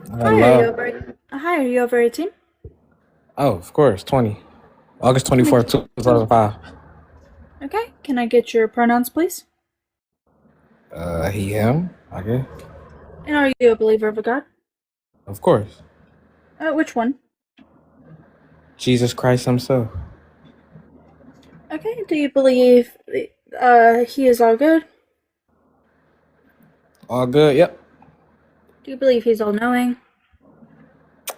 Hello. Hi, are you over 18? Oh, of course, 20. August Can I 24th, 2005. Okay, can I get your pronouns, please? He, him, I guess. And are you a believer of a God? Of course. Which one? Jesus Christ himself. Okay, do you believe he is all good? All good? Yep. Do you believe he's all knowing?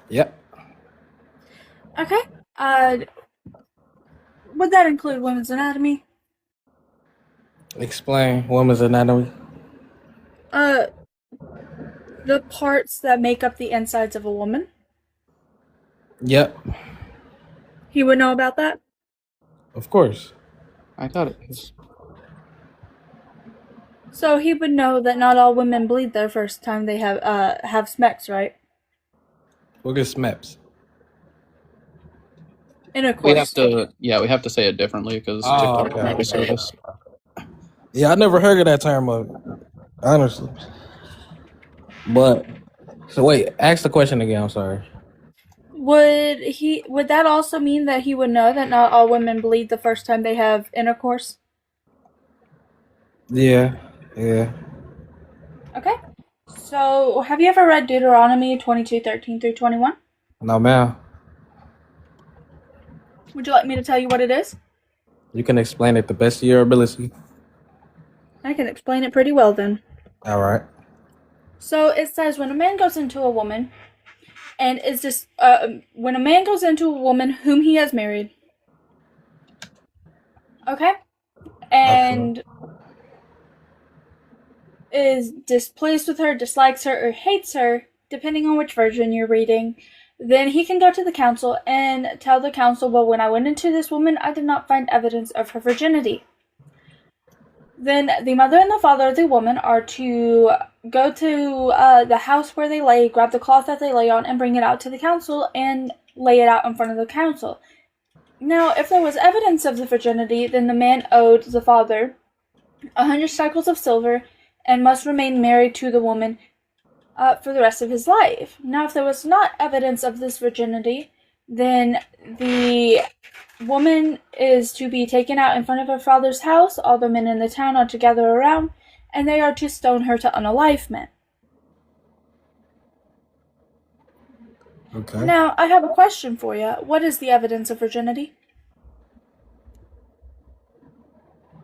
Yep. Okay, uh, would that include women's anatomy? Explain woman's anatomy. Uh, the parts that make up the insides of a woman? Yep. He would know about that? Of course. I thought it was. So he would know that not all women bleed their first time they have sex, right? We'll get SMEPs. Intercourse. We have to say it differently because Oh, TikTok okay. won't serve us. Yeah, I never heard of that term, honestly. But, so wait, ask the question again. I'm sorry. Would that also mean that he would know that not all women bleed the first time they have intercourse? Yeah. Yeah. Okay. So, have you ever read Deuteronomy 22:13 through 21? No, ma'am. Would you like me to tell you what it is? You can explain it the best of your ability. I can explain it pretty well then. All right. So, it says when a man goes into a woman, and is this when a man goes into a woman whom he has married, okay, Okay. and is displeased with her, dislikes her, or hates her, depending on which version you're reading, then he can go to the council and tell the council, well, when I went into this woman, I did not find evidence of her virginity. Then the mother and the father of the woman are to go to the house where they lay, grab the cloth that they lay on, and bring it out to the council and lay it out in front of the council. Now, if there was evidence of the virginity, then the man owed the father 100 shekels of silver and must remain married to the woman for the rest of his life. Now, if there was not evidence of this virginity, then the woman is to be taken out in front of her father's house. All the men in the town are to gather around, and they are to stone her to unalivement. Okay. Now, I have a question for you. What is the evidence of virginity?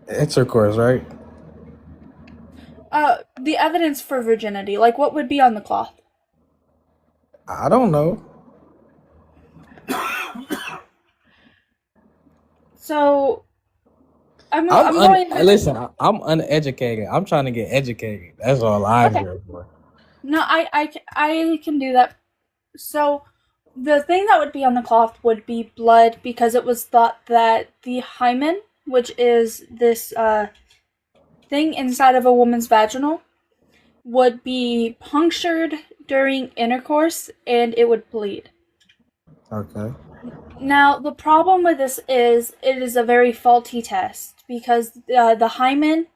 Intercourse, right? The evidence for virginity. Like, what would be on the cloth? I don't know. So, I'm going to... Listen. I'm uneducated. I'm trying to get educated. That's all I'm Okay. here for. No, I can do that. So, the thing that would be on the cloth would be blood, because it was thought that the hymen, which is this thing inside of a woman's vaginal, would be punctured during intercourse and it would bleed. Okay. Now, the problem with this is it is a very faulty test because the hymen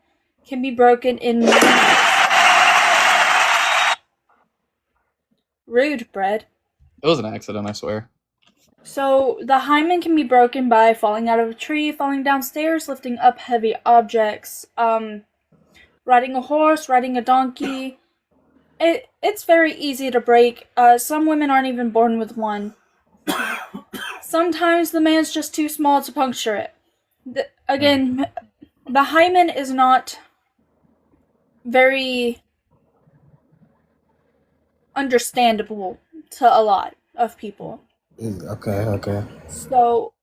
can be broken in many ways. Rude, Bread. It was an accident, I swear. So, the hymen can be broken by falling out of a tree, falling downstairs, lifting up heavy objects, riding a horse, riding a donkey. It's very easy to break. Some women aren't even born with one. Sometimes the man's just too small to puncture it. Again, the hymen is not very understandable to a lot of people. Okay. Okay. So,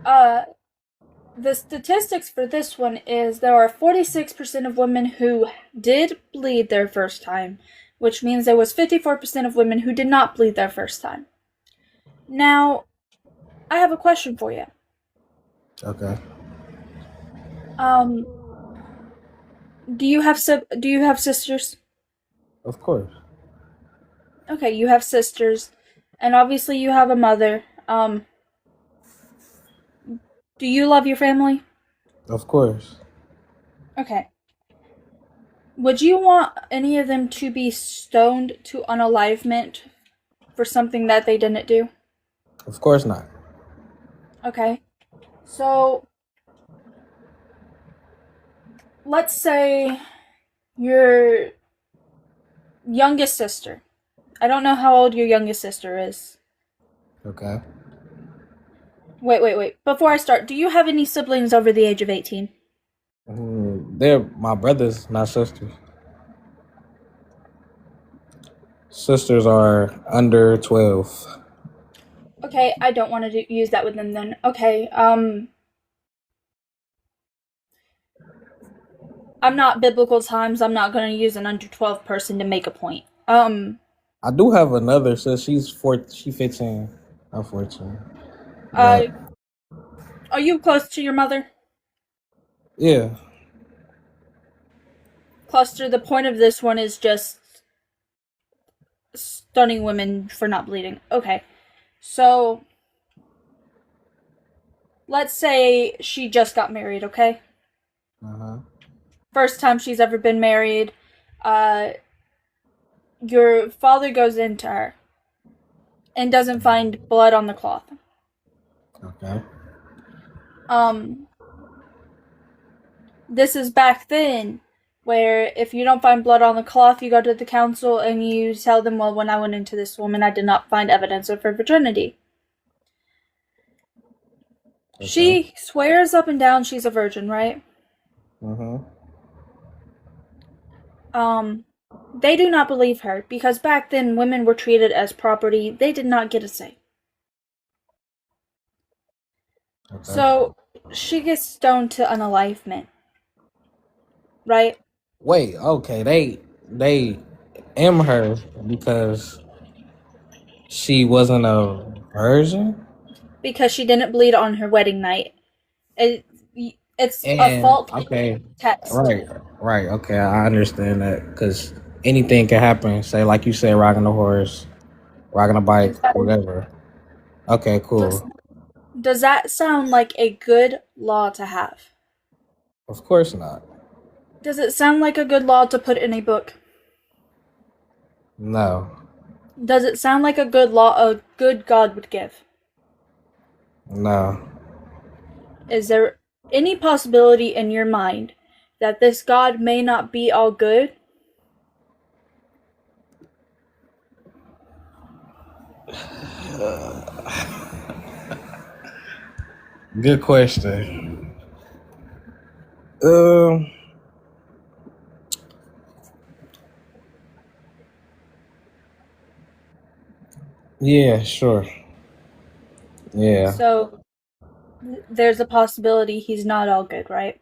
the statistics for this one is there are 46% of women who did bleed their first time, which means there was 54% of women who did not bleed their first time. Now, I have a question for you. Okay. Um, do you have sisters? Of course. Okay, you have sisters, and obviously you have a mother. Do you love your family? Of course. Okay. Would you want any of them to be stoned to unalivement for something that they didn't do? Of course not. Okay. So, let's say your youngest sister. I don't know how old your youngest sister is. Okay. Wait. Before I start, do you have any siblings over the age of 18? They're my brothers, not sisters. Sisters are under 12. Okay, I don't want to use that with them then. Okay, I'm not biblical times. I'm not going to use an under 12 person to make a point. I do have another sister. She 15. I'm 14. Uh, But are you close to your mother? yeah. Cluster, the point of this one is just stunning women for not bleeding. Okay, so let's say she just got married, okay? Uh-huh. First time she's ever been married. Your father goes into her and doesn't find blood on the cloth. Okay. This is back then, where if you don't find blood on the cloth, you go to the council and you tell them, well, when I went into this woman, I did not find evidence of her virginity. Okay. She swears up and down she's a virgin, right? Mm-hmm. They do not believe her, because back then women were treated as property. They did not get a say. Okay. So, she gets stoned to unalivement. Right? Wait, okay, they am her because she wasn't a virgin? Because she didn't bleed on her wedding night. It's a And fault okay, text. right, okay, I understand that because anything can happen. Say, like you said, riding a horse, riding a bike, whatever. Okay, cool. Does that sound like a good law to have? Of course not. Does it sound like a good law to put in a book? No, Does it sound like a good law a good God would give? no. Is there any possibility in your mind that this God may not be all good? Good question. Yeah, sure. Yeah. So there's a possibility he's not all good, right?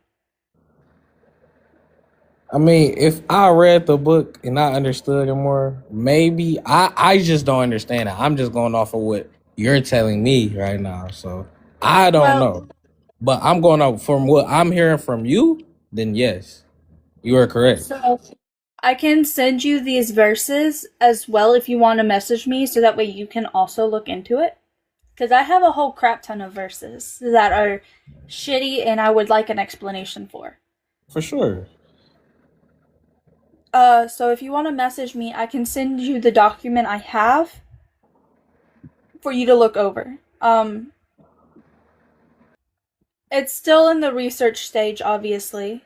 I mean, if I read the book and I understood it more, maybe I just don't understand it. I'm just going off of what you're telling me right now. So I don't know. But I'm going off from what I'm hearing from you, then yes, you are correct. So I can send you these verses as well if you want to message me so that way you can also look into it. Because I have a whole crap ton of verses that are shitty and I would like an explanation for. For sure. So if you want to message me, I can send you the document I have for you to look over. It's still in the research stage, obviously.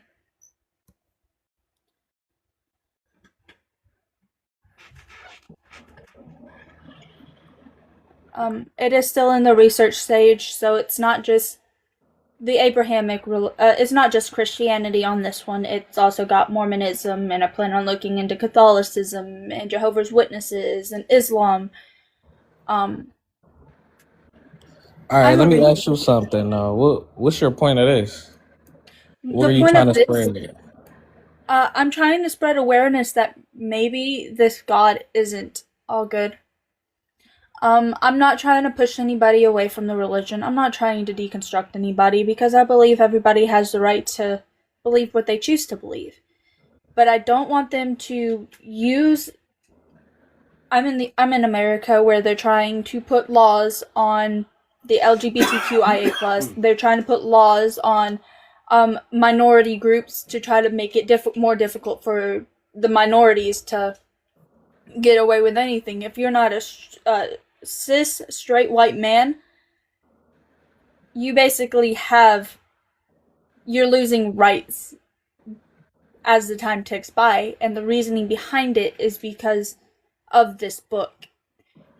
It is still in the research stage, so it's not just the Abrahamic, it's not just Christianity on this one. It's also got Mormonism, and I plan on looking into Catholicism and Jehovah's Witnesses and Islam. All right, let me ask you something. What's your point of this? What are you trying to spread? I'm trying to spread awareness that maybe this God isn't all good. I'm not trying to push anybody away from the religion. I'm not trying to deconstruct anybody because I believe everybody has the right to believe what they choose to believe. But I don't want them to use. I'm in America where they're trying to put laws on the LGBTQIA+. They're trying to put laws on minority groups to try to make it more difficult for the minorities to get away with anything. If you're not a cis straight white man, you basically you're losing rights as the time ticks by, and the reasoning behind it is because of this book.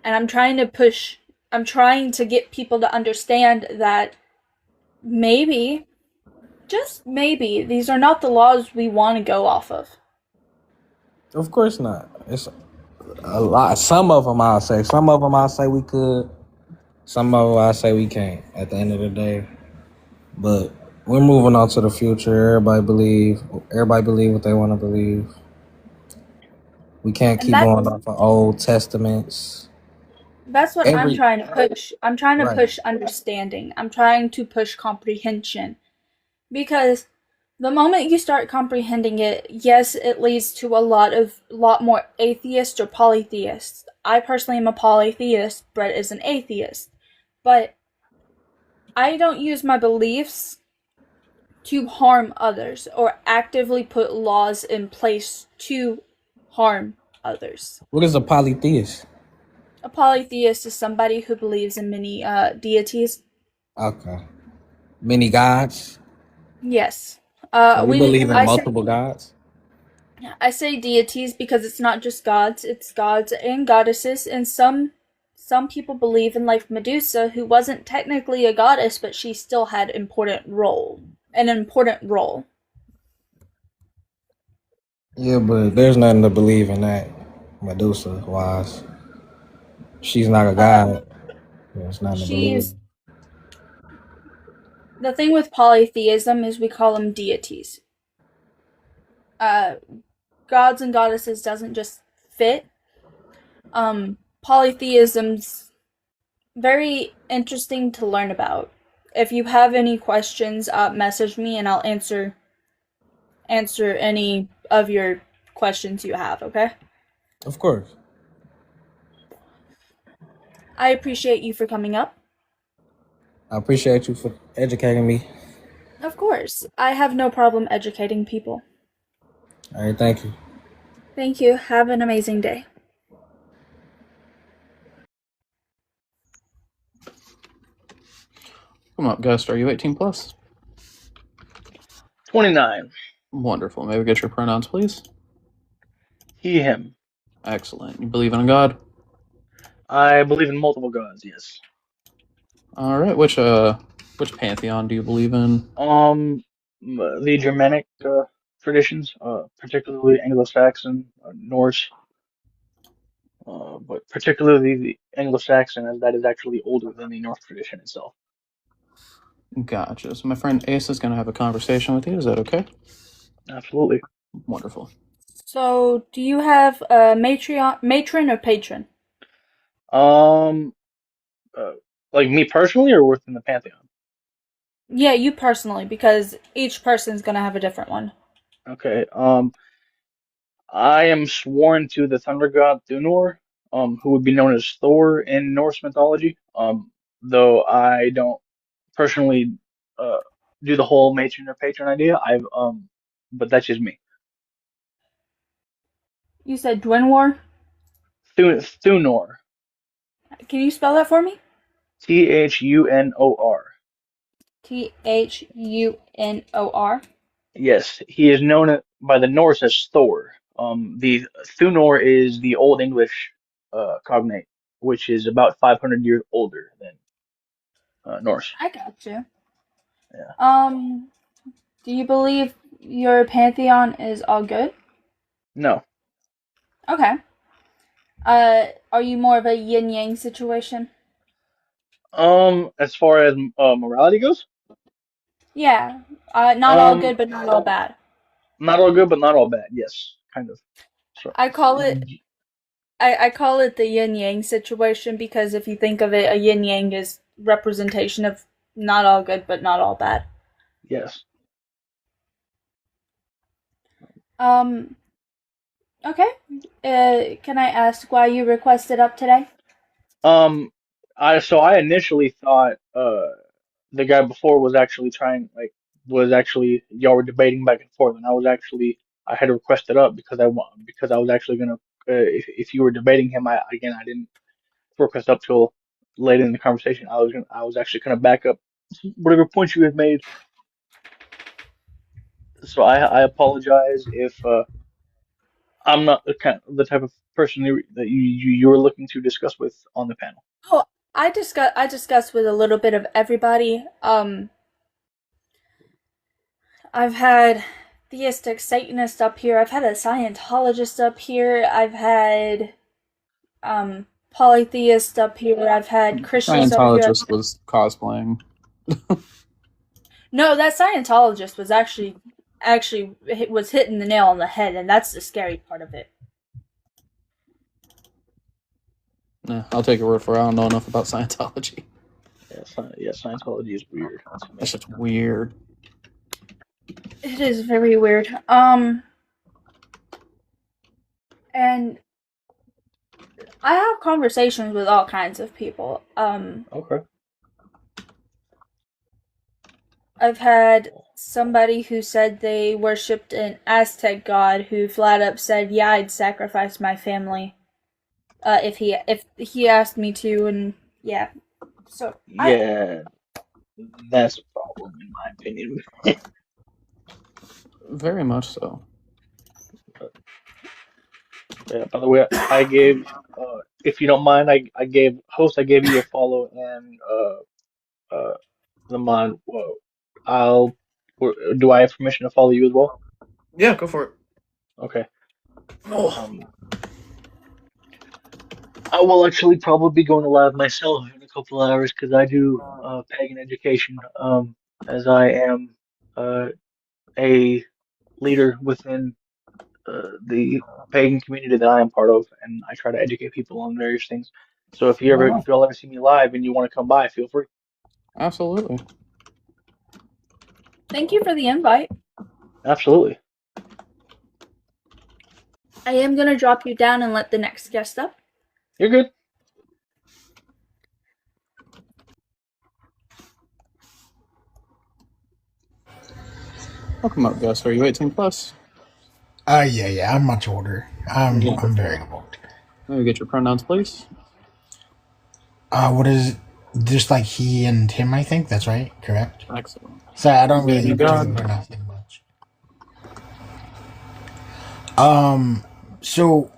And I'm trying to get people to understand that maybe, just maybe, these are not the laws we want to go off of. Of course not. It's a lot. Some of them I'll say. Some of them I'll say we could. Some of them I'll say we can't. At the end of the day, but we're moving on to the future. Everybody believe what they want to believe. We can't And keep going off of Old Testaments. that's what I'm trying to push. I'm trying to Right. push understanding. I'm trying to push comprehension. Because the moment you start comprehending it, yes, it leads to a lot more atheists or polytheists. I personally am a polytheist. Brett is an atheist. But I don't use my beliefs to harm others or actively put laws in place to harm others. What is a polytheist? A polytheist is somebody who believes in many deities. Okay. Many gods? Yes. We believe in multiple gods? I say deities because it's not just gods, it's gods and goddesses, and some people believe in like Medusa, who wasn't technically a goddess, but she still had an important role. Yeah, but there's nothing to believe in that, Medusa wise. She's not a god. There's nothing to believe. The thing with polytheism is we call them deities. Gods and goddesses doesn't just fit. Polytheism's very interesting to learn about. If you have any questions, message me and I'll answer any of your questions you have, okay? Of course. I appreciate you for coming up. I appreciate you for educating me. Of course. I have no problem educating people. All right, thank you. Thank you. Have an amazing day. Come up, guest. Are you 18 plus? 29. Wonderful. May we get your pronouns, please? He, him. Excellent. You believe in a god? I believe in multiple gods, yes. All right. Which pantheon do you believe in? The Germanic traditions, particularly Anglo-Saxon, Norse, but particularly the Anglo-Saxon, as that is actually older than the Norse tradition itself. Gotcha. So my friend Ace is going to have a conversation with you. Is that okay? Absolutely. Wonderful. So, do you have a matron or patron? Like me personally, or within the pantheon? Yeah, you personally, because each person's gonna have a different one. Okay. I am sworn to the thunder god Thunor, who would be known as Thor in Norse mythology. Though I don't personally uh do the whole matron or patron idea. But that's just me. You said Dwinwar? Thunor, Can you spell that for me? Thunor. Thunor. Yes, he is known by the Norse as Thor. The Thunor is the Old English cognate, which is about 500 years older than Norse. I got you. Yeah. Do you believe your pantheon is all good? No. Okay. Are you more of a yin yang situation? As far as morality goes, Yeah. Not all um, good, but not all bad. not all good, but not all bad. Yes, kind of. So, I call it I call it the yin yang situation because if you think of it, a yin yang is representation of not all good but not all bad. yes. Um. Okay. Can I ask why you requested up today? I initially thought the guy before was actually trying like was actually y'all were debating back and forth, and I had requested up because I was actually gonna if you were debating him, I didn't request up till late in the conversation. I was actually gonna back up whatever points you had made. So I apologize if I'm not the type of person that you were looking to discuss with on the panel. Oh, I discussed with a little bit of everybody. I've had theistic Satanists up here. I've had a Scientologist up here. I've had polytheists up here. I've had Christians up here. Scientologist was cosplaying. No, that Scientologist was actually was hitting the nail on the head, and that's the scary part of it. I'll take your word for it. I don't know enough about Scientology. Yeah, Scientology is weird. That's just weird. It is very weird. And I have conversations with all kinds of people. Okay. I've had somebody who said they worshipped an Aztec god who flat up said, "Yeah, I'd sacrifice my family if he asked me to," and yeah. So yeah, that's a problem in my opinion. Very much so. Yeah, by the way, I gave if you don't mind, I gave you a follow and the mod. Whoa, I'll. Do I have permission to follow you as well? Yeah, go for it. Okay. I will actually probably be going live myself in a couple of hours because I do pagan education. As I am a leader within the pagan community that I am part of, and I try to educate people on various things. So if y'all ever see me live and you want to come by, feel free. Absolutely. thank you for the invite. Absolutely. I am gonna drop you down and let the next guest up. You're good. Welcome up, Gus. Are you 18 plus? Yeah, I'm much older. I'm very old. Let me get your pronouns, please. What is just like he and him? I think that's right. Correct. Excellent. So I don't Believe really in God. pronounce it much. So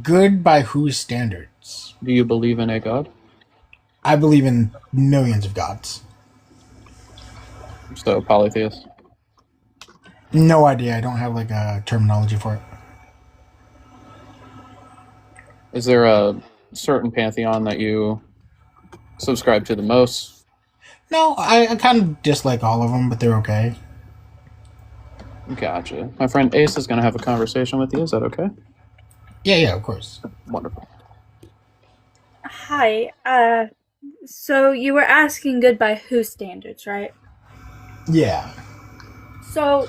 good by whose standards? Do you believe in a God? I believe in millions of gods. So, polytheist. No idea. I don't have like a terminology for it. Is there a certain pantheon that you subscribe to the most? No, I kind of dislike all of them, but they're okay. Gotcha. My friend Ace is going to have a conversation with you. Is that okay? Yeah, of course. Wonderful. Hi. So you were asking good by whose standards, right? Yeah. So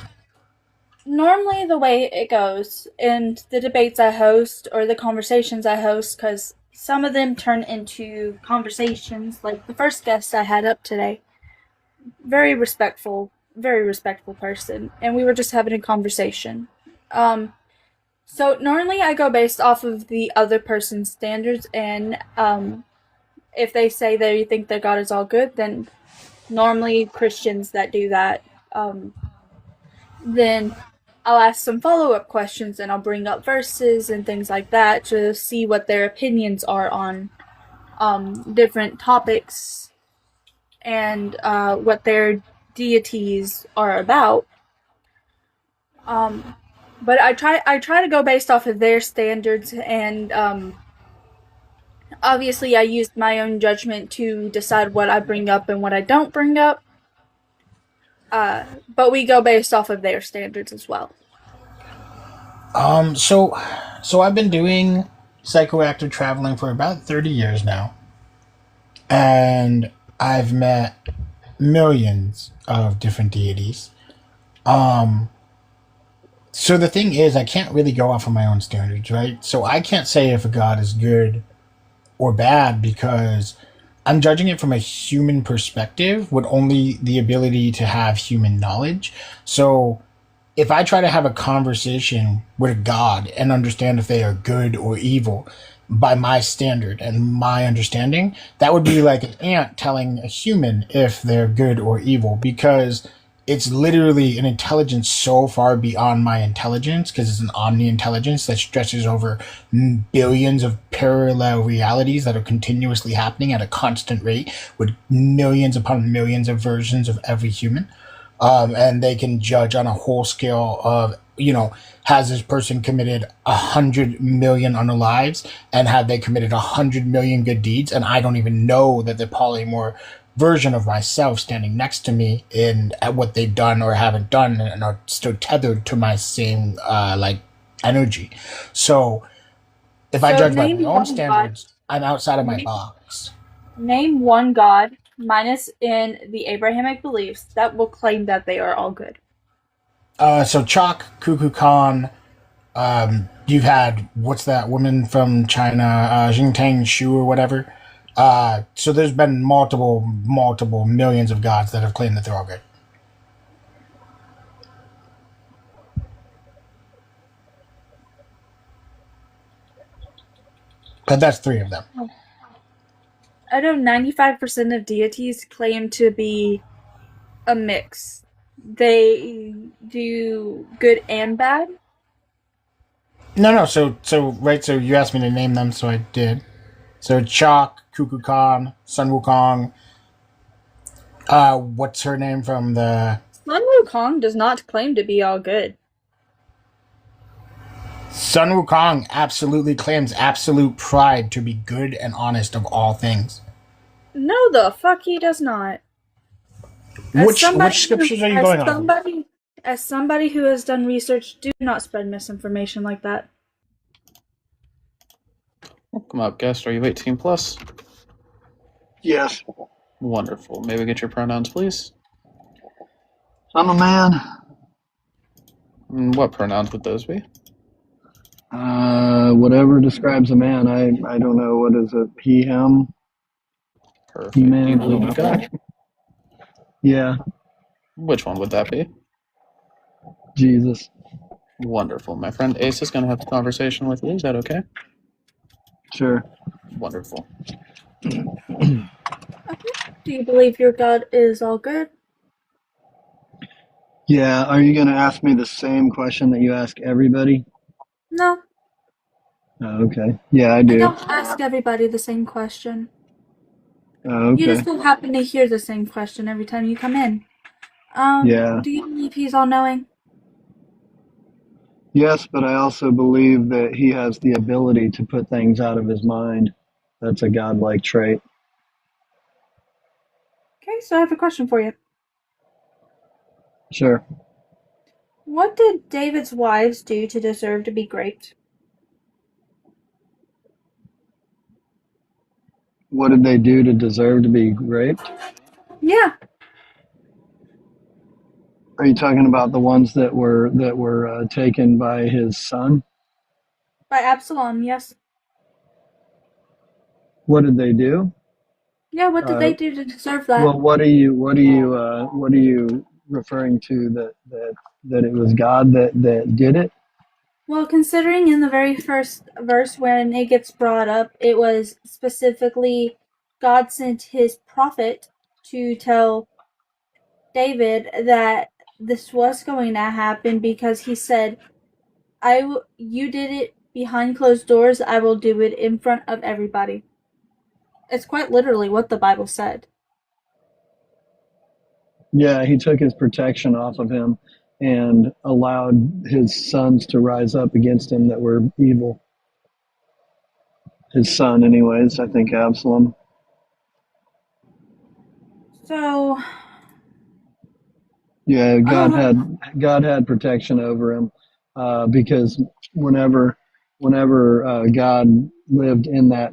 normally the way it goes in the debates I host or the conversations I host, because some of them turn into conversations, like the first guest I had up today, very respectful person, and we were just having a conversation. So normally I go based off of the other person's standards, and if they say they think their God is all good, then normally Christians that do that, then I'll ask some follow-up questions and I'll bring up verses and things like that to see what their opinions are on different topics and what their deities are about. But I try to go based off of their standards, and obviously I used my own judgment to decide what I bring up and what I don't bring up. But we go based off of their standards as well. So I've been doing psychoactive traveling for about 30 years now. And I've met millions of different deities. So the thing is, I can't really go off of my own standards, right? So I can't say if a god is good or bad because I'm judging it from a human perspective with only the ability to have human knowledge. So if I try to have a conversation with God and understand if they are good or evil by my standard and my understanding, that would be like an ant telling a human if they're good or evil, because it's literally an intelligence so far beyond my intelligence, because it's an omni intelligence that stretches over billions of parallel realities that are continuously happening at a constant rate with millions upon millions of versions of every human. And they can judge on a whole scale of, has this person committed 100 million unalives, and have they committed 100 million good deeds, and I don't even know that the polymorph version of myself standing next to me in at what they've done or haven't done, and are still tethered to my same energy. So if I So judge by name my own one God. standards, I'm outside of my Name- box. Name one God, minus in the Abrahamic beliefs, that will claim that they are all good. So Chalk, Cuckoo Khan, you've had, what's that woman from China, Jingtang Shu or whatever. So there's been multiple millions of gods that have claimed that they're all good. But that's 3 of them. I know 95% of deities claim to be a mix. They do good and bad. No. So right. So you asked me to name them, so I did. So Chalk, Cuckoo Khan, Sun Wukong. What's her name from the Sun Wukong does not claim to be all good. Sun Wukong absolutely claims absolute pride to be good and honest of all things. No, the fuck he does not. Which scriptures are you going on? As somebody who has done research, do not spread misinformation like that. Welcome up, guest. Are you 18 plus? Yes. Wonderful. May we get your pronouns, please? I'm a man. What pronouns would those be? Whatever describes a man. I don't know. What is it? He, him? Perfect. He, man. Do you believe in God? Yeah. Which one would that be? Jesus. Wonderful. My friend Ace is going to have a conversation with you. Is that okay? Sure. Wonderful. Do you believe your God is all good? Yeah. Are you going to ask me the same question that you ask everybody? No. Oh, okay. Yeah, I I do. don't ask everybody the same question. Oh, okay. You just don't happen to hear the same question every time you come in. Yeah. Do you believe he's all-knowing? Yes, but I also believe that he has the ability to put things out of his mind. That's a godlike trait. Okay, so I have a question for you. Sure. What did David's wives do to deserve to be raped? What did they do to deserve to be raped? Yeah, Are you talking about the ones that were taken by his son? by Absalom, yes. What did they do? Yeah, what did they do to deserve that? Well, what are you referring to that it was God that did it? Well, considering in the very first verse when it gets brought up, it was specifically God sent his prophet to tell David that this was going to happen because he said, you did it behind closed doors, I will do it in front of everybody. It's quite literally what the Bible said. Yeah, he took his protection off of him and allowed his sons to rise up against him that were evil. His son, anyways, I think Absalom. So, Yeah, God had protection over him because whenever God lived in that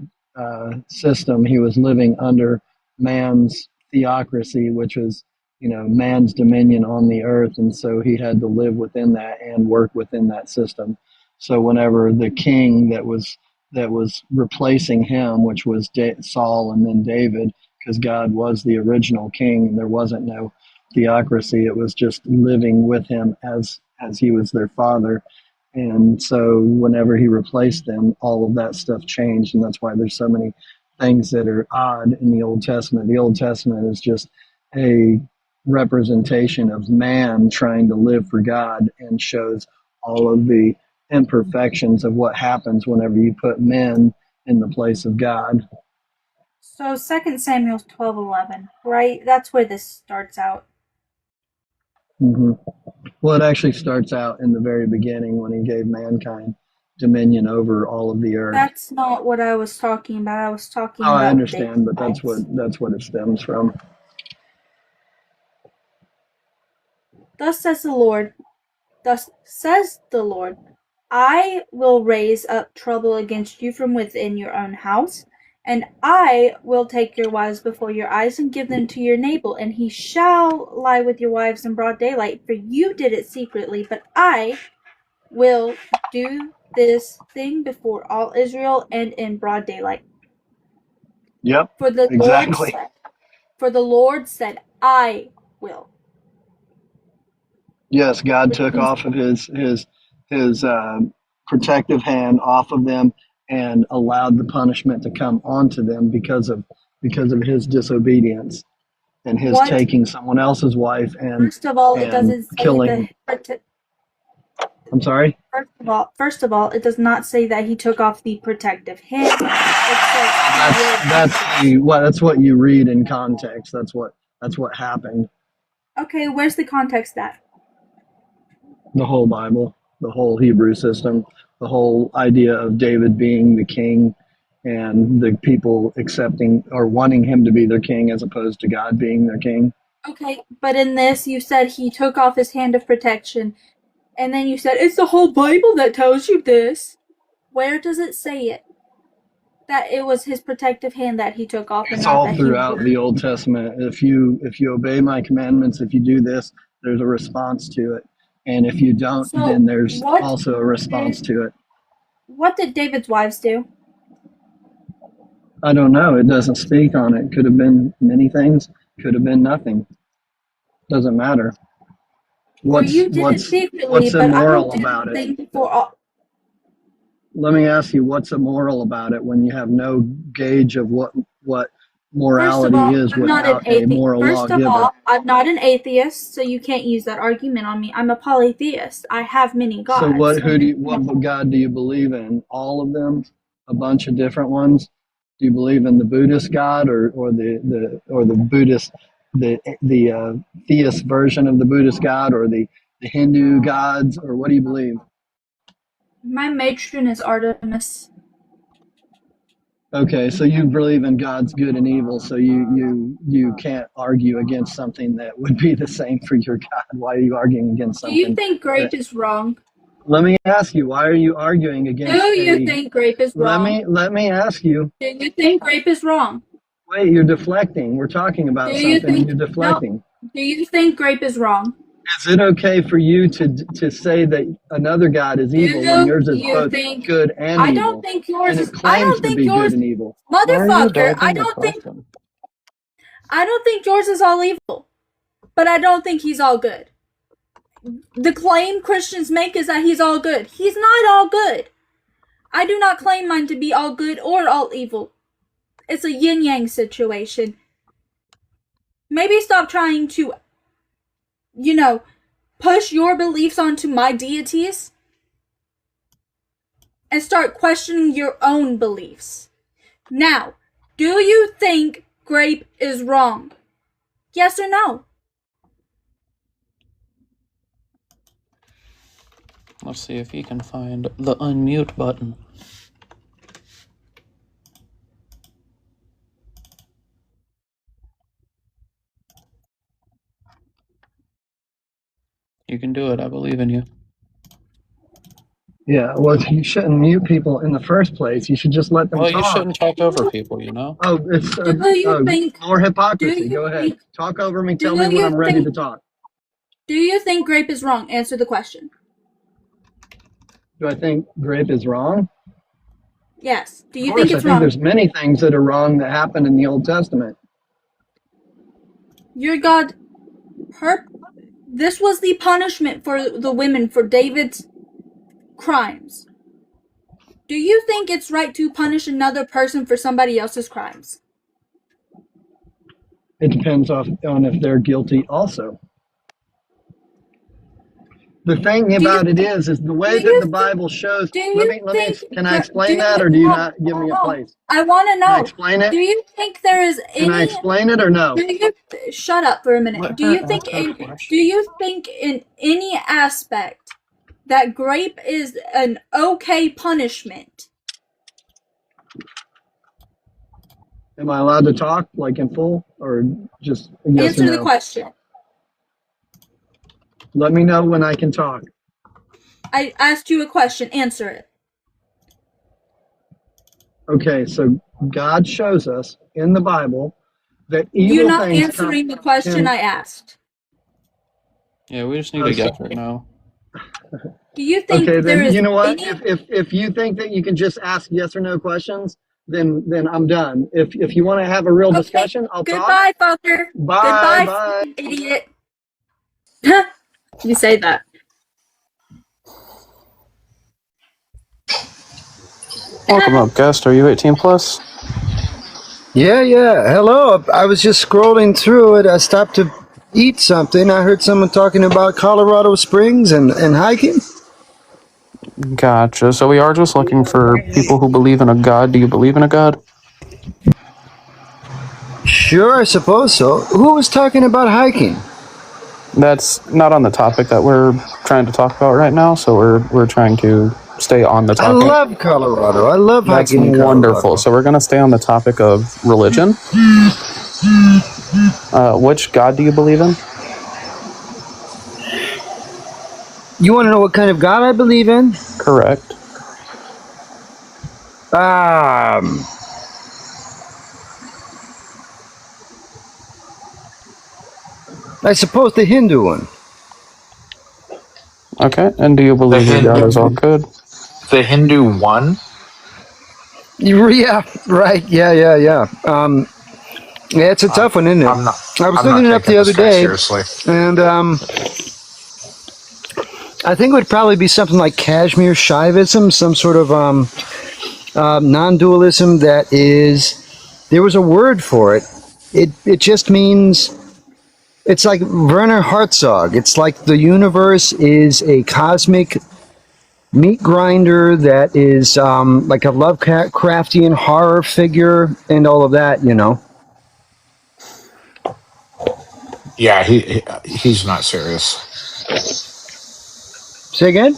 system, he was living under man's theocracy, which was man's dominion on the earth, and so he had to live within that and work within that system. So whenever the king that was that was replacing him, which was Saul and then David, because God was the original king and there wasn't no theocracy. It was just living with him as he was their father. And so whenever he replaced them, all of that stuff changed. And that's why there's so many things that are odd in the Old Testament. The Old Testament is just a representation of man trying to live for God and shows all of the imperfections of what happens whenever you put men in the place of God. So 2 Samuel 12:11, right? That's where this starts out. Mm-hmm. Well, it actually starts out in the very beginning when he gave mankind dominion over all of the earth. That's not what I was talking about. I was talking about I understand, but David's that's what it stems from. Thus says the Lord, I will raise up trouble against you from within your own house, and I will take your wives before your eyes and give them to your neighbor, and he shall lie with your wives in broad daylight, for you did it secretly, but I will do this thing before all Israel and in broad daylight. Yep, For the exactly. Lord said, I will. Yes, God took off of his protective hand off of them and allowed the punishment to come onto them because of his disobedience and his taking someone else's wife and First of all, it doesn't say killing. I'm sorry. First of all, it does not say that he took off the protective hand. That's what you read in context. That's what happened. Okay, where's the context at? The whole Bible, the whole Hebrew system, the whole idea of David being the king and the people accepting or wanting him to be their king as opposed to God being their king. Okay, but in this you said he took off his hand of protection, and then you said it's the whole Bible that tells you this. Where does it say it? That it was his protective hand that he took off. It's all throughout the Old Testament. If you obey my commandments, if you do this, there's a response to it. And if you don't, then there's also a response to it. What did David's wives do? I don't know. It doesn't speak on it. Could have been many things. Could have been nothing. Doesn't matter. What's immoral about it? Let me ask you, what's immoral about it when you have no gauge of what morality is without a moral lawgiver? First of all, I'm not an atheist, so you can't use that argument on me. I'm a polytheist. I have many gods. So what God do you believe in? All of them? A bunch of different ones? Do you believe in the Buddhist God or the Buddhist the theist version of the Buddhist God or the Hindu gods, or what do you believe? My matron is Artemis. Okay, so you believe in God's good and evil, so you can't argue against something that would be the same for your God. Why are you arguing against something? Do you think grape is wrong? Let me ask you, why are you arguing against Do you think grape is wrong? Let me ask you. Do you think grape is wrong? Wait, you're deflecting. We're talking about something and you're deflecting. No. Do you think grape is wrong? Is it okay for you to say that another God is evil when yours is both good and evil? I don't think yours is. I don't think yours, good and evil. Motherfucker, I don't think yours is all evil, but I don't think he's all good. The claim Christians make is that he's all good. He's not all good. I do not claim mine to be all good or all evil. It's a yin-yang situation. Maybe stop trying to, push your beliefs onto my deities and start questioning your own beliefs. Now, do you think grape is wrong? Yes or no? Let's see if he can find the unmute button. You can do it. I believe in you. Yeah, well, you shouldn't mute people in the first place. You should just let them talk. Well, you shouldn't talk over people, Oh, it's more hypocrisy. Go ahead. Talk over me. Tell me when I'm ready to talk. Do you think grape is wrong? Answer the question. Do I think grape is wrong? Yes. Do you Of course, think I it's think wrong? there's many things that are wrong that happen in the Old Testament. Your God, this was the punishment for the women for David's crimes. Do you think it's right to punish another person for somebody else's crimes? It depends on if they're guilty also. The thing about it is the way that the Bible shows. Can I explain that, or do you not give me a place? I want to know. Can I explain it? Do you think there is any? Can I explain it or no? Shut up for a minute. Let Do her you think ask her question. do you think in any aspect that grape is an okay punishment? Am I allowed to talk like in full, or just yes Answer or no? the question. Let me know when I can talk. I asked you a question. Answer it. Okay, so God shows us in the Bible that evil You're not things answering the question I asked. Yeah, we just need to guess right now. Do you think Okay, there then is you know what? any? If you think that you can just ask yes or no questions, then I'm done. If you want to have a real discussion, I'll talk. Goodbye, fucker. Bye. Goodbye, idiot. You say that. Welcome up, guest. Are you 18 plus? Yeah. Hello. I was just scrolling through it. I stopped to eat something. I heard someone talking about Colorado Springs and hiking. Gotcha. So we are just looking for people who believe in a god. Do you believe in a god? Sure, I suppose so. Who was talking about hiking? That's not on the topic that we're trying to talk about right now. So we're trying to stay on the I topic. love Colorado. I love That's hiking in Colorado. wonderful. So we're going to stay on the topic of religion. Which god do you believe in? You want to know what kind of God I believe in? Correct. I suppose the Hindu one. Okay. And do you believe your god is all good? The Hindu one? Yeah, right. Yeah. Yeah, it's a tough one, isn't it? I'm not. I was I'm looking not it up taking the this other guy day, seriously. and I think it would probably be something like Kashmir Shaivism, some sort of non-dualism that is. There was a word for it. It just means. It's like Werner Herzog. It's like the universe is a cosmic meat grinder that is like a Lovecraftian horror figure and all of that, you know. Yeah, he's not serious. Say again?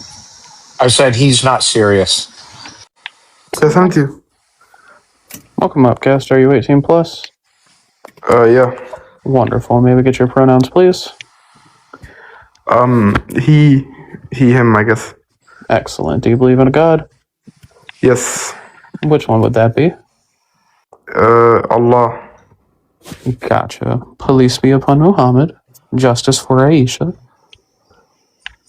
I said he's not serious. Yeah, thank you. Welcome up, guest. Are you 18 plus? Yeah. Wonderful. May we get your pronouns, please? He, him, I guess. Excellent. Do you believe in a god? Yes. Which one would that be? Allah. Gotcha. Police be upon Muhammad. Justice for Aisha.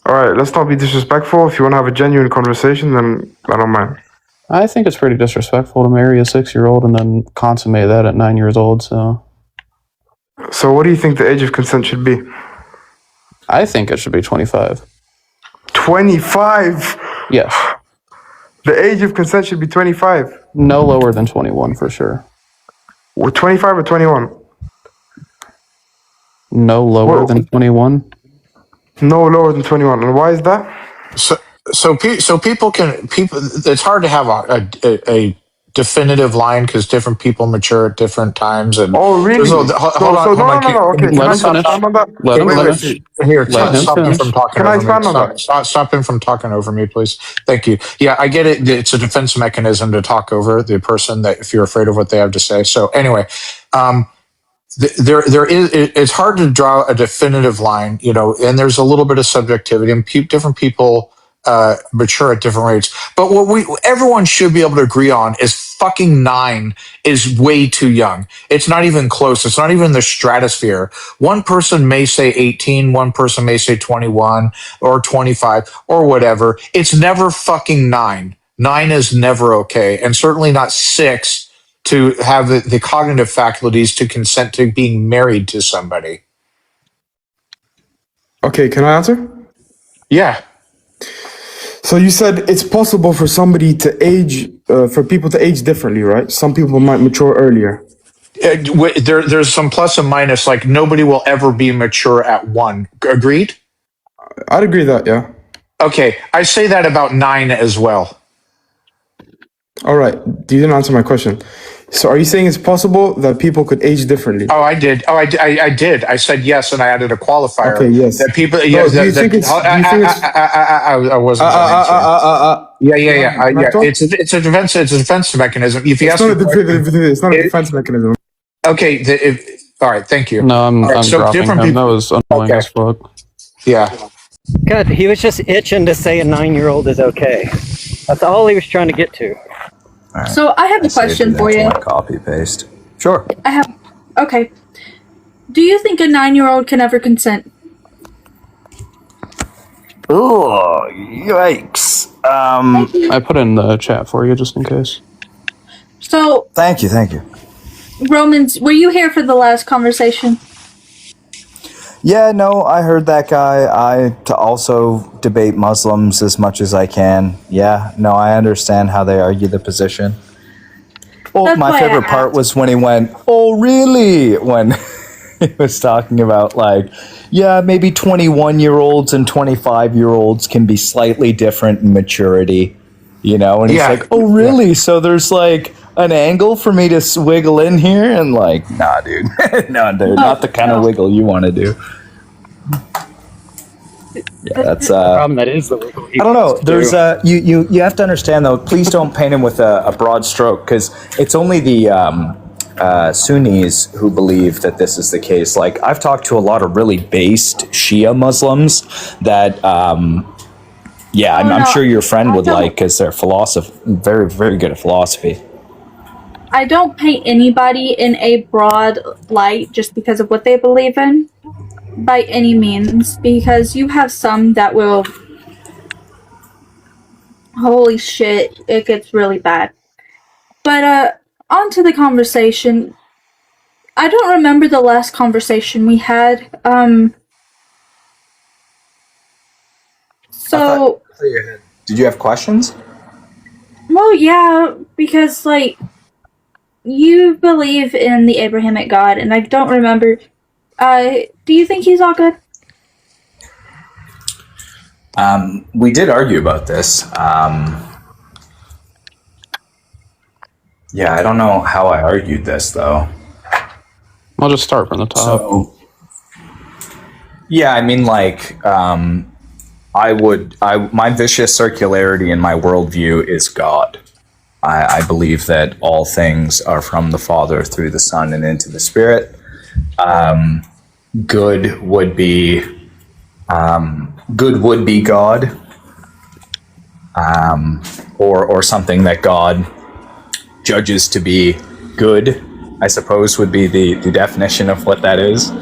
Alright, let's not be disrespectful. If you want to have a genuine conversation, then I don't mind. I think it's pretty disrespectful to marry a 6-year-old and then consummate that at 9 years old, so... So what do you think the age of consent should be? I think it should be 25. 25? Yes. The age of consent should be 25. No lower than 21, for sure. 25 or 21? No lower Whoa. than 21? No lower than 21. And why is that? So people can. It's hard to have a definitive line because different people mature at different times. And Oh, really? hold on. No. Okay, can I Let him finish. expand on that? Let him Wait, finish. Here, Let him stop him finish. from talking Can I over me. expand on that? Stop him from talking over me, please. Thank you. Yeah, I get it. It's a defense mechanism to talk over the person that if you're afraid of what they have to say. So anyway, there is. It's hard to draw a definitive line, you know, and there's a little bit of subjectivity, and different people mature at different rates. But what everyone should be able to agree on is fucking 9 is way too young. It's not even close. It's not even in the stratosphere. One person may say 18, one person may say 21 or 25 or whatever. It's never fucking 9. 9 is never okay, and certainly not 6 to have the cognitive faculties to consent to being married to somebody. Okay, can I answer? Yeah. So you said it's possible for somebody to age, for people to age differently, right? Some people might mature earlier. There's some plus and minus, like nobody will ever be mature at 1. Agreed? I'd agree that, yeah. Okay, I say that about 9 as well. All right, you didn't answer my question. So are you saying it's possible that people could age differently? Oh, I did. I did. I said yes, and I added a qualifier. Okay, yes. That people. No, Yes. do you think it's? I wasn't trying to answer. Yeah. Talk? It's a defense. It's a defense mechanism. If you It's ask not me, it's not a defense mechanism. okay. All right. Thank you. No, I'm So dropping different him. people. That was annoying as fuck. Yeah. Good. He was just itching to say a 9-year-old is okay. That's all he was trying to get to. Right. So I have a question for you. Copy paste. Sure. Okay. Do you think a 9-year-old can ever consent? Oh, yikes. I put in the chat for you just in case. So, Thank you. Romans, were you here for the last conversation? Yeah, no, I heard that guy. I also debate Muslims as much as I can. Yeah, no, I understand how they argue the position. Well, That's my why I favorite part asked. was when he went, "Oh, really?" When he was talking about, like, yeah, maybe 21-year-olds and 25-year-olds can be slightly different in maturity, you know? And he's Yeah. like, "Oh, really? So there's like an angle for me to wiggle in here?" And like, nah, dude. No, dude, not the kind of wiggle you want to do. Yeah, that's Problem that is the wiggle. I don't know. There's you have to understand though. Please don't paint him with a broad stroke, because it's only the Sunnis who believe that this is the case. Like, I've talked to a lot of really based Shia Muslims that, I'm sure your friend would like, because they're very, very good at philosophy. I don't paint anybody in a broad light just because of what they believe in, by any means, because you have some that will... Holy shit, it gets really bad. But, on to the conversation. I don't remember the last conversation we had. So... Did you have questions? Well, yeah, because, like, you believe in the Abrahamic God, and I don't remember... do you think he's all good? We did argue about this. Yeah, I don't know how I argued this, though. I'll just start from the top. So, yeah, I mean, like, my vicious circularity in my worldview is God. I believe that all things are from the Father through the Son and into the Spirit. Good would be God, or something that God judges to be good, I suppose, would be the definition of what that is.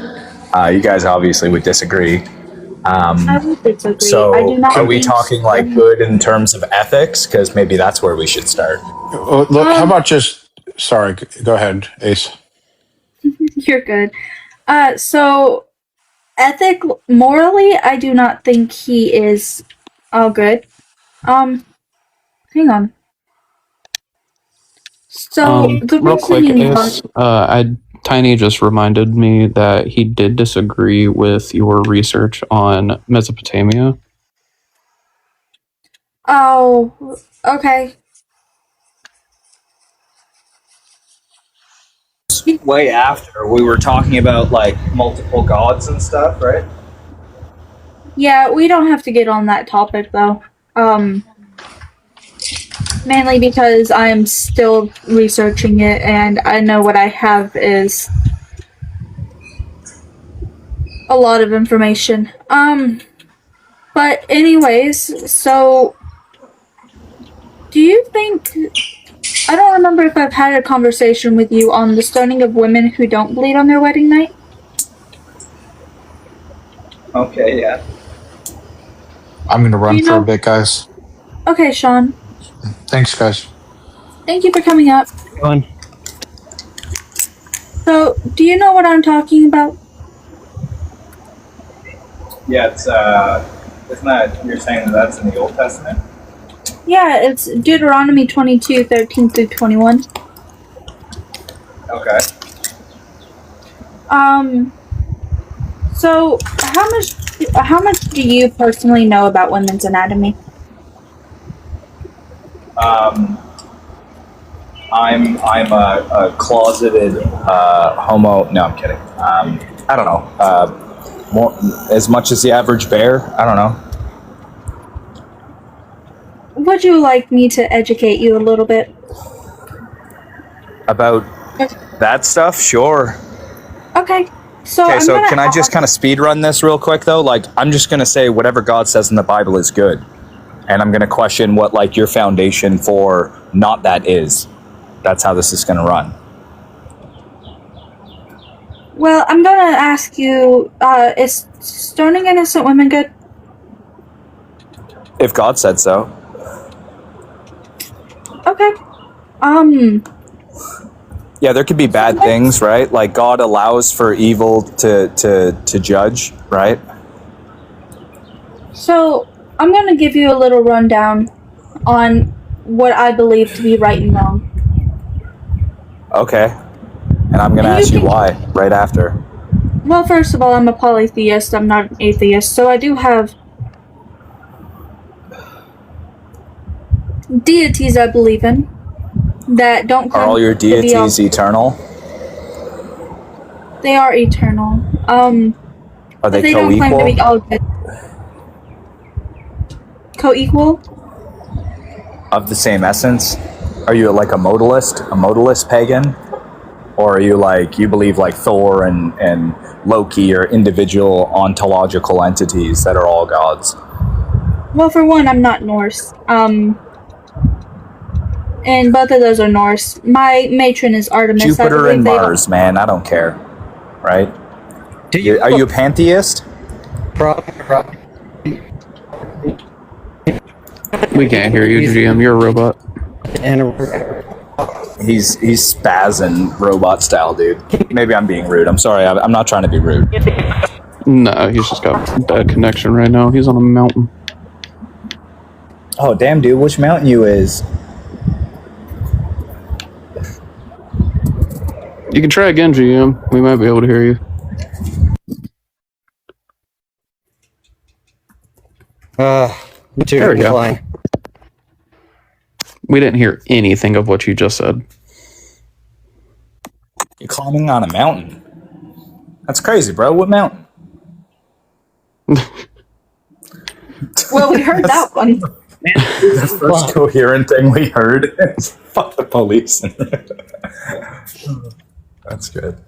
You guys obviously would disagree. I would disagree. So I do not are we think- talking like good in terms of ethics? Because maybe that's where we should start. Look, how about just? Sorry, go ahead, Ace. You're good. So, morally, I do not think he is all good. Hang on. So, the Real quick, reasoning Ace, Tiny just reminded me that he did disagree with your research on Mesopotamia. Oh, okay. Way after we were talking about like multiple gods and stuff, right? Yeah, we don't have to get on that topic, though. Mainly because I'm still researching it, and I know what I have is a lot of information. But anyways, so do you think... I don't remember if I've had a conversation with you on the stoning of women who don't bleed on their wedding night. Okay, yeah. I'm going to run for a bit, guys. Okay, Sean. Thanks, guys. Thank you for coming up. Go on. So, do you know what I'm talking about? Yeah, it's isn't that you're saying that's in the Old Testament? Yeah, it's Deuteronomy 22:13 through 21. Okay. So how much do you personally know about women's anatomy? I'm a closeted homo. No, I'm kidding. I don't know. More as much as the average bear. I don't know. Would you like me to educate you a little bit? About that stuff, sure. Okay. So Okay, so can I just kind of speed run this real quick though? Like, I'm just gonna say whatever God says in the Bible is good, and I'm gonna question what like your foundation for not that is. That's how this is gonna run. Well, I'm gonna ask you, is stoning innocent women good? If God said so. Okay. Yeah, there could be bad things, right? Like God allows for evil to judge, right? So I'm gonna give you a little rundown on what I believe to be right and wrong. Okay. And I'm gonna ask you why right after. Well, first of all, I'm a polytheist. I'm not an atheist, so I do have deities I believe in that don't come. Are all your deities eternal? They are eternal. Are they don't claim to co-equal? be all good. Co-equal? Of the same essence? Are you like a modalist pagan? Or are you like, you believe like Thor and Loki are individual ontological entities that are all gods? Well, for one, I'm not Norse. And both of those are Norse. My matron is Artemis. Jupiter and Mars, man, I don't care. Right? Are you a pantheist? We can't hear you, GM. You're a robot. He's spazzing robot style, dude. Maybe I'm being rude. I'm sorry. I'm not trying to be rude. No, he's just got bad connection right now. He's on a mountain. Oh, damn, dude. Which mountain you is? You can try again, GM. We might be able to hear you. There we go. Flying. We didn't hear anything of what you just said. You're climbing on a mountain. That's crazy, bro. What mountain? Well, we heard that one. The first coherent thing we heard is fuck the police. That's good.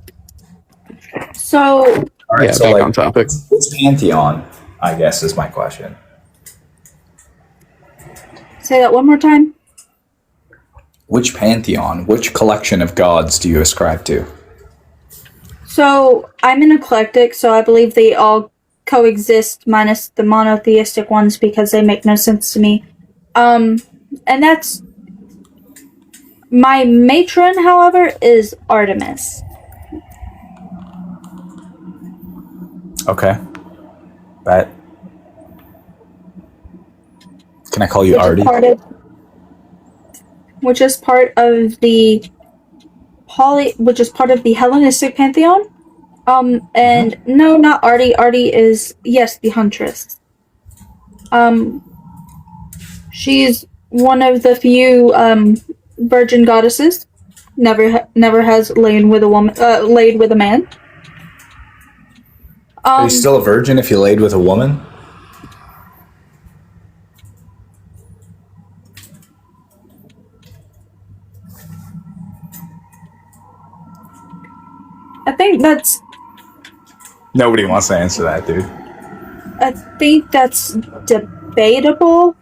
So, all right, yeah, so back like, on topic. What's pantheon? I guess is my question. Say that one more time. Which pantheon, which collection of gods do you ascribe to? So, I'm an eclectic, so I believe they all coexist minus the monotheistic ones because they make no sense to me. And that's... My matron, however, is Artemis. Okay. Bet. Can I call you Artie? Which is part of the Hellenistic pantheon. And no, not Artie. Artie is, yes, the huntress. She's one of the few virgin goddesses. Never has laid with a man. Are you still a virgin if you laid with a woman? I think that's... Nobody wants to answer that, dude. I think that's debatable.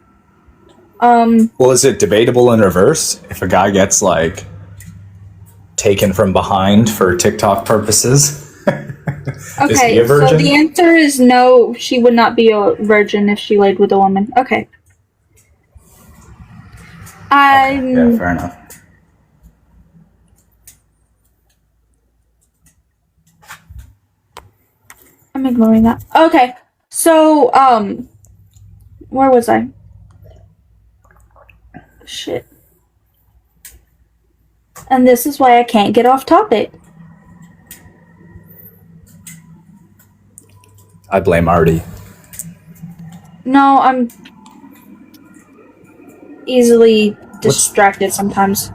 Well, is it debatable in reverse? If a guy gets, like, taken from behind for TikTok purposes? Okay, so the answer is no, she would not be a virgin if she laid with a woman. Okay. Yeah, fair enough. I'm ignoring that. Okay. So, where was I? Shit. And this is why I can't get off topic. I blame Artie. No, I'm easily distracted sometimes.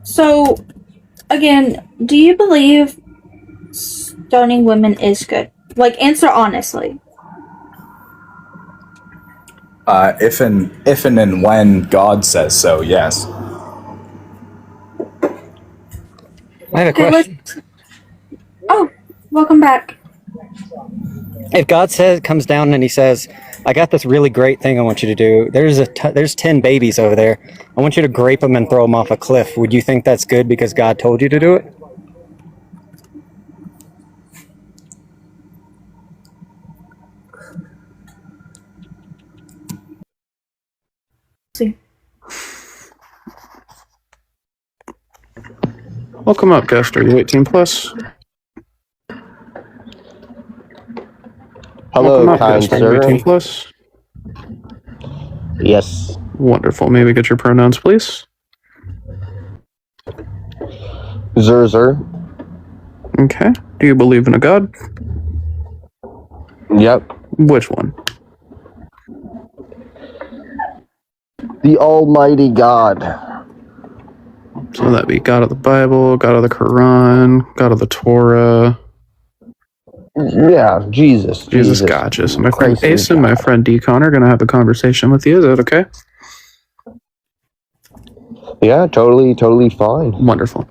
So, again, do you believe stoning women is good? Like, answer honestly. If and when God says so, yes. I have a question. Oh, welcome back. If God comes down and he says, I got this really great thing I want you to do. There's 10 babies over there. I want you to grape them and throw them off a cliff. Would you think that's good because God told you to do it? See. Welcome up, guest. Are you 18 plus? Hello, Welcome up, kind guest. Are you sir. 18 plus? Yes. Wonderful. May we get your pronouns, please? Zerzer. Okay. Do you believe in a god? Yep. Which one? The Almighty God. So that'd be God of the Bible, God of the Quran, God of the Torah. Yeah, Jesus. Gotcha. So my friend Christ Ace and my friend Decon are going to have a conversation with you. Is that okay? Yeah, totally fine. Wonderful.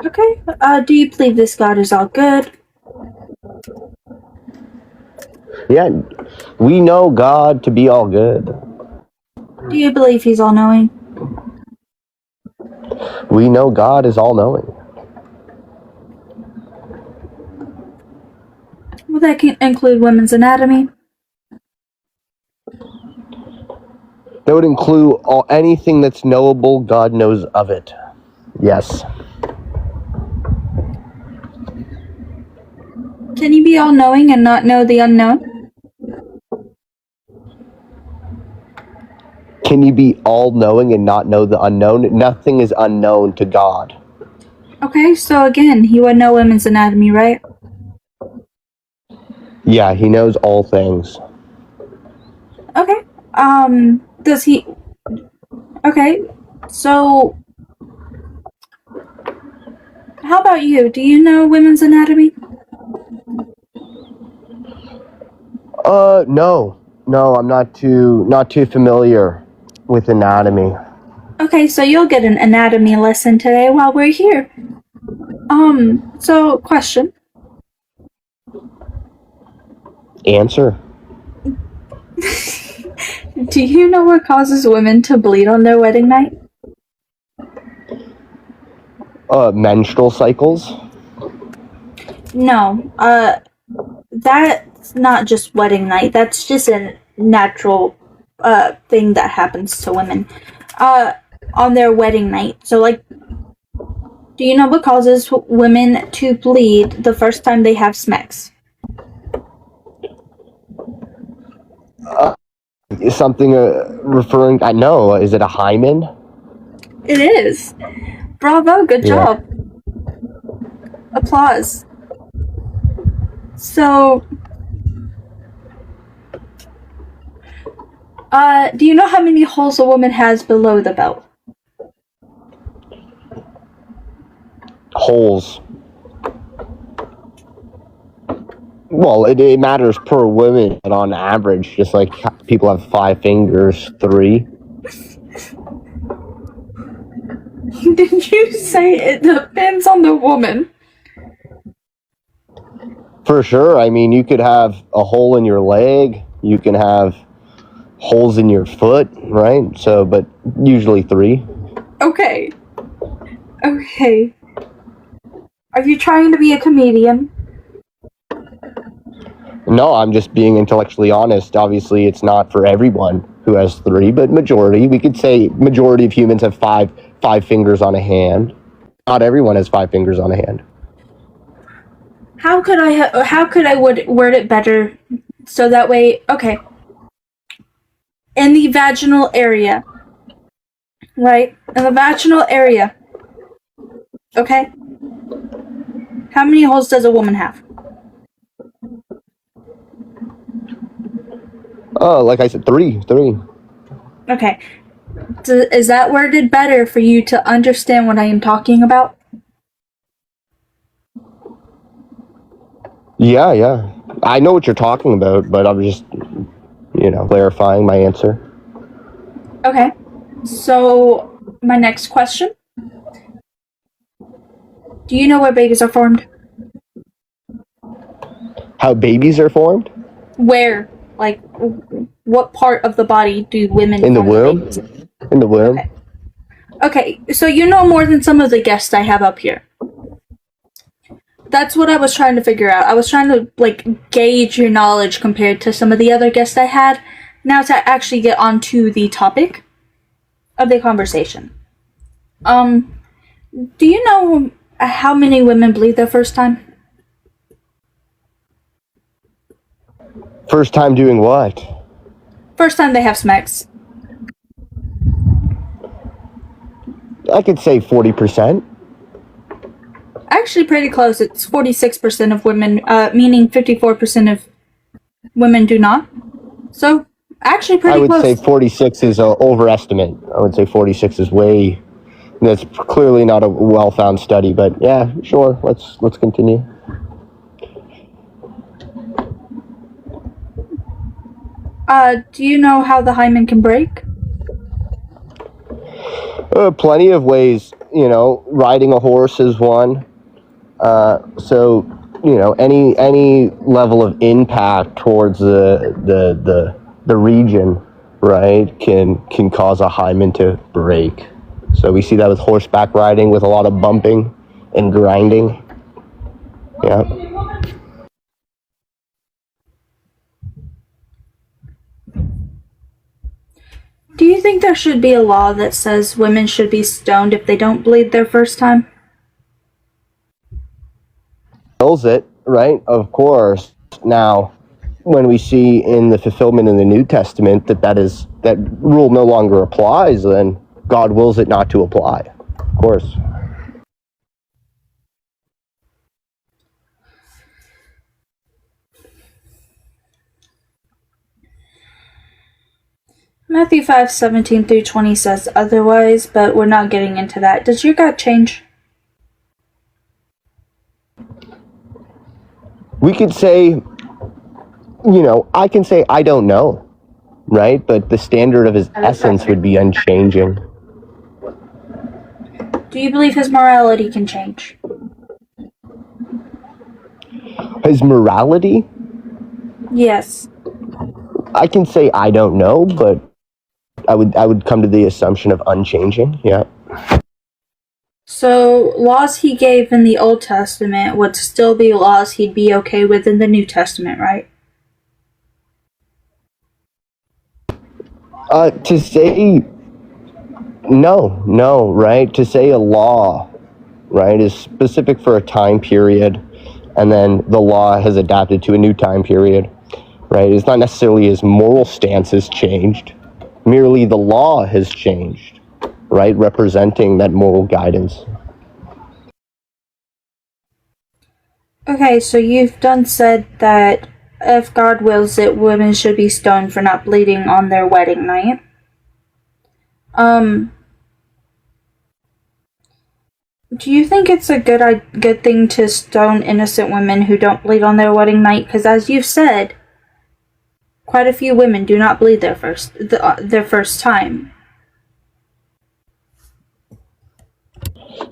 Okay. Do you believe this God is all good? Yeah, we know God to be all good. Do you believe he's all knowing? We know God is all knowing. Will that include women's anatomy? That would include anything that's knowable, God knows of it. Yes. Can you be all knowing and not know the unknown? Can you be all knowing and not know the unknown? Nothing is unknown to God. Okay, so again, he would know women's anatomy, right? Yeah, he knows all things. Okay. Does he... Okay, so... How about you? Do you know women's anatomy? No, I'm not too familiar with anatomy. Okay, so you'll get an anatomy lesson today while we're here. So, question. Answer. Do you know what causes women to bleed on their wedding night? Menstrual cycles? No, that's not just wedding night. That's just a natural, thing that happens to women, on their wedding night. So, like, do you know what causes women to bleed the first time they have sex? Something referring... I know. Is it a hymen? It is. Bravo, good job. Applause. So, do you know how many holes a woman has below the belt? Holes. Well, it matters per woman, but on average, just like people have 5 fingers, 3. Did you say it depends on the woman? For sure. I mean, you could have a hole in your leg. You can have holes in your foot, right? So, but usually 3. Okay. Are you trying to be a comedian? No, I'm just being intellectually honest. Obviously, it's not for everyone who has 3, but majority. We could say majority of humans have five fingers on a hand. Not everyone has 5 fingers on a hand. How could I word it better so that way? Okay. In the vaginal area, right? In the vaginal area. Okay. How many holes does a woman have? Oh, like I said, 3. Okay. Is that worded better for you to understand what I am talking about? Yeah. I know what you're talking about, but I'm just, clarifying my answer. Okay. So, my next question. Do you know where babies are formed? How babies are formed? Where? Like, what part of the body do women In the form womb? babies? In the womb? Okay, so you know more than some of the guests I have up here. That's what I was trying to figure out. I was trying to, gauge your knowledge compared to some of the other guests I had. Now to actually get onto the topic of the conversation. Do you know how many women bleed their first time? First time doing what? First time they have sex. I could say 40%. Actually, pretty close. It's 46% of women, meaning 54% of women do not. So, actually pretty close. I would say 46 is an overestimate. I would say 46 is way... That's clearly not a well-found study, but yeah, sure. Let's continue. Do you know how the hymen can break? Plenty of ways. Riding a horse is one. Any level of impact towards the region, right, can cause a hymen to break. So we see that with horseback riding, with a lot of bumping and grinding. Yeah. Do you think there should be a law that says women should be stoned if they don't bleed their first time? Kills it, right? Of course. Now, when we see in the fulfillment in the New Testament that rule no longer applies, then God wills it not to apply. Of course. Matthew 5:17 through 20 says otherwise, but we're not getting into that. Does your God change? We could say, I can say I don't know, right? But the standard of his essence would be unchanging. Do you believe his morality can change? His morality? Yes. I can say I don't know, but I would come to the assumption of unchanging. Yeah. So, laws he gave in the Old Testament would still be laws he'd be okay with in the New Testament, right? To say no, right? To say a law, right, is specific for a time period, and then the law has adapted to a new time period, right? It's not necessarily his moral stance has changed, merely the law has changed, right? Representing that moral guidance. Okay, so you've done said that if God wills it, women should be stoned for not bleeding on their wedding night. Do you think it's a good thing to stone innocent women who don't bleed on their wedding night? Because as you've said, quite a few women do not bleed their first time.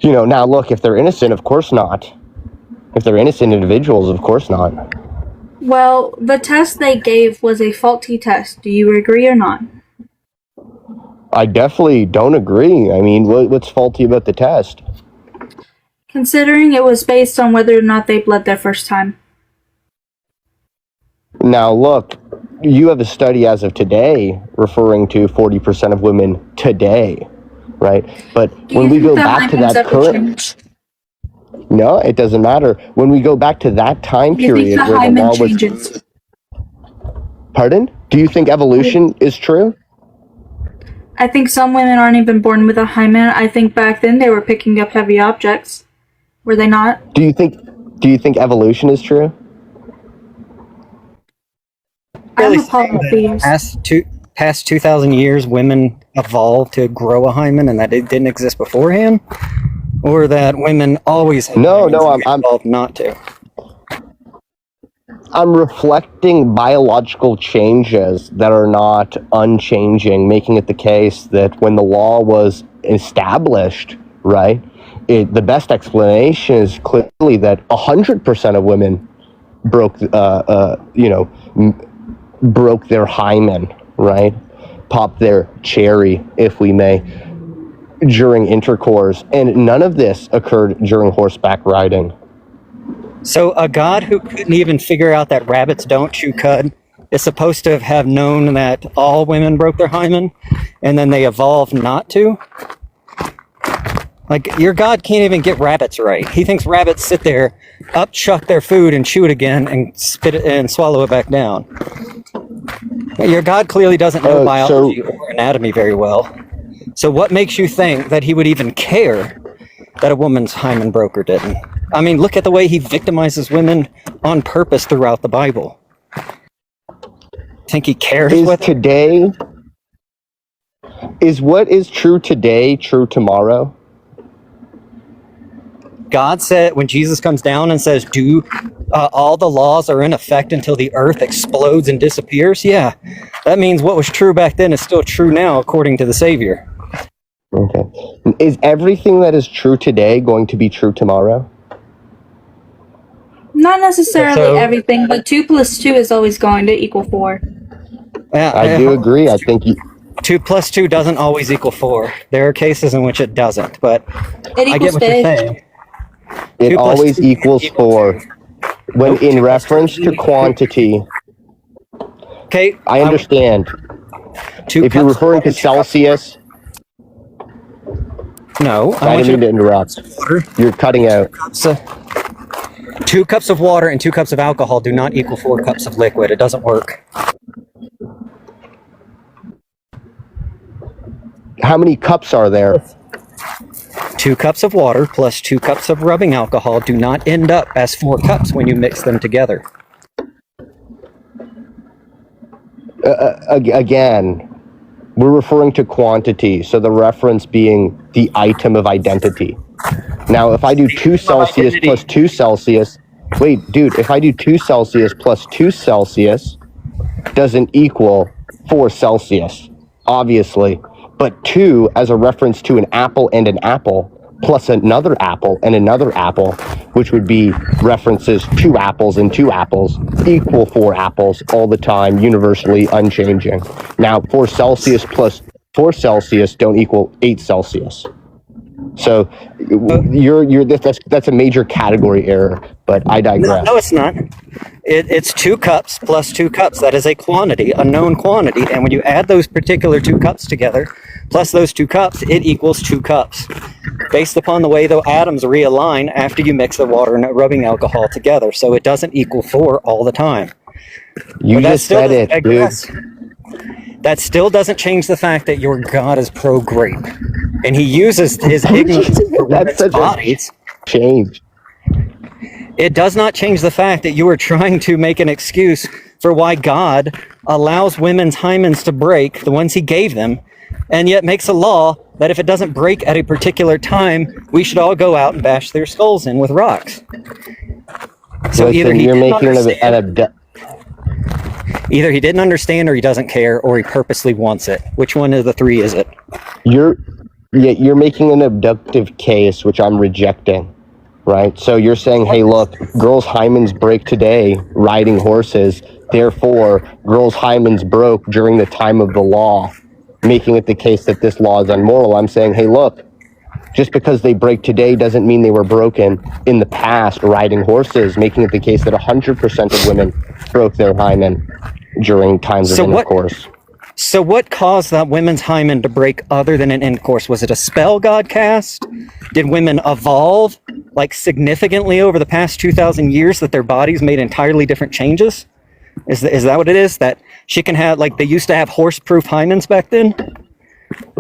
Now look, if they're innocent, of course not. If they're innocent individuals, of course not. Well, the test they gave was a faulty test. Do you agree or not? I definitely don't agree. I mean, what's faulty about the test? considering it was based on whether or not they bled their first time. Now, look, you have a study as of today referring to 40% of women today, right? But when we go back to that current... No, it doesn't matter. When we go back to that time period where the law was... Changes? Pardon? Do you think evolution is true? I think some women aren't even born with a hymen. I think back then they were picking up heavy objects. Were they not? Do you think evolution is true? Really past 2,000 years, women evolved to grow a hymen, and that it didn't exist beforehand, or that women always had No, I'm evolved not to. I'm reflecting biological changes that are not unchanging, making it the case that when the law was established, right, the best explanation is clearly that 100% of women broke their hymen, right? Popped their cherry, if we may, during intercourse. And none of this occurred during horseback riding. So a god who couldn't even figure out that rabbits don't chew cud is supposed to have known that all women broke their hymen, and then they evolved not to? Like, your god can't even get rabbits right. He thinks rabbits sit there, upchuck their food and chew it again and spit it and swallow it back down. Your god clearly doesn't know biology or anatomy very well. So what makes you think that he would even care that a woman's hymen broke or didn't? I mean, look at the way he victimizes women on purpose throughout the Bible. Think he cares what today? Is what is true today true tomorrow? God said, when Jesus comes down and says, all the laws are in effect until the earth explodes and disappears? Yeah, that means what was true back then is still true now, according to the Savior. Okay. Is everything that is true today going to be true tomorrow? Not necessarily everything, but 2 + 2 is always going to equal 4. Yeah, I do agree. I think 2 + 2 doesn't always equal 4. There are cases in which it doesn't, but I get what you're saying. It always equals 4. When in reference to quantity, okay, I understand. If you're referring to Celsius, no, I didn't mean to interrupt. You're cutting out. 2 cups of water and 2 cups of alcohol do not equal 4 cups of liquid. It doesn't work. How many cups are there? 2 cups of water plus 2 cups of rubbing alcohol do not end up as 4 cups when you mix them together. Again, we're referring to quantity, so the reference being the item of identity. Now, if I do 2 Celsius plus 2 Celsius, wait, dude, if I do 2 Celsius plus 2 Celsius, doesn't equal 4 Celsius, obviously. But 2 as a reference to an apple and an apple, plus another apple and another apple, which would be references 2 apples and 2 apples, equal 4 apples all the time, universally unchanging. Now, 4 Celsius plus 4 Celsius don't equal 8 Celsius. So that's a major category error, but I digress. No, it's not. It's 2 cups plus 2 cups. That is a quantity, a known quantity. And when you add those particular 2 cups together, plus those 2 cups, it equals 2 cups. Based upon the way the atoms realign after you mix the water and rubbing alcohol together. So it doesn't equal 4 all the time. You just said it, dude. That still doesn't change the fact that your God is pro-grape. And he uses his ignorance for women's bodies. Change. It does not change the fact that you are trying to make an excuse for why God allows women's hymens to break, the ones he gave them, and yet makes a law that if it doesn't break at a particular time, we should all go out and bash their skulls in with rocks. So either he didn't understand or he doesn't care or he purposely wants it. Which one of the 3 is it? You're making an abductive case, which I'm rejecting, right? So you're saying, hey, look, girls' hymens break today riding horses. Therefore, girls' hymens broke during the time of the law, making it the case that this law is unmoral. I'm saying, hey, look, Just because they break today doesn't mean they were broken in the past riding horses, making it the case that 100% of women broke their hymen during times of intercourse. So what caused that women's hymen to break other than an intercourse? Was it a spell God cast? Did women evolve like significantly over the past 2,000 years that their bodies made entirely different changes? Is that what it is? That she can have, like they used to have horse-proof hymens back then?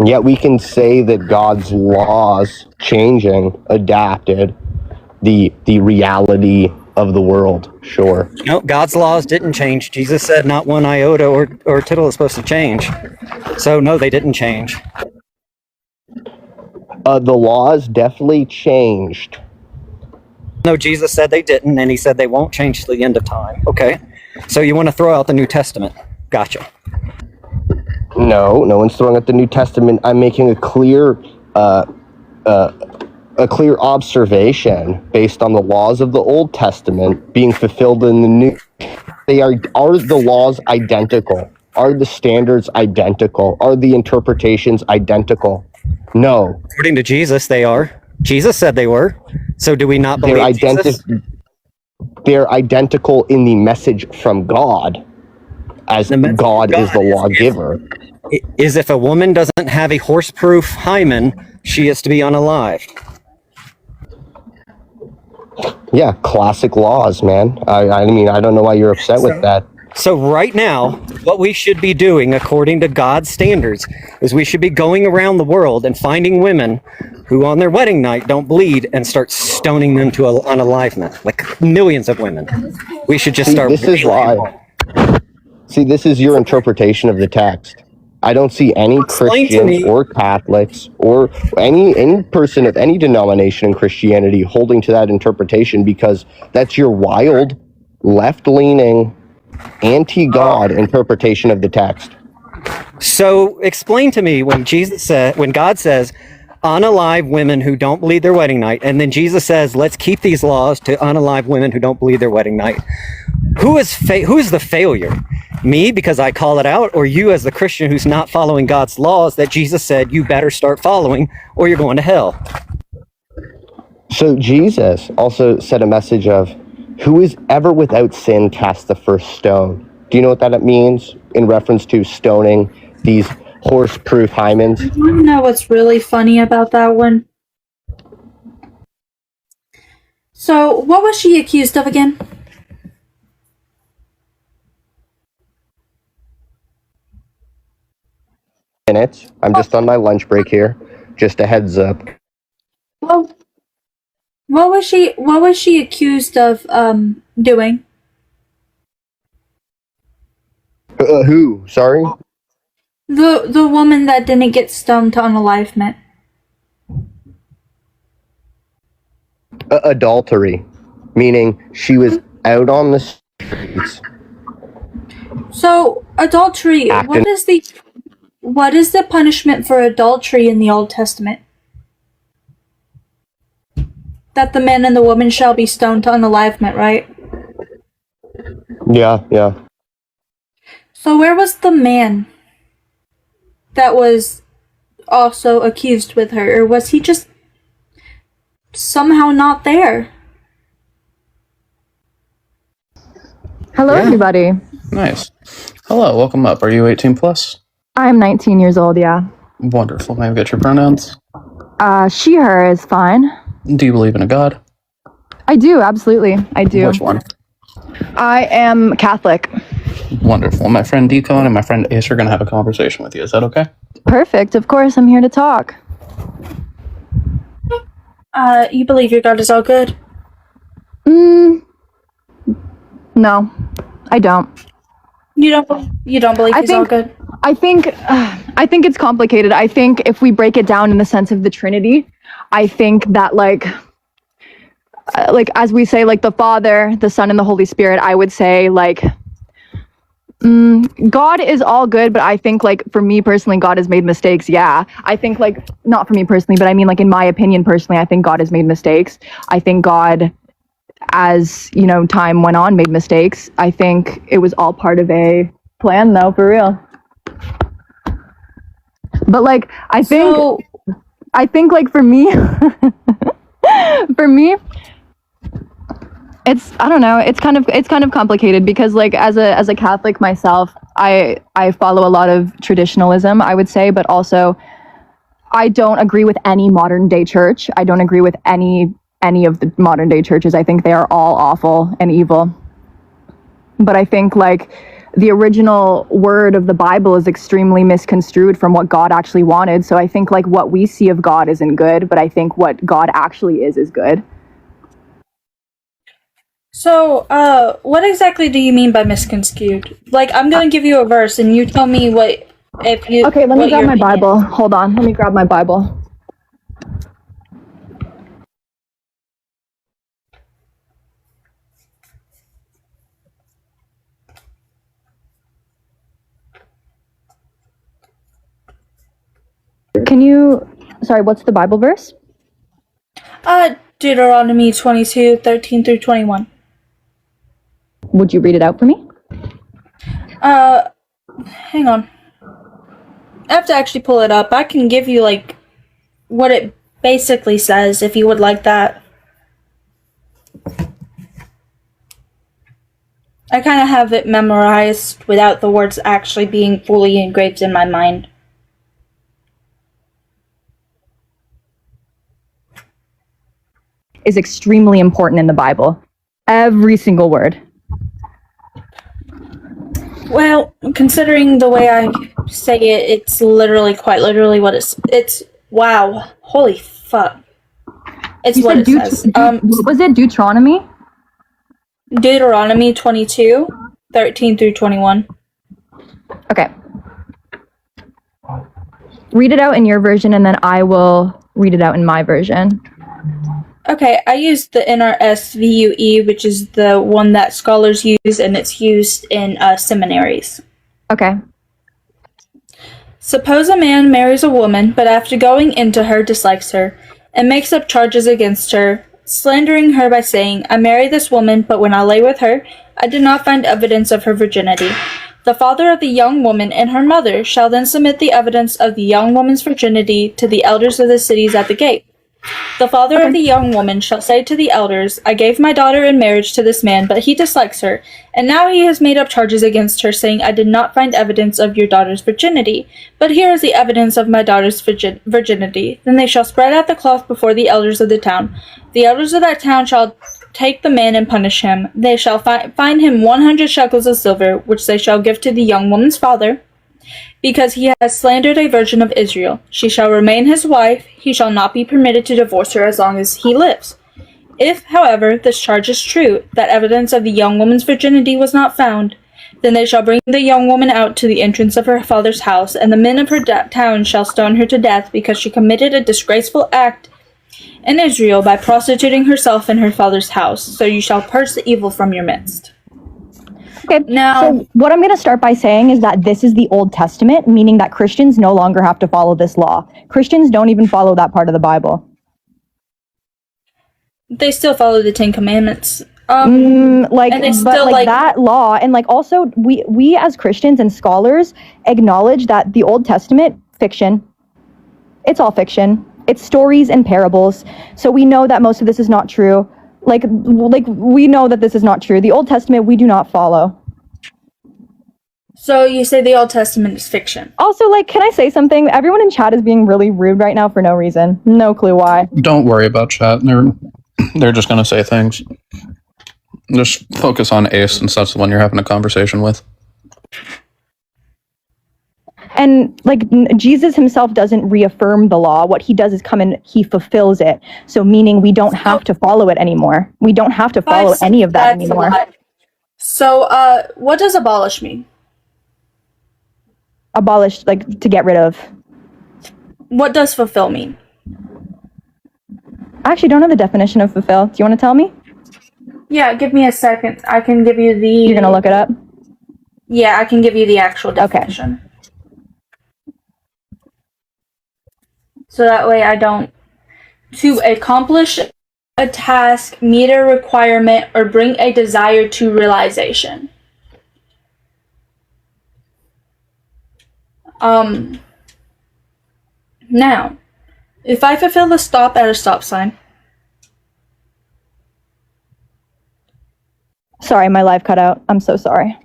Yet we can say that God's laws changing adapted the reality of the world. Sure. No, God's laws didn't change. Jesus said not one iota or tittle is supposed to change. So no, they didn't change. The laws definitely changed. No, Jesus said they didn't, and he said they won't change till the end of time. Okay. So you want to throw out the New Testament. Gotcha. No one's throwing out the New Testament. I'm making a clear observation based on the laws of the Old Testament being fulfilled in the New. Are the laws identical? Are the standards identical? Are the interpretations identical? No. According to Jesus, they are. Jesus said they were. So do we not believe Jesus? They're identical in the message from God, as God is the lawgiver. Is if a woman doesn't have a horse-proof hymen, she is to be unalived. Yeah, classic laws, man. I mean, I don't know why you're upset with that. So right now, what we should be doing, according to God's standards, is we should be going around the world and finding women who on their wedding night don't bleed and start stoning them to unalivement, like millions of women. We should just start. This is why. See, this is your interpretation of the text. I don't see any Christians or Catholics or any person of any denomination in Christianity holding to that interpretation, because that's your wild, left-leaning, anti-God interpretation of the text. So explain to me when God says, unalive women who don't bleed their wedding night, and then Jesus says, let's keep these laws to unalive women who don't bleed their wedding night. Who is the failure? Me, because I call it out, or you as the Christian who's not following God's laws that Jesus said you better start following or you're going to hell? So Jesus also said a message of, who is ever without sin cast the first stone. Do you know what that means in reference to stoning these horse-proof hymens? You want to know what's really funny about that one? So, what was she accused of again? Minutes. I'm just on my lunch break here. Just a heads up. Well, what was she accused of doing? Who? Sorry? The woman that didn't get stoned to unalivement. Adultery, meaning she was out on the streets. So, adultery, what is the punishment for adultery in the Old Testament? That the man and the woman shall be stoned to unalivement, right? Yeah. So where was the man that was also accused with her? Or was he just somehow not there? Hello, everybody. Nice. Hello, welcome up. Are you 18 plus? I'm 19 years old, yeah. Wonderful. May I get your pronouns? She, her is fine. Do you believe in a God? I do, absolutely. I do. Which one? I am Catholic. Wonderful. My friend Deacon and my friend Ace are going to have a conversation with you. Is that okay? Perfect. Of course, I'm here to talk. You believe your God is all good? No, I don't. You don't believe he's all good? I think it's complicated. I think if we break it down in the sense of the Trinity, I think that like as we say, like the Father, the Son, and the Holy Spirit, I would say like God is all good, but I think like for me personally, God has made mistakes. Yeah, I think like not for me personally, but I mean like in my opinion personally, I think God has made mistakes. I think God, as you know, time went on, made mistakes. I think it was all part of a plan, though, for real. But like, I think I think like for me, for me, I don't know, it's kind of complicated because like as a Catholic myself, I follow a lot of traditionalism, I would say, but also I don't agree with any modern day church. I don't agree with any of the modern day churches. I think they are all awful and evil. But I think like the original word of the Bible is extremely misconstrued from what God actually wanted. So I think like what we see of God isn't good, but I think what God actually is good. So, what exactly do you mean by misconstrued? Like, I'm gonna give you a verse, and you tell me what if you. Okay, let me what grab your my opinion Bible. is. Hold on, let me grab my Bible. Sorry, what's the Bible verse? Deuteronomy 22:13 through 21. Would you read it out for me? Hang on. I have to actually pull it up. I can give you like what it basically says if you would like that. I kind of have it memorized without the words actually being fully engraved in my mind. Is extremely important in the Bible. Every single word. Well, considering the way I say it, it's literally, quite literally what it's wow. Holy fuck. It's You what said it says. what was it? Deuteronomy? Deuteronomy 22:13 through 21. Okay. Read it out in your version and then I will read it out in my version. Okay, I used the NRSVUE, which is the one that scholars use, and it's used in seminaries. Okay. Suppose a man marries a woman, but after going into her dislikes her, and makes up charges against her, slandering her by saying, I married this woman, but when I lay with her, I did not find evidence of her virginity. The father of the young woman and her mother shall then submit the evidence of the young woman's virginity to the elders of the cities at the gate. The father of the young woman shall say to the elders, I gave my daughter in marriage to this man, but he dislikes her, and now he has made up charges against her, saying, I did not find evidence of your daughter's virginity, but here is the evidence of my daughter's virginity. Then they shall spread out the cloth before the elders of the town. The elders of that town shall take the man and punish him. They shall fine him 100 shekels of silver, which they shall give to the young woman's father, because he has slandered a virgin of Israel. She shall remain his wife. He shall not be permitted to divorce her as long as he lives. If, however, this charge is true, that evidence of the young woman's virginity was not found, then they shall bring the young woman out to the entrance of her father's house, and the men of her town shall stone her to death, because she committed a disgraceful act in Israel by prostituting herself in her father's house. So you shall purge the evil from your midst. Okay, now, so what I'm going to start by saying is that this is the Old Testament, meaning that Christians no longer have to follow this law. Christians don't even follow that part of the Bible. They still follow the Ten Commandments. That law, and like also we as Christians and scholars acknowledge that the Old Testament, fiction, it's all fiction. It's stories and parables. So we know that most of this is not true. Like we know that this is not true. The Old Testament we do not follow. So you say the Old Testament is fiction. Also, like, can I say something? Everyone in chat is being really rude right now for no reason. No clue why. Don't worry about chat. They're just gonna say things. Just focus on Ace, since that's the one you're having a conversation with. And like Jesus himself doesn't reaffirm the law. What he does is come and he fulfills it. So meaning we don't have to follow it anymore. We don't have to follow any of that anymore. So what does abolish mean? Abolish, like to get rid of. What does fulfill mean? I actually don't know the definition of fulfill. Do you want to tell me? Yeah, give me a second. I can give you the... You're gonna look it up? Yeah, I can give you the actual definition. Okay. So that way I don't... To accomplish a task, meet a requirement, or bring a desire to realization. Now, If I fulfill the stop at a stop sign. Sorry, my live cut out. I'm so sorry.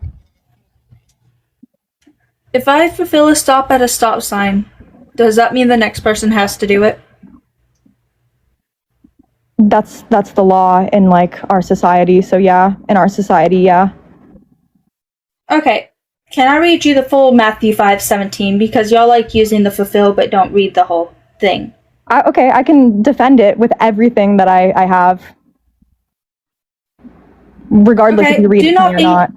If I fulfill a stop at a stop sign, does that mean the next person has to do it? That's the law in like our society. So yeah, in our society, yeah. Okay. Can I read you the full Matthew 5:17 because y'all like using the fulfill but don't read the whole thing? Okay, I can defend it with everything that I have, regardless if you read it or not.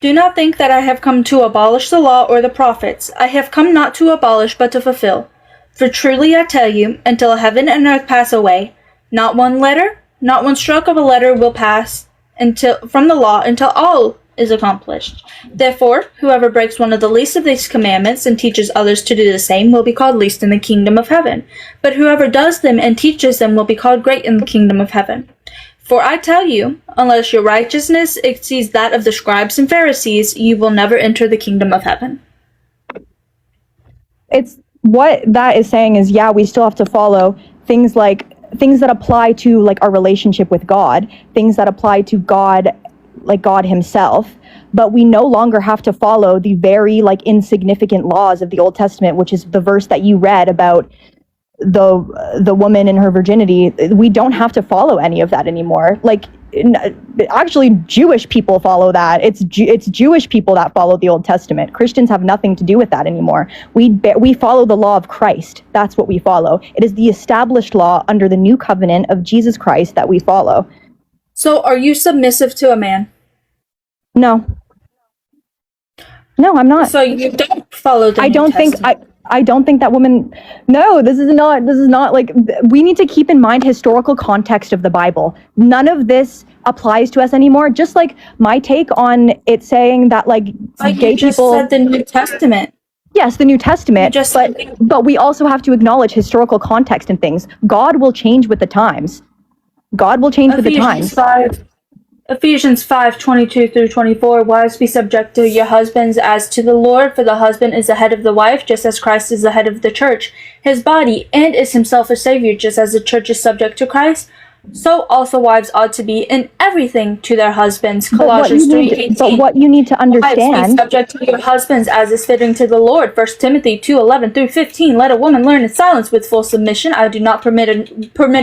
Do not think that I have come to abolish the law or the prophets. I have come not to abolish, but to fulfill. For truly I tell you, until heaven and earth pass away, not one letter, not one stroke of a letter will pass from the law until all is accomplished. Therefore, whoever breaks one of the least of these commandments and teaches others to do the same will be called least in the kingdom of heaven. But whoever does them and teaches them will be called great in the kingdom of heaven. For I tell you, unless your righteousness exceeds that of the scribes and Pharisees, you will never enter the kingdom of heaven. It's what that is saying is, yeah, we still have to follow things that apply to like our relationship with God, things that apply to God, like God himself, but we no longer have to follow the very like insignificant laws of the Old Testament, which is the verse that you read about the woman in her virginity. We don't have to follow any of that anymore. Like actually Jewish people follow that. It's Jewish people that follow the Old Testament. Christians have nothing to do with that anymore. We follow the law of Christ. That's what we follow. It is the established law under the new covenant of Jesus Christ that we follow. So are you submissive to a man? No, I'm not. So you don't follow the New Testament. I don't think that woman. No, this is not like. We need to keep in mind historical context of the Bible. None of this applies to us anymore. Just like my take on it saying that like gay you just people. said the New Testament. Yes, the New Testament. But we also have to acknowledge historical context and things. God will change with the times. God will change with the times. Ephesians 5:22 through 24. Wives, be subject to your husbands as to the Lord, for the husband is the head of the wife, just as Christ is the head of the church, his body, and is himself a savior, just as the church is subject to Christ. So also wives ought to be in everything to their husbands. Colossians 3:18. But what you need to understand. Wives, be subject to your husbands as is fitting to the Lord. 1 Timothy 2:11 through 15. Let a woman learn in silence with full submission. I do not permit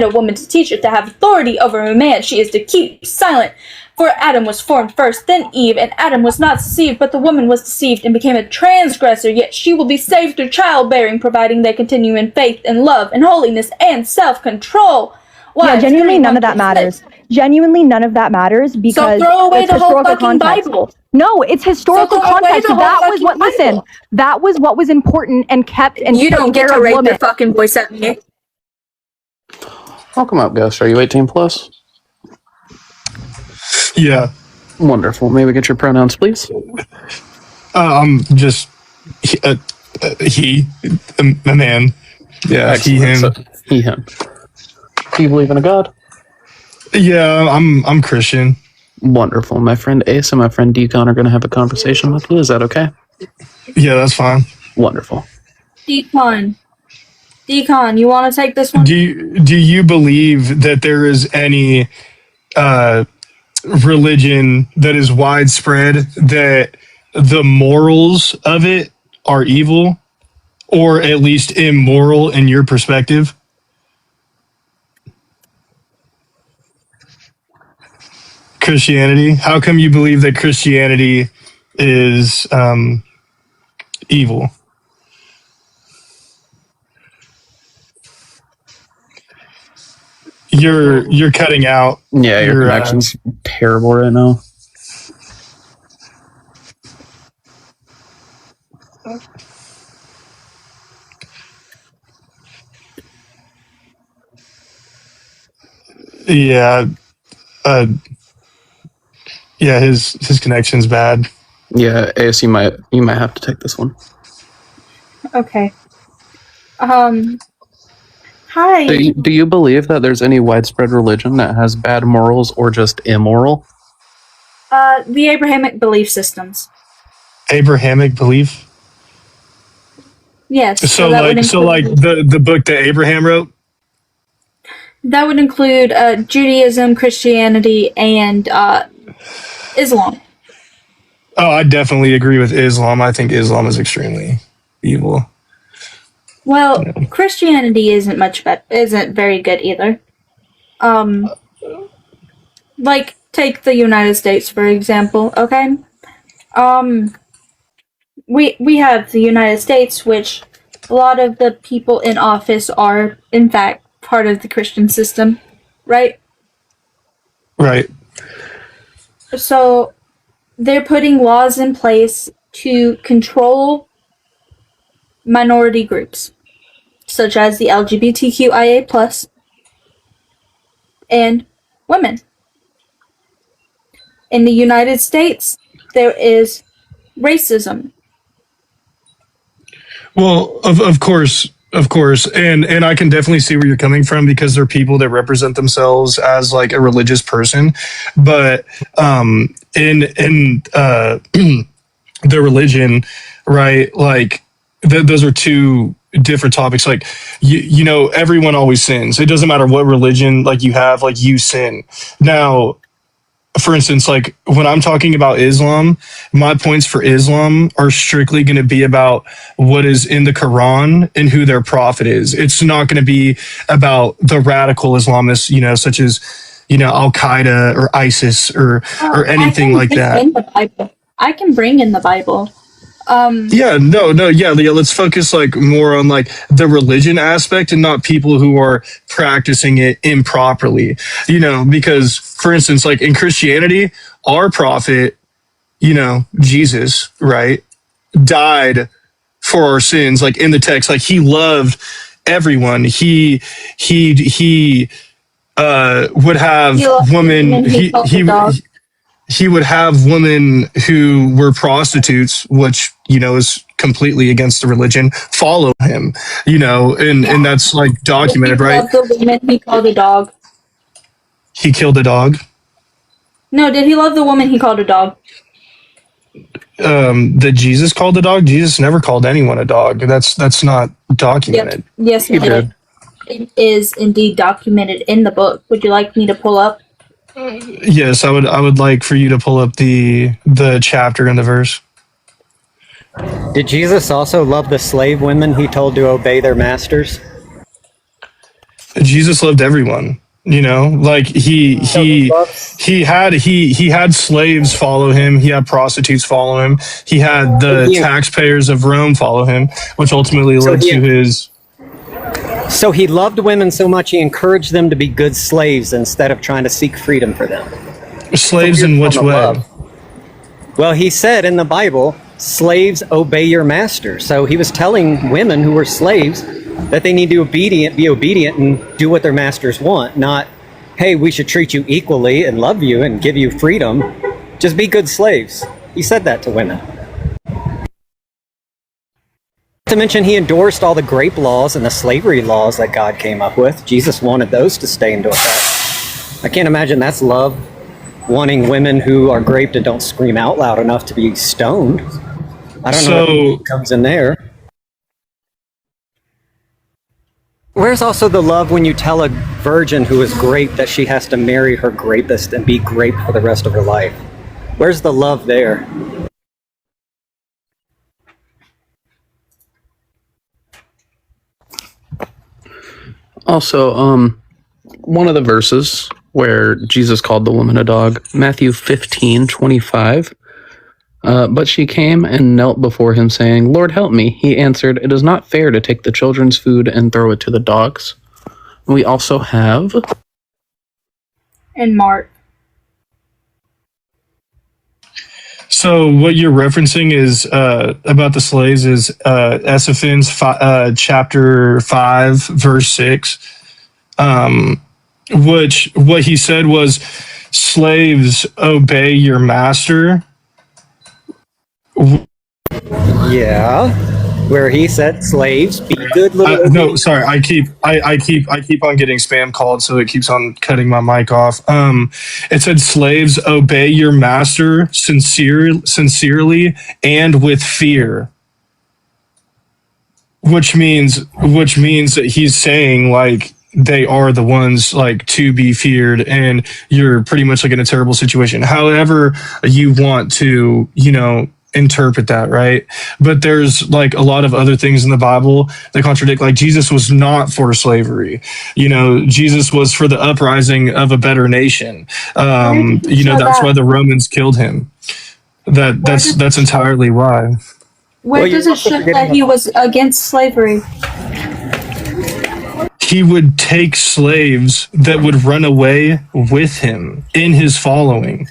a woman to teach her to have authority over a man. She is to keep silent. For Adam was formed first, then Eve, and Adam was not deceived, but the woman was deceived and became a transgressor, yet she will be saved through childbearing, providing they continue in faith and love and holiness and self-control. Yeah, genuinely none of that matters. Genuinely none of that matters because so throw away it's the whole historical fucking context. Bible. No, it's historical context. That was what was important and kept and you don't get to raise women. your fucking voice at me. Welcome up, Ghost. Are you 18 plus? Yeah. Wonderful. May we get your pronouns, please? I'm just a man. Yeah, Excellent. he, him. So, he, him. Do you believe in a God? Yeah, I'm Christian. Wonderful. My friend Ace and my friend Deacon are going to have a conversation with you. Is that okay? Yeah, that's fine. Wonderful. Deacon, you want to take this one? Do you believe that there is any religion that is widespread that the morals of it are evil, or at least immoral in your perspective? Christianity? How come you believe that Christianity is evil? You're cutting out. Yeah, your connection's terrible right now. Yeah. Yeah, his connection's bad. Yeah, Ace, you might have to take this one. Okay. Hi. Do you believe that there's any widespread religion that has bad morals or just immoral? The Abrahamic belief systems. Abrahamic belief? Yes. So that would like include, the book that Abraham wrote. that would include Judaism, Christianity, and Islam. Oh, I definitely agree with Islam. I think Islam is extremely evil. Well, Christianity isn't very good either. Like take the United States for example. Okay. Um, we have the United States, which a lot of the people in office are in fact part of the Christian system, right? Right. So they're putting laws in place to control minority groups, such as the LGBTQIA plus and women. In the United States, there is racism. Well, of course, and I can definitely see where you're coming from because there are people that represent themselves as like a religious person, but in the religion, right? Like those are two different topics. Like you know, everyone always sins. It doesn't matter what religion like you have, like you sin. Now, for instance, like when I'm talking about Islam, my points for Islam are strictly going to be about what is in the Quran and who their prophet is. It's not going to be about the radical Islamists, you know, such as, you know, Al Qaeda or ISIS or anything like that. I can bring in the Bible. Yeah, yeah. Let's focus like more on like the religion aspect and not people who are practicing it improperly. You know, because for instance, like in Christianity, our prophet, you know, Jesus, right, died for our sins. Like in the text, like he loved everyone. He would have women. He would have women who were prostitutes, which, you know, is completely against the religion, follow him, you know, and that's like documented, right? The woman he called a dog. He killed a dog. No, did he love the woman he called a dog? That Jesus called a dog? Jesus never called anyone a dog. That's not documented. Yes, he did. It is indeed documented in the book. Would you like me to pull up? Yes, I would like for you to pull up the chapter and the verse. Did Jesus also love the slave women he told to obey their masters? Jesus loved everyone, you know, like he had slaves follow him. He had prostitutes follow him. He had the taxpayers of Rome follow him, which ultimately led to his. So he loved women so much he encouraged them to be good slaves instead of trying to seek freedom for them. Slaves in which way? Well, he said in the Bible, slaves obey your master. So he was telling women who were slaves that they need to be obedient and do what their masters want, not, hey, we should treat you equally and love you and give you freedom. Just be good slaves. He said that to women. Not to mention he endorsed all the grape laws and the slavery laws that God came up with. Jesus wanted those to stay into effect. I can't imagine that's love, wanting women who are graped and don't scream out loud enough to be stoned. I don't know what comes in there. Where's also the love when you tell a virgin who is graped that she has to marry her rapist and be graped for the rest of her life? Where's the love there? Also, one of the verses where Jesus called the woman a dog, Matthew 15:25. But she came and knelt before him, saying, Lord, help me. He answered, it is not fair to take the children's food and throw it to the dogs. We also have... And Mark. So what you're referencing is about the slaves is Ephesians chapter 5, verse 6, which what he said was, slaves, obey your master. Yeah, where he said, slaves, be good little... no, sorry, I keep on getting spam called, so it keeps on cutting my mic off. It said, slaves, obey your master sincerely and with fear. which means that he's saying like they are the ones like to be feared, and you're pretty much like in a terrible situation. However, you want to, interpret that, right? But there's like a lot of other things in the Bible that contradict. Like Jesus was not for slavery. Jesus was for the uprising of a better nation. That's why the Romans killed him. That's entirely why. Where does it show that he was against slavery? He would take slaves that would run away with him in his following.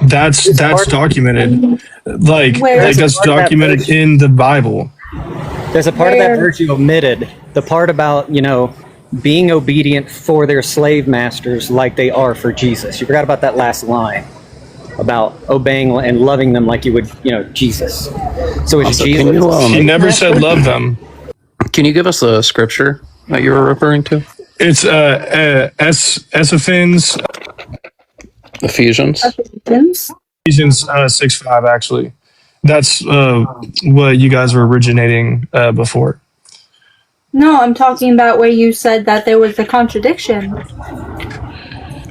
That's documented. That's documented in the Bible. There's a part of that verse you omitted. The part about, being obedient for their slave masters like they are for Jesus. You forgot about that last line about obeying and loving them like you would, Jesus. So it's Also, Jesus. He never said love them. Can you give us the scripture that you were referring to? It's Ephesians. Ephesians. Ephesians 6:5. Actually, that's what you guys were originating before. No, I'm talking about where you said that there was a contradiction.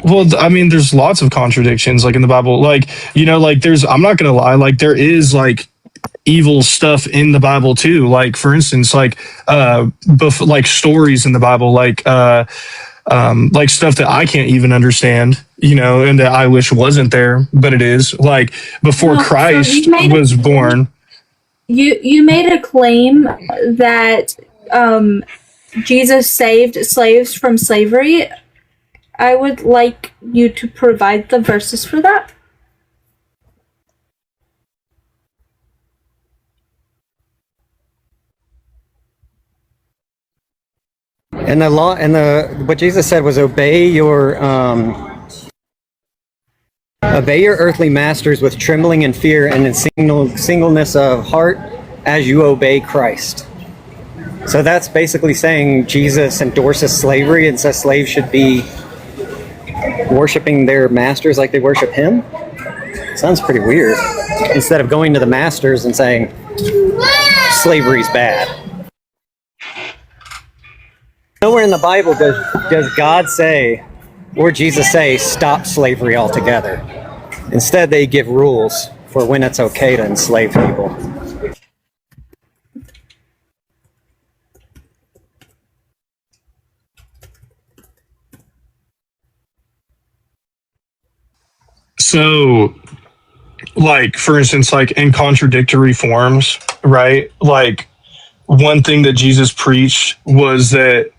Well, I mean, there's lots of contradictions, like in the Bible. There's. I'm not gonna lie. Like, there is like evil stuff in the Bible too. Like, for instance, like stories in the Bible, like stuff that I can't even understand, and that I wish wasn't there, but it is. Like before Christ was born. You made a claim that Jesus saved slaves from slavery. I would like you to provide the verses for that. And the law and what Jesus said was obey your earthly masters with trembling and fear and in singleness of heart as you obey Christ. So that's basically saying Jesus endorses slavery and says slaves should be worshiping their masters like they worship him. Sounds pretty weird. Instead of going to the masters and saying slavery's bad. Nowhere in the Bible does God say or Jesus say stop slavery altogether. Instead, they give rules for when it's okay to enslave people. So, like, for instance, like in contradictory forms, right? Like, one thing that Jesus preached was that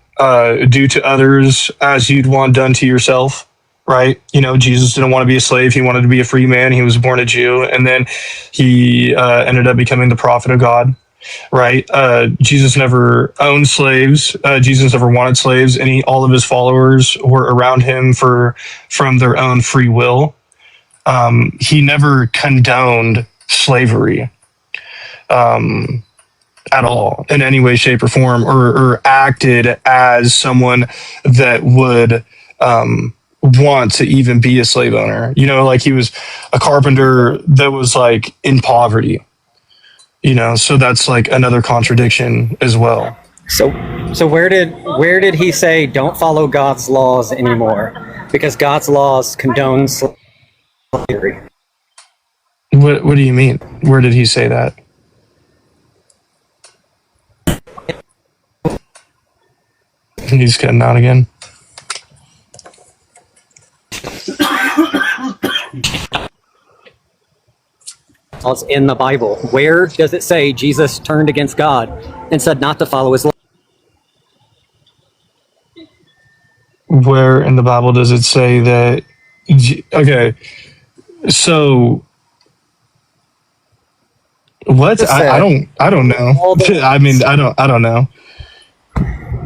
do to others as you'd want done to yourself, right? Jesus didn't want to be a slave. He wanted to be a free man. He was born a Jew, and then he ended up becoming the prophet of God, right? Jesus never owned slaves. Jesus never wanted slaves. All of his followers were around him from their own free will. He never condoned slavery at all in any way, shape, or form, or acted as someone that would want to even be a slave owner. Like he was a carpenter that was like in poverty. So that's like another contradiction as well. So where did he say don't follow God's laws anymore? Because God's laws condone slavery. What do you mean? Where did he say that? He's cutting out again. It's in the Bible. Where does it say Jesus turned against God and said not to follow his law? Where in the Bible does it say that? Okay, so what? I don't know. I mean, I don't know.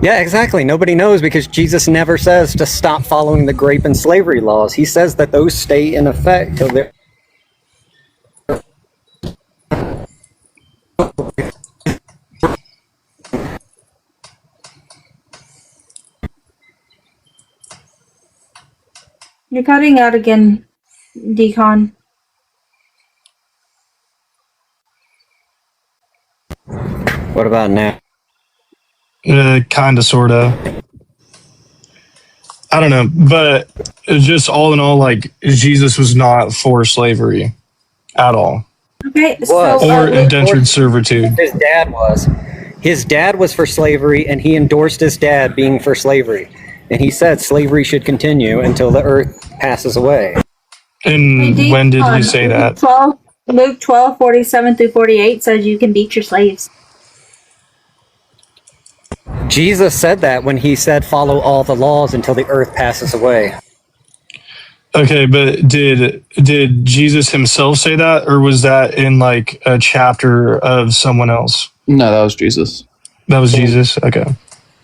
Yeah, exactly. Nobody knows because Jesus never says to stop following the grape and slavery laws. He says that those stay in effect till they're. You're cutting out again, Decon. What about now? Kind of, sort of. I don't know, but just all in all, like Jesus was not for slavery at all, Okay, Was. or indentured servitude. His dad was. His dad was for slavery, and he endorsed his dad being for slavery. And he said slavery should continue until the earth passes away. And when did he say that? Luke 12:47-48 says you can beat your slaves. Jesus said that when he said, follow all the laws until the earth passes away. Okay, but did Jesus himself say that, or was that in like a chapter of someone else? No, that was Jesus. That was Jesus. Okay.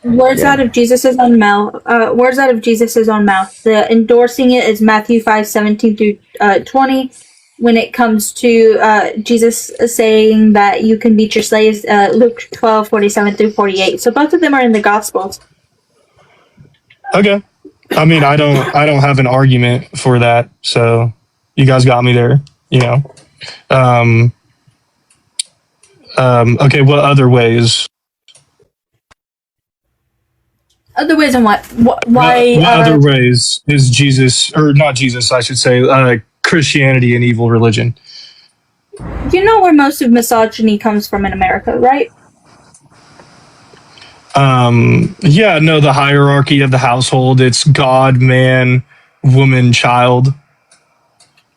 Words out of Jesus' own mouth. Words out of Jesus' own mouth. The endorsing it is Matthew 5:17-20. When it comes to Jesus saying that you can beat your slaves, Luke 12:47-48. So both of them are in the Gospels. Okay. I mean, I don't have an argument for that. So you guys got me there. You know. Okay. What other ways? Other ways in what? Why? What other ways is Jesus, or not Jesus, I should say, Christianity an evil religion? You know where most of misogyny comes from in America, right? Yeah, no, the hierarchy of the household. It's God, man, woman, child.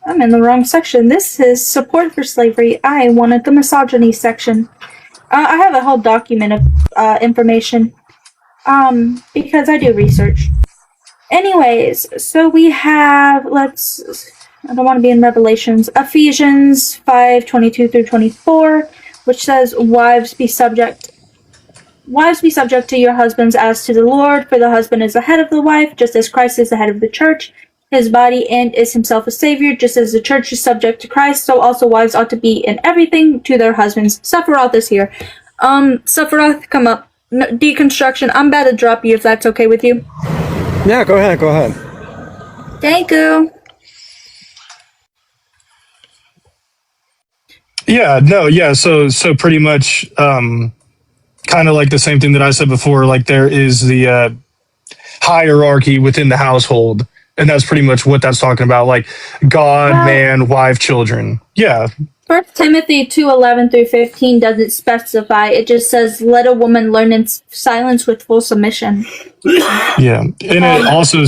I'm in the wrong section. This is support for slavery. I wanted the misogyny section. I have a whole document of information. Because I do research. Anyways, so we have, I don't want to be in Revelations, Ephesians 5:22-24, which says, Wives be subject to your husbands as to the Lord, for the husband is the head of the wife, just as Christ is the head of the church, his body, and is himself a savior, just as the church is subject to Christ, so also wives ought to be in everything to their husbands. Sephiroth is here. Sephiroth, come up. No, deconstruction, I'm about to drop you if that's okay with you. Yeah, go ahead. Thank you. Yeah, no, yeah. So pretty much, kind of like the same thing that I said before. Like there is the hierarchy within the household, and that's pretty much what that's talking about. Like God, man, wife, children. Yeah. 1 Timothy 2:11-15 doesn't specify. It just says, "Let a woman learn in silence with full submission." Yeah, and it also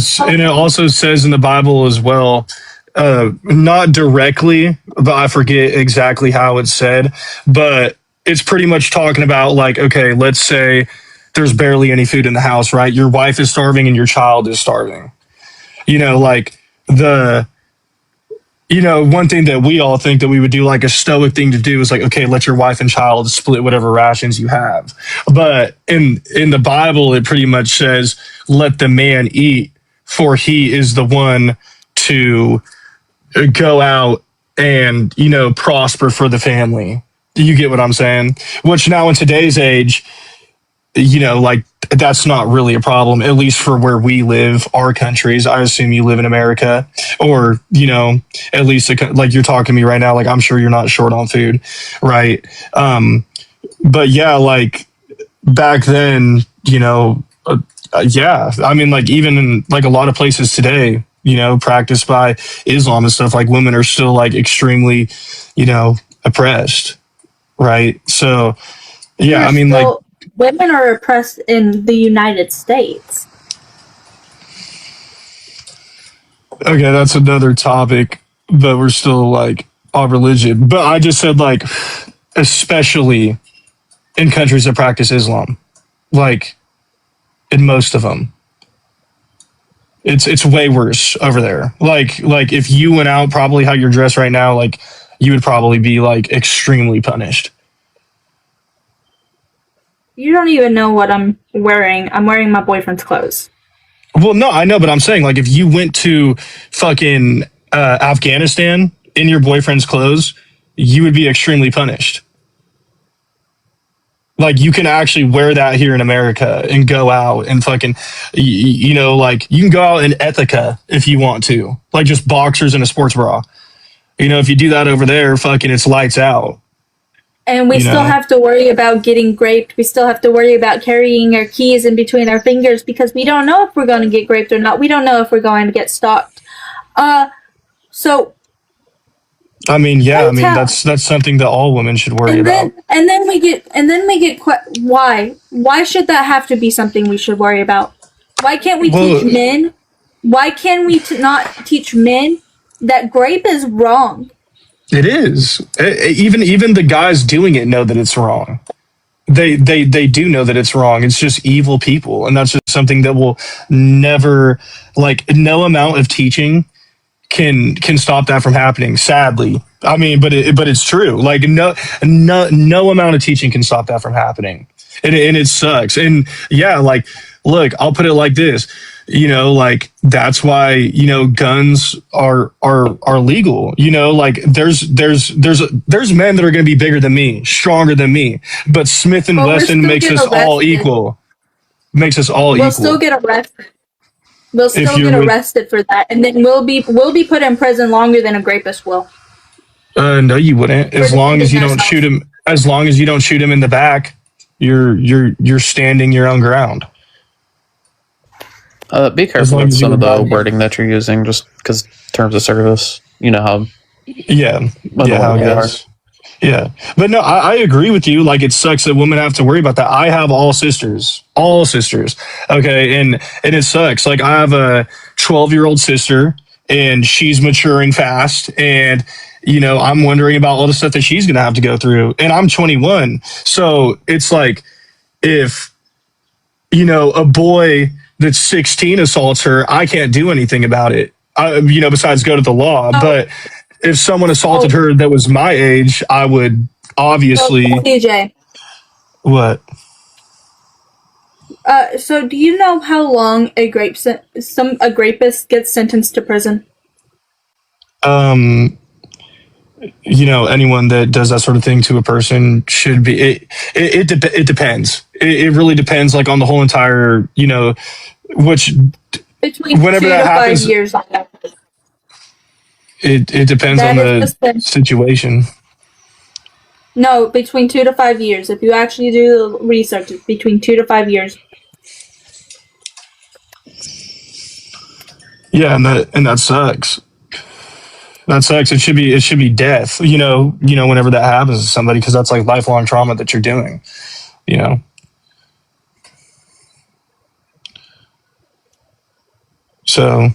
says in the Bible as well, not directly, but I forget exactly how it's said, but it's pretty much talking about like, okay, let's say there's barely any food in the house, right? Your wife is starving and your child is starving. You know, like one thing that we all think that we would do, like a stoic thing to do, is like, okay, let your wife and child split whatever rations you have. But in the Bible, it pretty much says, let the man eat, for he is the one to go out and, prosper for the family. Do you get what I'm saying? Which now in today's age, like that's not really a problem, at least for where we live, our countries. I assume you live in America, or, at least like you're talking to me right now, like I'm sure you're not short on food, right? But yeah, like back then, yeah, I mean, like even in like a lot of places today, practiced by Islam and stuff, like women are still like extremely, oppressed, right? So yeah, I mean, like women are oppressed in the United States. Okay, that's another topic, but we're still like on religion. But I just said like, especially in countries that practice Islam, like in most of them, it's way worse over there. Like if you went out probably how you're dressed right now, like you would probably be like extremely punished. You don't even know what I'm wearing. I'm wearing my boyfriend's clothes. Well, no, I know, but I'm saying like if you went to fucking Afghanistan in your boyfriend's clothes, you would be extremely punished. Like you can actually wear that here in America and go out and fucking, like you can go out in Ethica if you want to, like just boxers and a sports bra. If you do that over there, fucking it's lights out. And we still have to worry about getting raped. We still have to worry about carrying our keys in between our fingers because we don't know if we're going to get raped or not. We don't know if we're going to get stalked. So I mean, that's something that all women should worry about. And then we get why? Why should that have to be something we should worry about? Why can't we teach men? Why can we not teach men that rape is wrong? It is. Even the guys doing it know that it's wrong. They do know that it's wrong. It's just evil people, and that's just something that will never, like, no amount of teaching can stop that from happening. Sadly, I mean, but it's true. Like no amount of teaching can stop that from happening, and it sucks. And yeah, like, look, I'll put it like this. Like, that's why, guns are legal. Like, there's men that are going to be bigger than me, stronger than me, but Smith and Wesson makes us all equal. Makes us all equal. We'll still get arrested. We'll still get arrested for that, and then we'll be put in prison longer than a rapist will. No, you wouldn't. As long as you don't shoot him. As long as you don't shoot him in the back, you're standing your own ground. Be careful with some of the wording that you're using, just because terms of service. You know how. Yeah, how it goes. Yeah, but no, I agree with you. Like, it sucks that women have to worry about that. I have all sisters. Okay, and it sucks. Like, I have a 12-year-old sister, and she's maturing fast, and I'm wondering about all the stuff that she's gonna have to go through. And I'm 21, so it's like, if a boy that's 16 assaults her, I can't do anything about it. Besides go to the law. Oh. But if someone assaulted her that was my age, I would obviously. DJ. What? So do you know how long a rapist gets sentenced to prison? Anyone that does that sort of thing to a person should be. It depends. It really depends, like, on the whole entire. Which between whenever 2 that to happens, 5 years. It depends on the situation. No, between 2 to 5 years. If you actually do the research, it's between 2 to 5 years. Yeah, and that sucks. That sucks. It should be death. Whenever that happens to somebody, because that's like lifelong trauma that you're doing. So.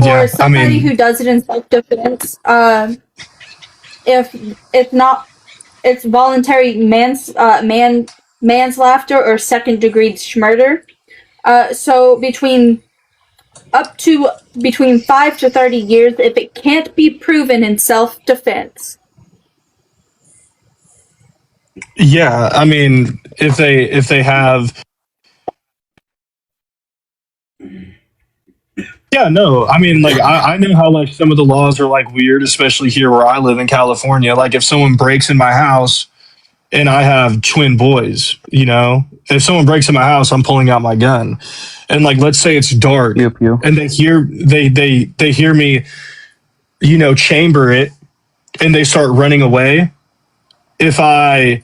Or somebody who does it in self-defense, if not, it's voluntary manslaughter or second-degree murder. So between 5 to 30 years if it can't be proven in self-defense. Yeah, I mean, if they have. Yeah, no, I mean, like, I know how, like, some of the laws are, like, weird, especially here where I live in California. Like, if someone breaks in my house and I have twin boys, if someone breaks in my house, I'm pulling out my gun. And, like, let's say it's dark and they hear me, chamber it, and they start running away. If I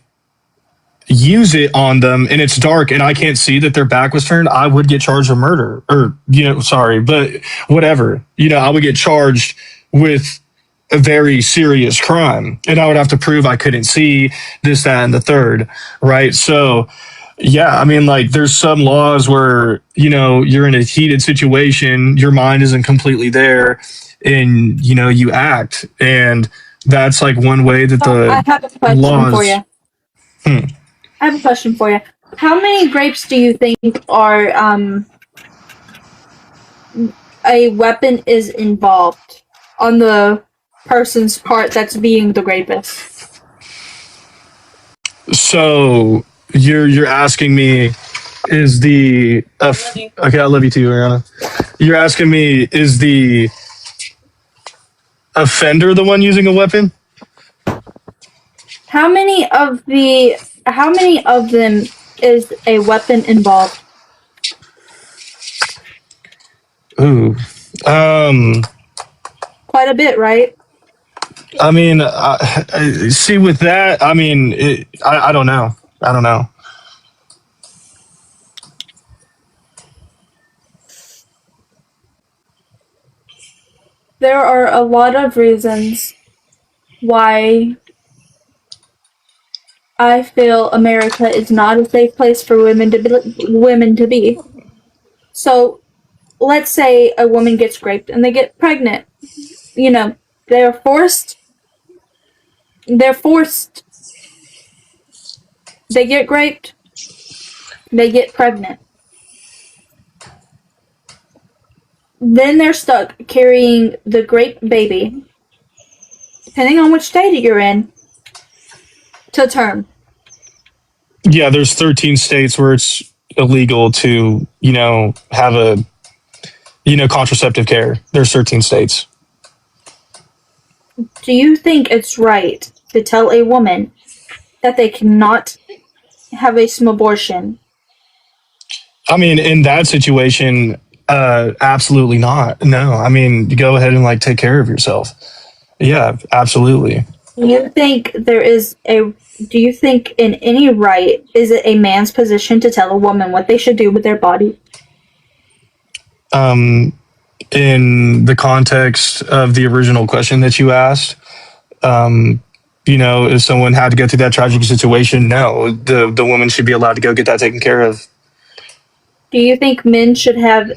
use it on them and it's dark and I can't see that their back was turned, I would get charged with murder, or, sorry, but whatever, I would get charged with a very serious crime, and I would have to prove I couldn't see this, that, and the third. Right. So yeah, I mean, like, there's some laws where, you're in a heated situation, your mind isn't completely there, and, you act. And that's like one way that the I have a question laws. For you. I have a question for you. How many rapes do you think are a weapon is involved on the person's part that's being the rapist? So you're asking me, is the okay? I love you too, Ariana. You're asking me, is the offender the one using a weapon? How many of them is a weapon involved? Ooh. Quite a bit, right? I mean, see, with that, I mean, I don't know. I don't know. There are a lot of reasons why I feel America is not a safe place for women to be. So, let's say a woman gets raped and they get pregnant. You know, they're forced. They're forced. They get raped. They get pregnant. Then they're stuck carrying the raped baby, depending on which state you're in, to term. Yeah, there's 13 states where it's illegal to, have a, contraceptive care. There's 13 states. Do you think it's right to tell a woman that they cannot have a small abortion? I mean, in that situation, absolutely not. No, I mean, go ahead and take care of yourself. Yeah, absolutely. Do you think in any right is it a man's position to tell a woman what they should do with their body? In the context of the original question that you asked, if someone had to go through that tragic situation, no, the woman should be allowed to go get that taken care of. Do you think men should have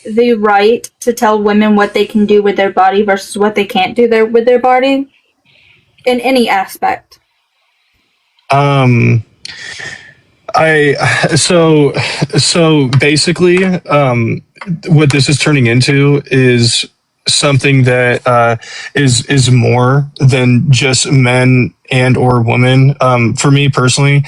the right to tell women what they can do with their body versus what they can't do with their body? In any aspect. So basically, what this is turning into is something that is more than just men and or women. For me personally,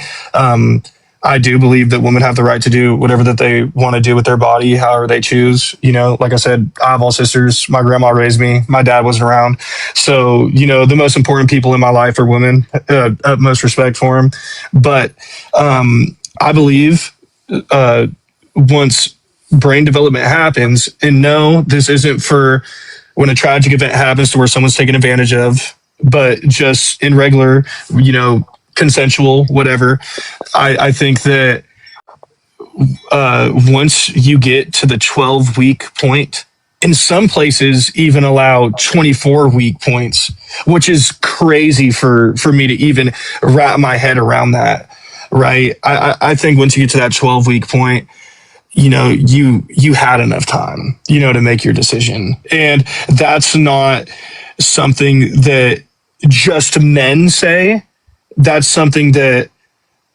I do believe that women have the right to do whatever that they want to do with their body, however they choose. Like I said, I have all sisters. My grandma raised me. My dad wasn't around. So, the most important people in my life are women, utmost respect for them. But I believe once brain development happens, and no, this isn't for when a tragic event happens to where someone's taken advantage of, but just in regular, consensual, whatever. I think that once you get to the 12-week point, in some places even allow 24-week points, which is crazy for me to even wrap my head around that. Right. I think once you get to that 12-week point, you had enough time, to make your decision. And that's not something that just men say. That's something that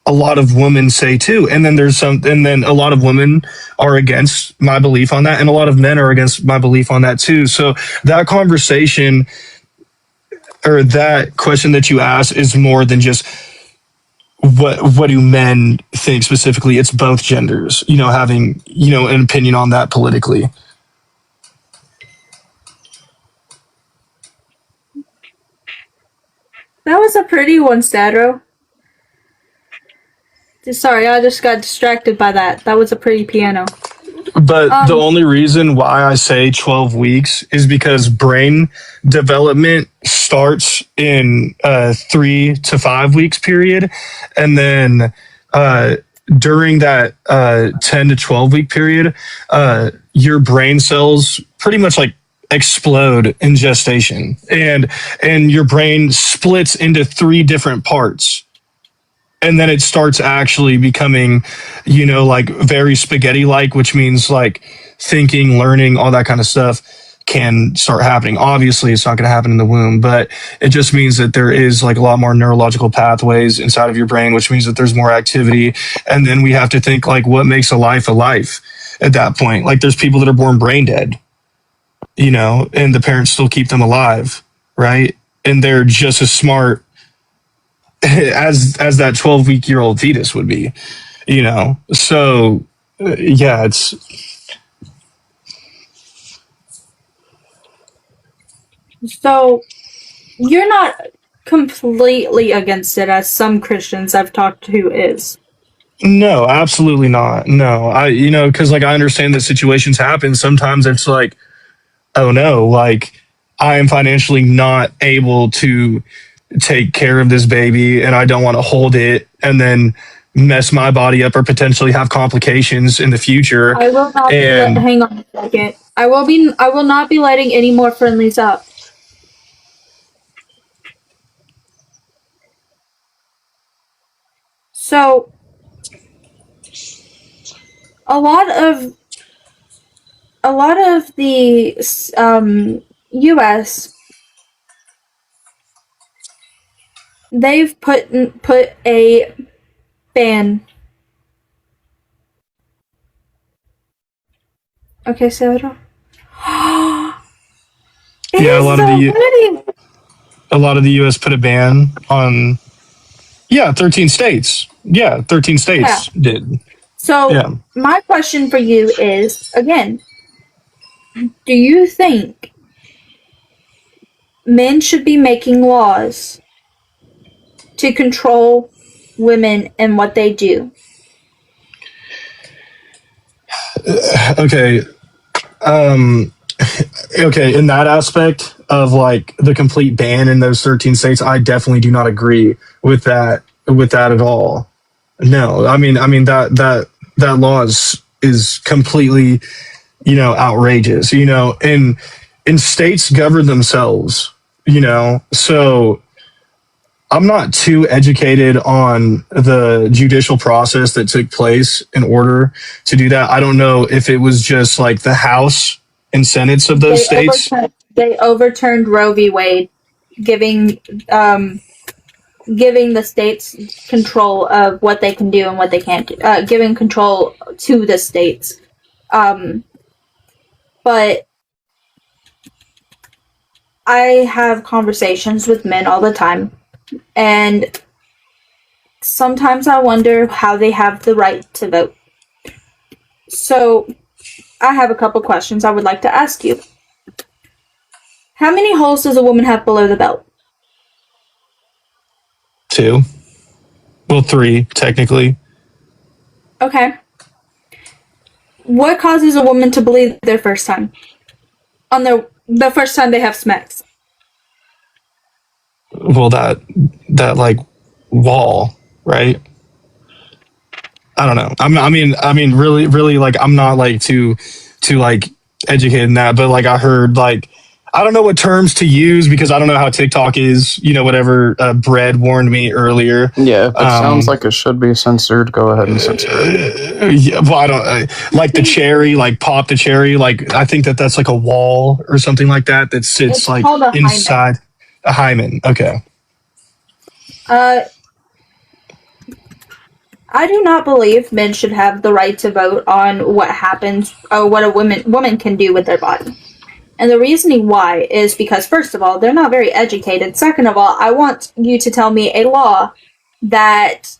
a lot of women say too. And then a lot of women are against my belief on that. And a lot of men are against my belief on that too. So that conversation or that question that you asked is more than just what do men think specifically. It's both genders, having, an opinion on that politically. That was a pretty one, Stadro. Sorry, I just got distracted by that. That was a pretty piano. But the only reason why I say 12 weeks is because brain development starts in 3 to 5 weeks period. And then during that 10 to 12 week period, your brain cells pretty much explode in gestation. And your brain splits into 3 different parts. And then it starts actually becoming, very spaghetti-like, which means thinking, learning, all that kind of stuff can start happening. Obviously, it's not going to happen in the womb, but it just means that there is a lot more neurological pathways inside of your brain, which means that there's more activity. And then we have to think what makes a life at that point. There's people that are born brain dead, and the parents still keep them alive, right? And they're just as smart as that 12-week-old fetus would be, so yeah, it's so you're not completely against it, as some Christians I've talked to is. No, absolutely not. No, because I understand that situations happen. Sometimes it's oh no, I am financially not able to take care of this baby and I don't want to hold it and then mess my body up or potentially have complications in the future. I will not And hang on a second. I will not be letting any more friendlies up. So a lot of the US, they've put a ban. Okay, Sarah. yeah, a lot of the US put a ban on 13 states. Yeah, 13 states did. So Yeah. my question for you is, again, do you think men should be making laws to control women and what they do? Okay. Okay, in that aspect of like the complete ban in those 13 states, I definitely do not agree with that at all. No, I mean that law is completely, outrageous. And states govern themselves. So I'm not too educated on the judicial process that took place in order to do that. I don't know if it was just like the House and Senates of those states. They overturned Roe v. Wade, giving the states control of what they can do and what they can't do, giving control to the states. But I have conversations with men all the time, and sometimes I wonder how they have the right to vote. So I have a couple questions I would like to ask you. How many holes does a woman have below the belt? 2. Well, 3, technically. Okay. What causes a woman to bleed their first time? On the first time they have sex? Well, that like wall, right? I don't know. I mean, really, like, I'm not like too like educated in that, but like I heard like, I don't know what terms to use because I don't know how TikTok is. Whatever Brad warned me earlier. Yeah, if it sounds like it should be censored, go ahead and censor it. Yeah, well, I don't like the cherry, like pop the cherry. Like I think that's like a wall or something like that sits It's like called a inside a hymen. Okay. I do not believe men should have the right to vote on what happens or what a woman can do with their body. And the reasoning why is because, first of all, they're not very educated. Second of all, I want you to tell me a law that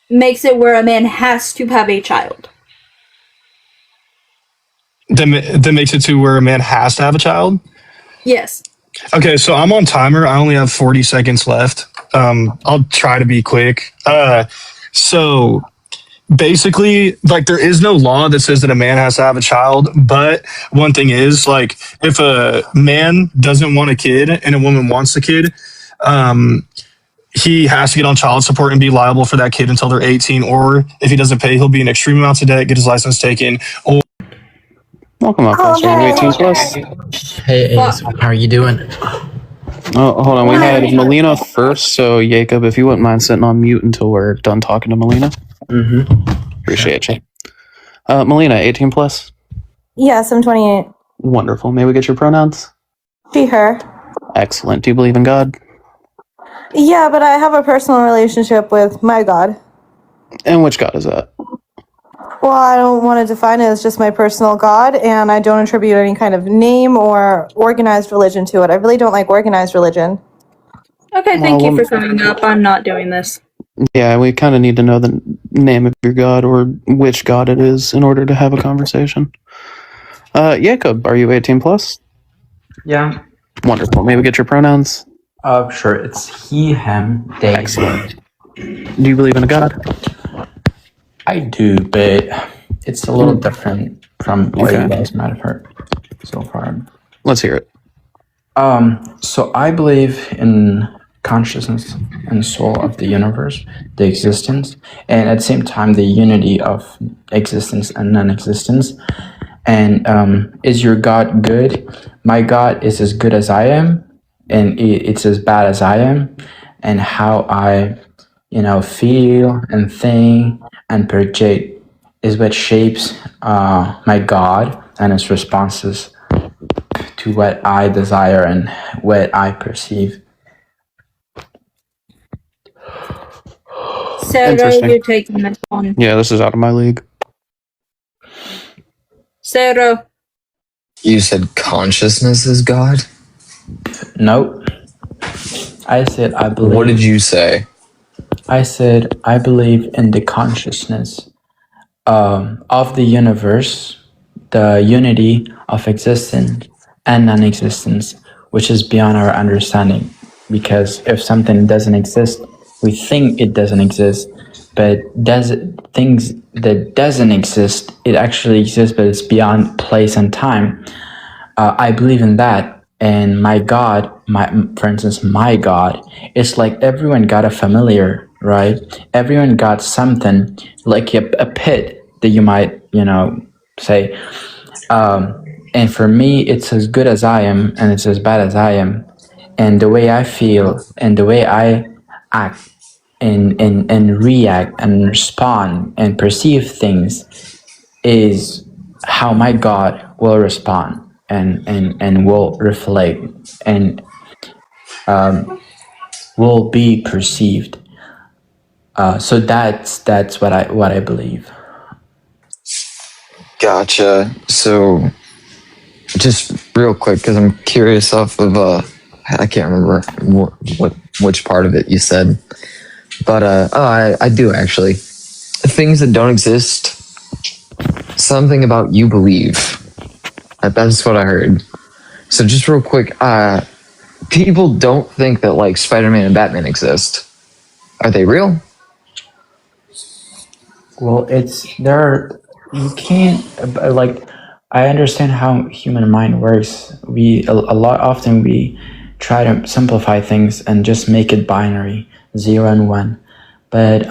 makes it where a man has to have a child. That makes it to where a man has to have a child? Yes. Okay, so I'm on timer. I only have 40 seconds left. I'll try to be quick. So basically, like, there is no law that says that a man has to have a child, but one thing is, like, if a man doesn't want a kid and a woman wants a kid, he has to get on child support and be liable for that kid until they're 18, or if he doesn't pay, he'll be in extreme amounts of debt, get his license taken, or Welcome up, Pastor. 18 plus. Hey, how are you doing? Oh, hold on. We had Melina first, so Jacob, if you wouldn't mind sitting on mute until we're done talking to Melina. Appreciate you. Melina, 18 plus? Yes, I'm 28. Wonderful. May we get your pronouns? She, her. Excellent. Do you believe in God? Yeah, but I have a personal relationship with my God. And which God is that? Well, I don't want to define it as just my personal God, and I don't attribute any kind of name or organized religion to it. I really don't like organized religion. Okay, thank you for coming up. I'm not doing this. Yeah, we kind of need to know the name of your God or which God it is in order to have a conversation. Jacob, are you 18 plus? Yeah. Wonderful. May we get your pronouns? Sure. It's he, him, they. Excellent. Do you believe in a God? I do, but it's a little different from what you guys might have heard. so far. Let's hear it. So I believe in consciousness and soul of the universe, the existence, and at the same time the unity of existence and non-existence. And is your God good? My God is as good as I am, and it's as bad as I am. And how I, feel and think and project is what shapes my God and its responses to what I desire and what I perceive. Sarah, Interesting. you're taking this one. Yeah, this is out of my league. Sarah. You said consciousness is God? Nope. I said I believe. What did you say? I said I believe in the consciousness of the universe, the unity of existence and non-existence, which is beyond our understanding. Because if something doesn't exist, we think it doesn't exist, but things that doesn't exist, it actually exists, but it's beyond place and time. I believe in that. And my God, for instance, my God, it's like everyone got a familiar, right? Everyone got something like a pit that you might, say. And for me, it's as good as I am, and it's as bad as I am. And the way I feel and the way I act and react and respond and perceive things is how my God will respond and will reflect and will be perceived. So that's what I believe. Gotcha. So, just real quick, because I'm curious off of I can't remember which part of it you said, but I do actually. Things that don't exist. Something about you believe. That's what I heard. So just real quick, people don't think that like Spider-Man and Batman exist. Are they real? Well, you can't, like, I understand how human mind works. Often we try to simplify things and just make it binary, 0 and 1. But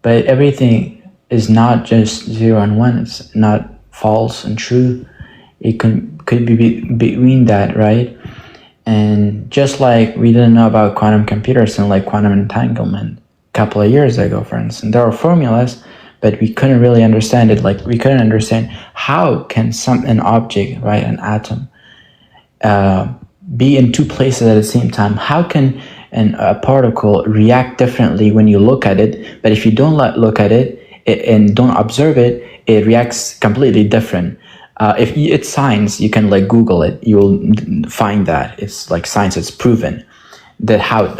everything is not just 0 and 1. It's not false and true. It could be between that, right? And just like we didn't know about quantum computers and like quantum entanglement a couple of years ago, for instance, there were formulas, but we couldn't really understand it. Like we couldn't understand how can an object, right, an atom, be in two places at the same time. How can a particle react differently when you look at it, but if you don't look at it and don't observe it, it reacts completely different. If it's science, you can like Google it. You will find that it's like science. It's proven that how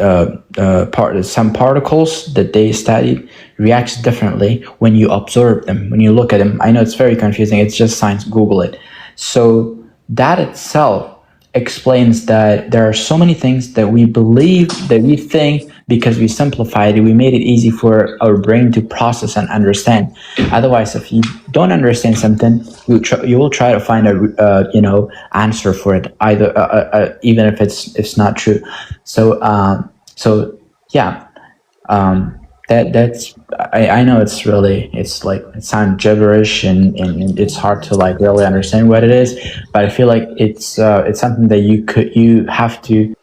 some particles that they studied reacts differently when you observe them, when you look at them. I know it's very confusing. It's just science. Google it. So that itself explains that there are so many things that we believe, that we think, because we simplified it, we made it easy for our brain to process and understand. Otherwise, if you don't understand something, you will try to find a answer for it, either even if it's not true. So yeah, that's I know it's like it sounds gibberish and it's hard to like really understand what it is, but I feel like it's something that you have to.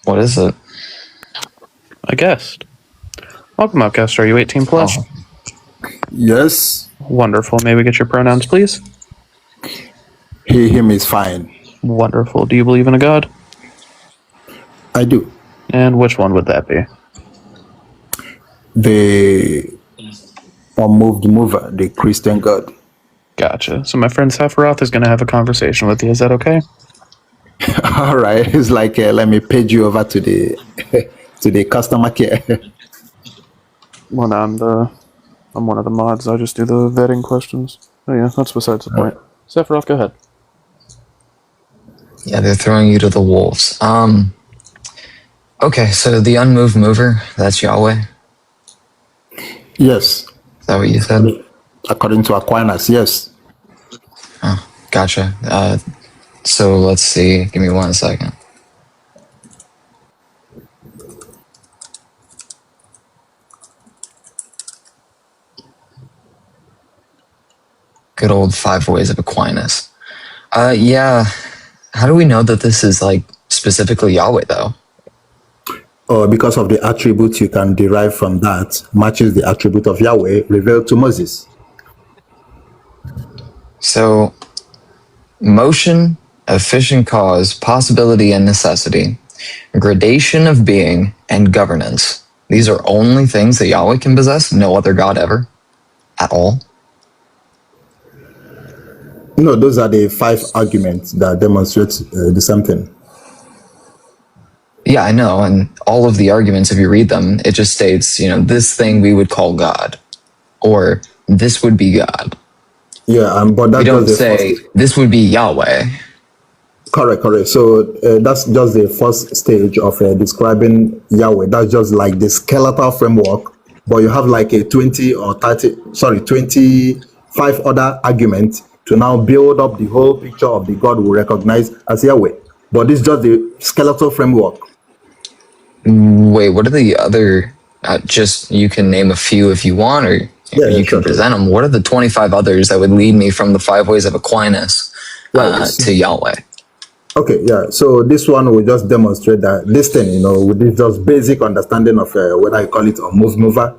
What is it? A guest. Welcome up, guest. Are you 18 plus? Oh. Yes. Wonderful. May we get your pronouns, please? He, him is fine. Wonderful. Do you believe in a God? I do. And which one would that be? The unmoved mover, the Christian God. Gotcha. So my friend Sephiroth is going to have a conversation with you. Is that okay? All right. It's like, let me page you over to the to the customer care. Well, no, I'm one of the mods. I just do the vetting questions. Oh yeah, that's besides the point. Sephiroth, go ahead. Yeah, they're throwing you to the wolves. Okay, so the unmoved mover, that's Yahweh? Yes. Is that what you said? according to Aquinas, yes. Oh, gotcha. So let's see. Give me 1 second. Good old 5 Ways of Aquinas. Yeah. How do we know that this is like specifically Yahweh though? Because of the attributes you can derive from that matches the attribute of Yahweh revealed to Moses. So, motion, efficient cause, possibility and necessity, gradation of being, and governance. These are only things that Yahweh can possess, no other God ever, at all. No, those are the 5 arguments that demonstrate the same thing. Yeah, I know. And all of the arguments, if you read them, it just states, this thing we would call God, or this would be God. Yeah, but that's we don't just the say first. This would be Yahweh. Correct. So that's just the first stage of describing Yahweh. That's just like the skeletal framework, but you have like a 25 other arguments to now build up the whole picture of the God we recognize as Yahweh. But this is just the skeletal framework. Wait, what are the other? Just you can name a few if you want, or you can present them. What are the 25 others that would lead me from the 5 Ways of Aquinas to Yahweh? Okay, yeah. So this one will just demonstrate that this thing, with this just basic understanding of whether you call it a mover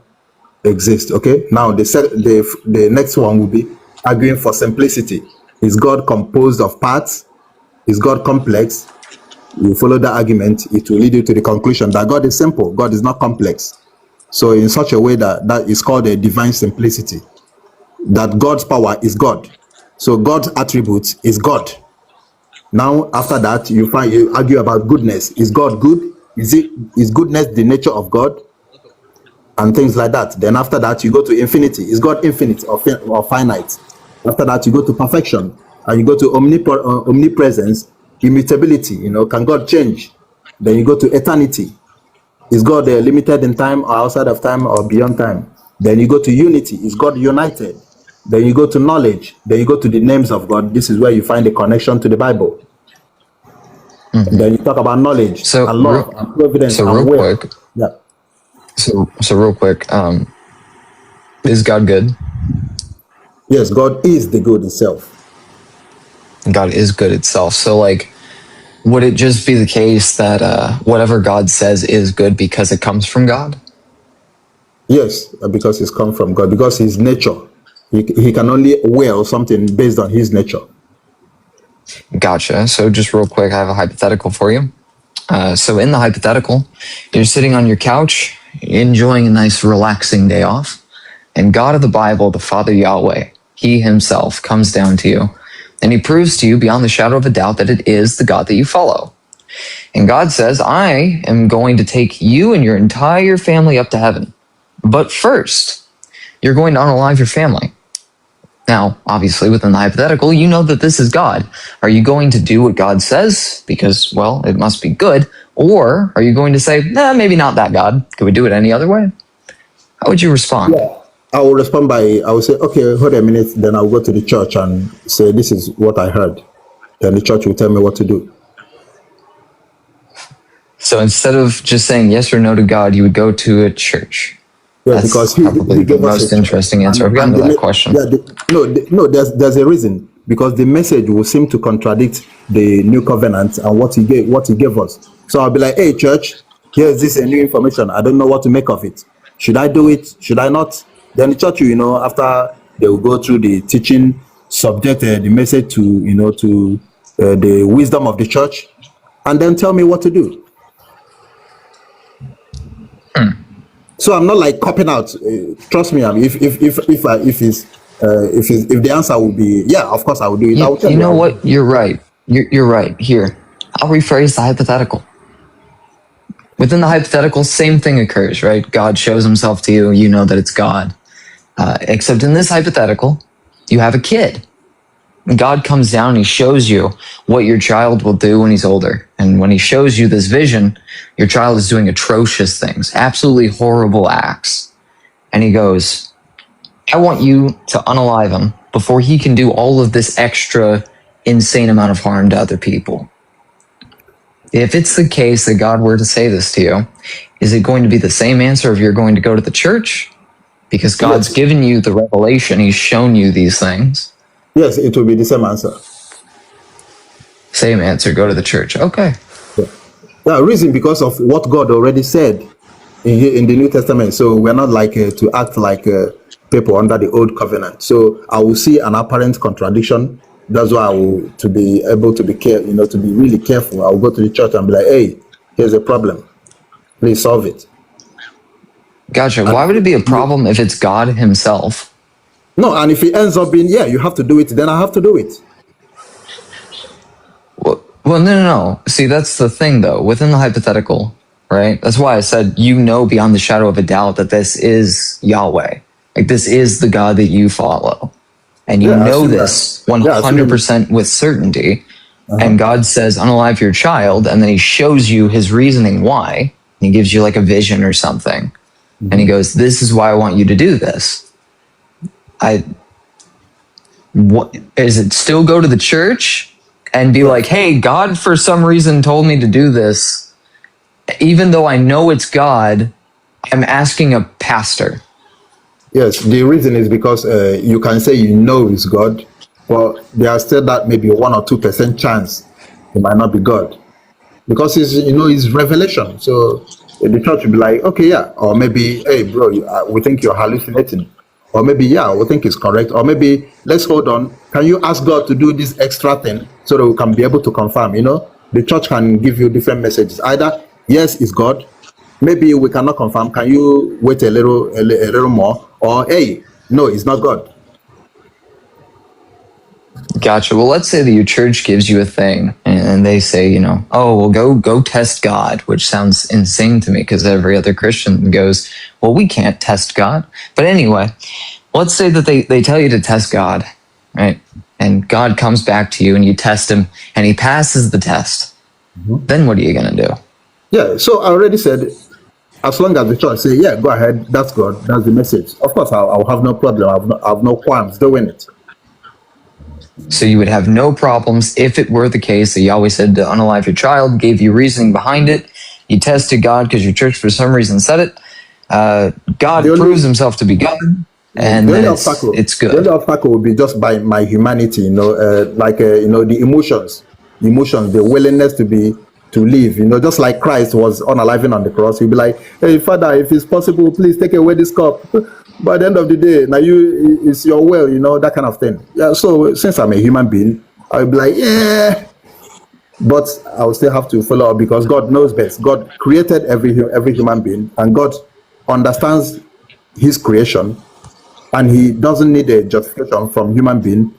exists. Okay. Now the next one will be arguing for simplicity. Is God composed of parts? Is God complex? You follow that argument, it will lead you to the conclusion that God is simple. God is not complex. So in such a way that is called a divine simplicity. That God's power is God. So God's attributes is God. Now, after that, you argue about goodness. Is God good? Is goodness the nature of God? And things like that. Then after that, you go to infinity. Is God infinite or finite? After that, you go to perfection, and you go to omnipresence, immutability. Can God change? Then you go to eternity. Is God limited in time or outside of time or beyond time? Then you go to unity. Is God united? Then you go to knowledge. Then you go to the names of God. This is where you find the connection to the Bible. Mm-hmm. Then you talk about knowledge and love and providence and will. Quick. Yeah. So real quick, is God good? Yes, God is the good itself. God is good itself. So would it just be the case that whatever God says is good because it comes from God? Yes, because it's come from God, because his nature. He can only will something based on his nature. Gotcha. So just real quick, I have a hypothetical for you. So in the hypothetical, you're sitting on your couch, enjoying a nice relaxing day off, and God of the Bible, the Father Yahweh, he himself comes down to you, and he proves to you beyond the shadow of a doubt that it is the God that you follow. And God says, I am going to take you and your entire family up to heaven. But first, you're going to unalive your family. Now, obviously, within the hypothetical, you know that this is God. Are you going to do what God says because, well, it must be good? Or are you going to say, nah, maybe not that God. Could we do it any other way? How would you respond? Yeah, I will respond I will say, okay, hold a minute. Then I'll go to the church and say, this is what I heard. Then the church will tell me what to do. So instead of just saying yes or no to God, you would go to a church. Yeah, that's because probably the most interesting answer I've gotten to that question. Yeah, there's a reason, because the message will seem to contradict the new covenant and what he gave us. So I'll be like, hey, church, here's this new information. I don't know what to make of it. Should I do it? Should I not? Then the church, after they will go through the teaching, subject the message to, to the wisdom of the church, and then tell me what to do. So I'm not like copping out. Trust me. I mean, if the answer would be yeah, of course I would do it. You know what? You're right. You're right. Here, I'll rephrase the hypothetical. Within the hypothetical, same thing occurs, right? God shows himself to you. You know that it's God. Except in this hypothetical, you have a kid. God comes down and he shows you what your child will do when he's older. And when he shows you this vision, your child is doing atrocious things, absolutely horrible acts. And he goes, I want you to unalive him before he can do all of this extra insane amount of harm to other people. If it's the case that God were to say this to you, is it going to be the same answer if you're going to go to the church? Because God's given you the revelation, he's shown you these things. Yes, it will be the same answer. Same answer, go to the church. Okay. Yeah, reason because of what God already said in the New Testament. So we're not like to act like people under the old covenant. So I will see an apparent contradiction. That's why I will, to be able to be careful, to be really careful. I'll go to the church and be like, hey, here's a problem. Please solve it. Gotcha. Why would it be a problem if it's God himself? No, and if it ends up being, you have to do it, then I have to do it. Well, no. See, that's the thing, though. Within the hypothetical, right? That's why I said beyond the shadow of a doubt that this is Yahweh. Like, this is the God that you follow. And you know this 100% with certainty. And God says, unalive your child. And then he shows you his reasoning why. And he gives you like a vision or something. And he goes, this is why I want you to do this. What is it? Still go to the church and be like, hey, God for some reason told me to do this. Even though I know it's God, I'm asking a pastor. Yes, the reason is because you can say it's God, but there's still that maybe 1 or 2% chance it might not be God. Because it's revelation. So the church will be like, okay, or maybe, hey, bro, we think you're hallucinating. Or maybe, we think it's correct. Or maybe, let's hold on. Can you ask God to do this extra thing so that we can be able to confirm? The church can give you different messages. Either, yes, it's God. Maybe we cannot confirm. Can you wait a little more? Or, hey, no, it's not God. Gotcha. Well, let's say that your church gives you a thing and they say, oh, well, go test God, which sounds insane to me because every other Christian goes, well, we can't test God. But anyway, let's say that they tell you to test God, right? And God comes back to you and you test him and he passes the test. Then what are you going to do? Yeah, so I already said, as long as the church say, go ahead, that's God, that's the message. Of course, I'll have no problem. I have no qualms doing it. So you would have no problems if it were the case that Yahweh said to unalive your child, gave you reasoning behind it. You tested God because your church for some reason said it. God proves himself to be God, and then it's good. The only obstacle would be just by my humanity, the emotions, the willingness to live, just like Christ was unaliving on the cross. He'd be like, hey, Father, if it's possible, please take away this cup. By the end of the day, now it's your will, that kind of thing. Yeah. So since I'm a human being, I'll be like, but I will still have to follow up because God knows best. God created every human being, and God understands his creation, and he doesn't need a justification from human being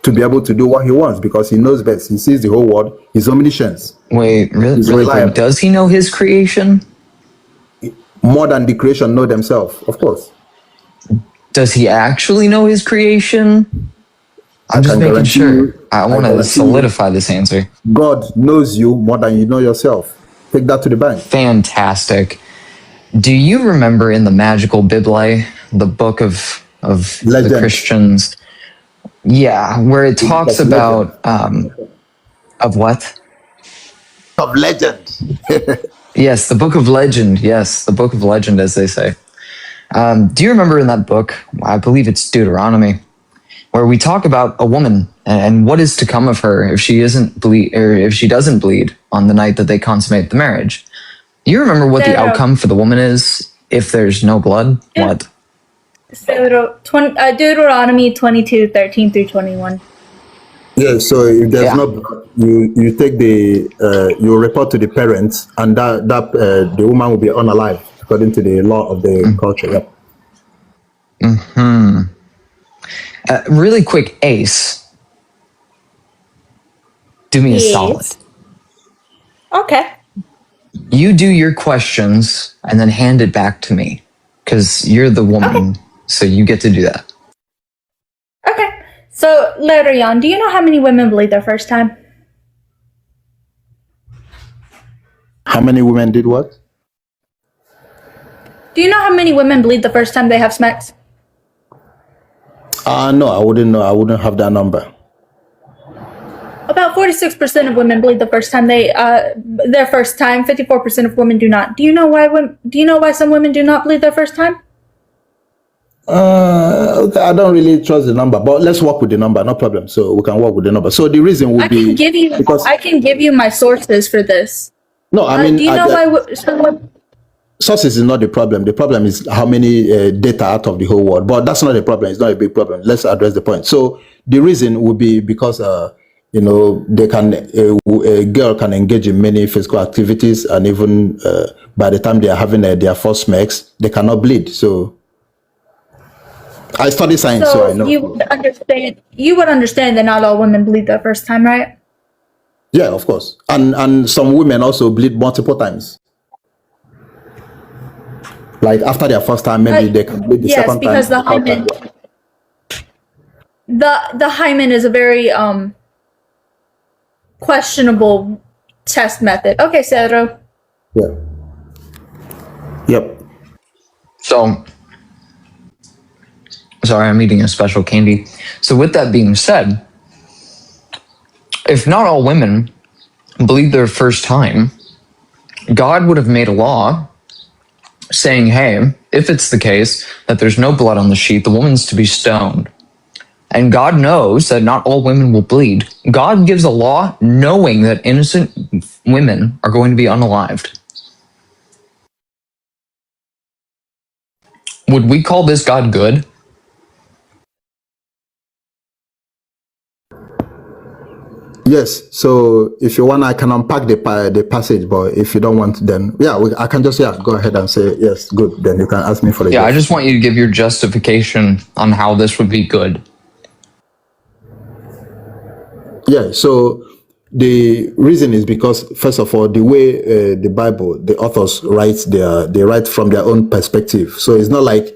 to be able to do what he wants because he knows best. He sees the whole world. He's omniscience. Wait, really quick, does he know his creation? More than the creation know themselves, of course. Does he actually know his creation? I'm just making sure. I want to solidify this answer. God knows you more than you know yourself. Take that to the bank. Fantastic. Do you remember in the Magical Bible, the book of the Christians? Yeah, where it talks about of what? Of legend. Yes, the book of legend. Yes, the book of legend, as they say. Do you remember in that book? I believe it's Deuteronomy, where we talk about a woman and what is to come of her if she doesn't bleed on the night that they consummate the marriage. Do you remember what the outcome for the woman is if there's no blood? Yeah. What? Deuteronomy 22:13 through 21. Yeah, so if there's no blood, you take you report to the parents, and that the woman will be unalive according to the law of the culture. Yeah. Really quick, Ace. Do me a solid. Okay. You do your questions and then hand it back to me, because you're the woman, so you get to do that. Okay. So, Lerion, do you know how many women bleed their first time? How many women did what? Do you know how many women bleed the first time they have sex? No, I wouldn't know. I wouldn't have that number. About 46% of women bleed the first time their first time. 54% of women do not. Do you know why some women do not bleed their first time? Okay, I don't really trust the number, but let's work with the number, no problem. So we can work with the number. So the reason would be because I can give you my sources for this. no, I mean, do you know why someone? Sources is not the problem. The problem is how many data out of the whole world. But that's not the problem. It's not a big problem. Let's address the point. So the reason would be because they can a girl can engage in many physical activities, and even by the time they are having their first sex, they cannot bleed. So I study science, so I know. You would understand that not all women bleed their first time, right? Yeah, of course. And some women also bleed multiple times. Like after their first time, maybe they can bleed the second time. Yes, because the hymen. The hymen is a very questionable test method. Okay, Cedro. Yeah. Yep. So, sorry, I'm eating a special candy. So with that being said, if not all women bleed their first time, God would have made a law saying, hey, if it's the case that there's no blood on the sheet, the woman's to be stoned. And God knows that not all women will bleed. God gives a law knowing that innocent women are going to be unalived. Would we call this God good? Yes. So if you want, I can unpack the passage, but if you don't want, then I can just go ahead and say yes, good. Then you can ask me for the I just want you to give your justification on how this would be good. Yeah. So the reason is because, first of all, the way the Bible, the authors they write from their own perspective. So it's not like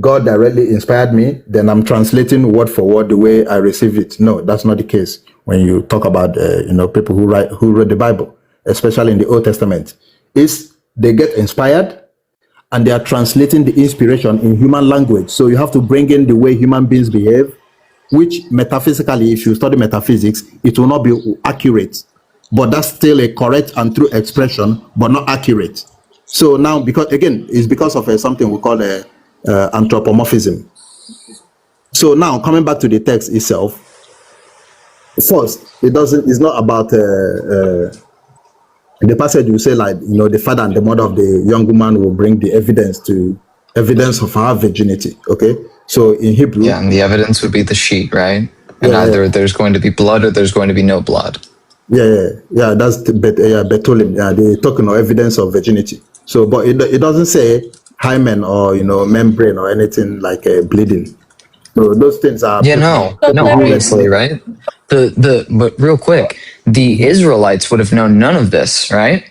God directly inspired me, then I'm translating word for word the way I receive it. No, that's not the case. When you talk about people who read the Bible, especially in the Old Testament, is they get inspired and they are translating the inspiration in human language. So you have to bring in the way human beings behave, which metaphysically, if you study metaphysics, it will not be accurate. But that's still a correct and true expression, but not accurate. So now, it's because of something we call anthropomorphism. So now, coming back to the text itself, first, it's not about the passage will say, like, the father and the mother of the young woman will bring the evidence of her virginity. Okay, so in Hebrew, and the evidence would be the sheet, right? And either there's going to be blood or there's going to be no blood. That's Betolim. They're talking of evidence of virginity. So, but it doesn't say hymen or membrane or anything like bleeding. So those things are no, obviously, right? But real quick, the Israelites would have known none of this, right?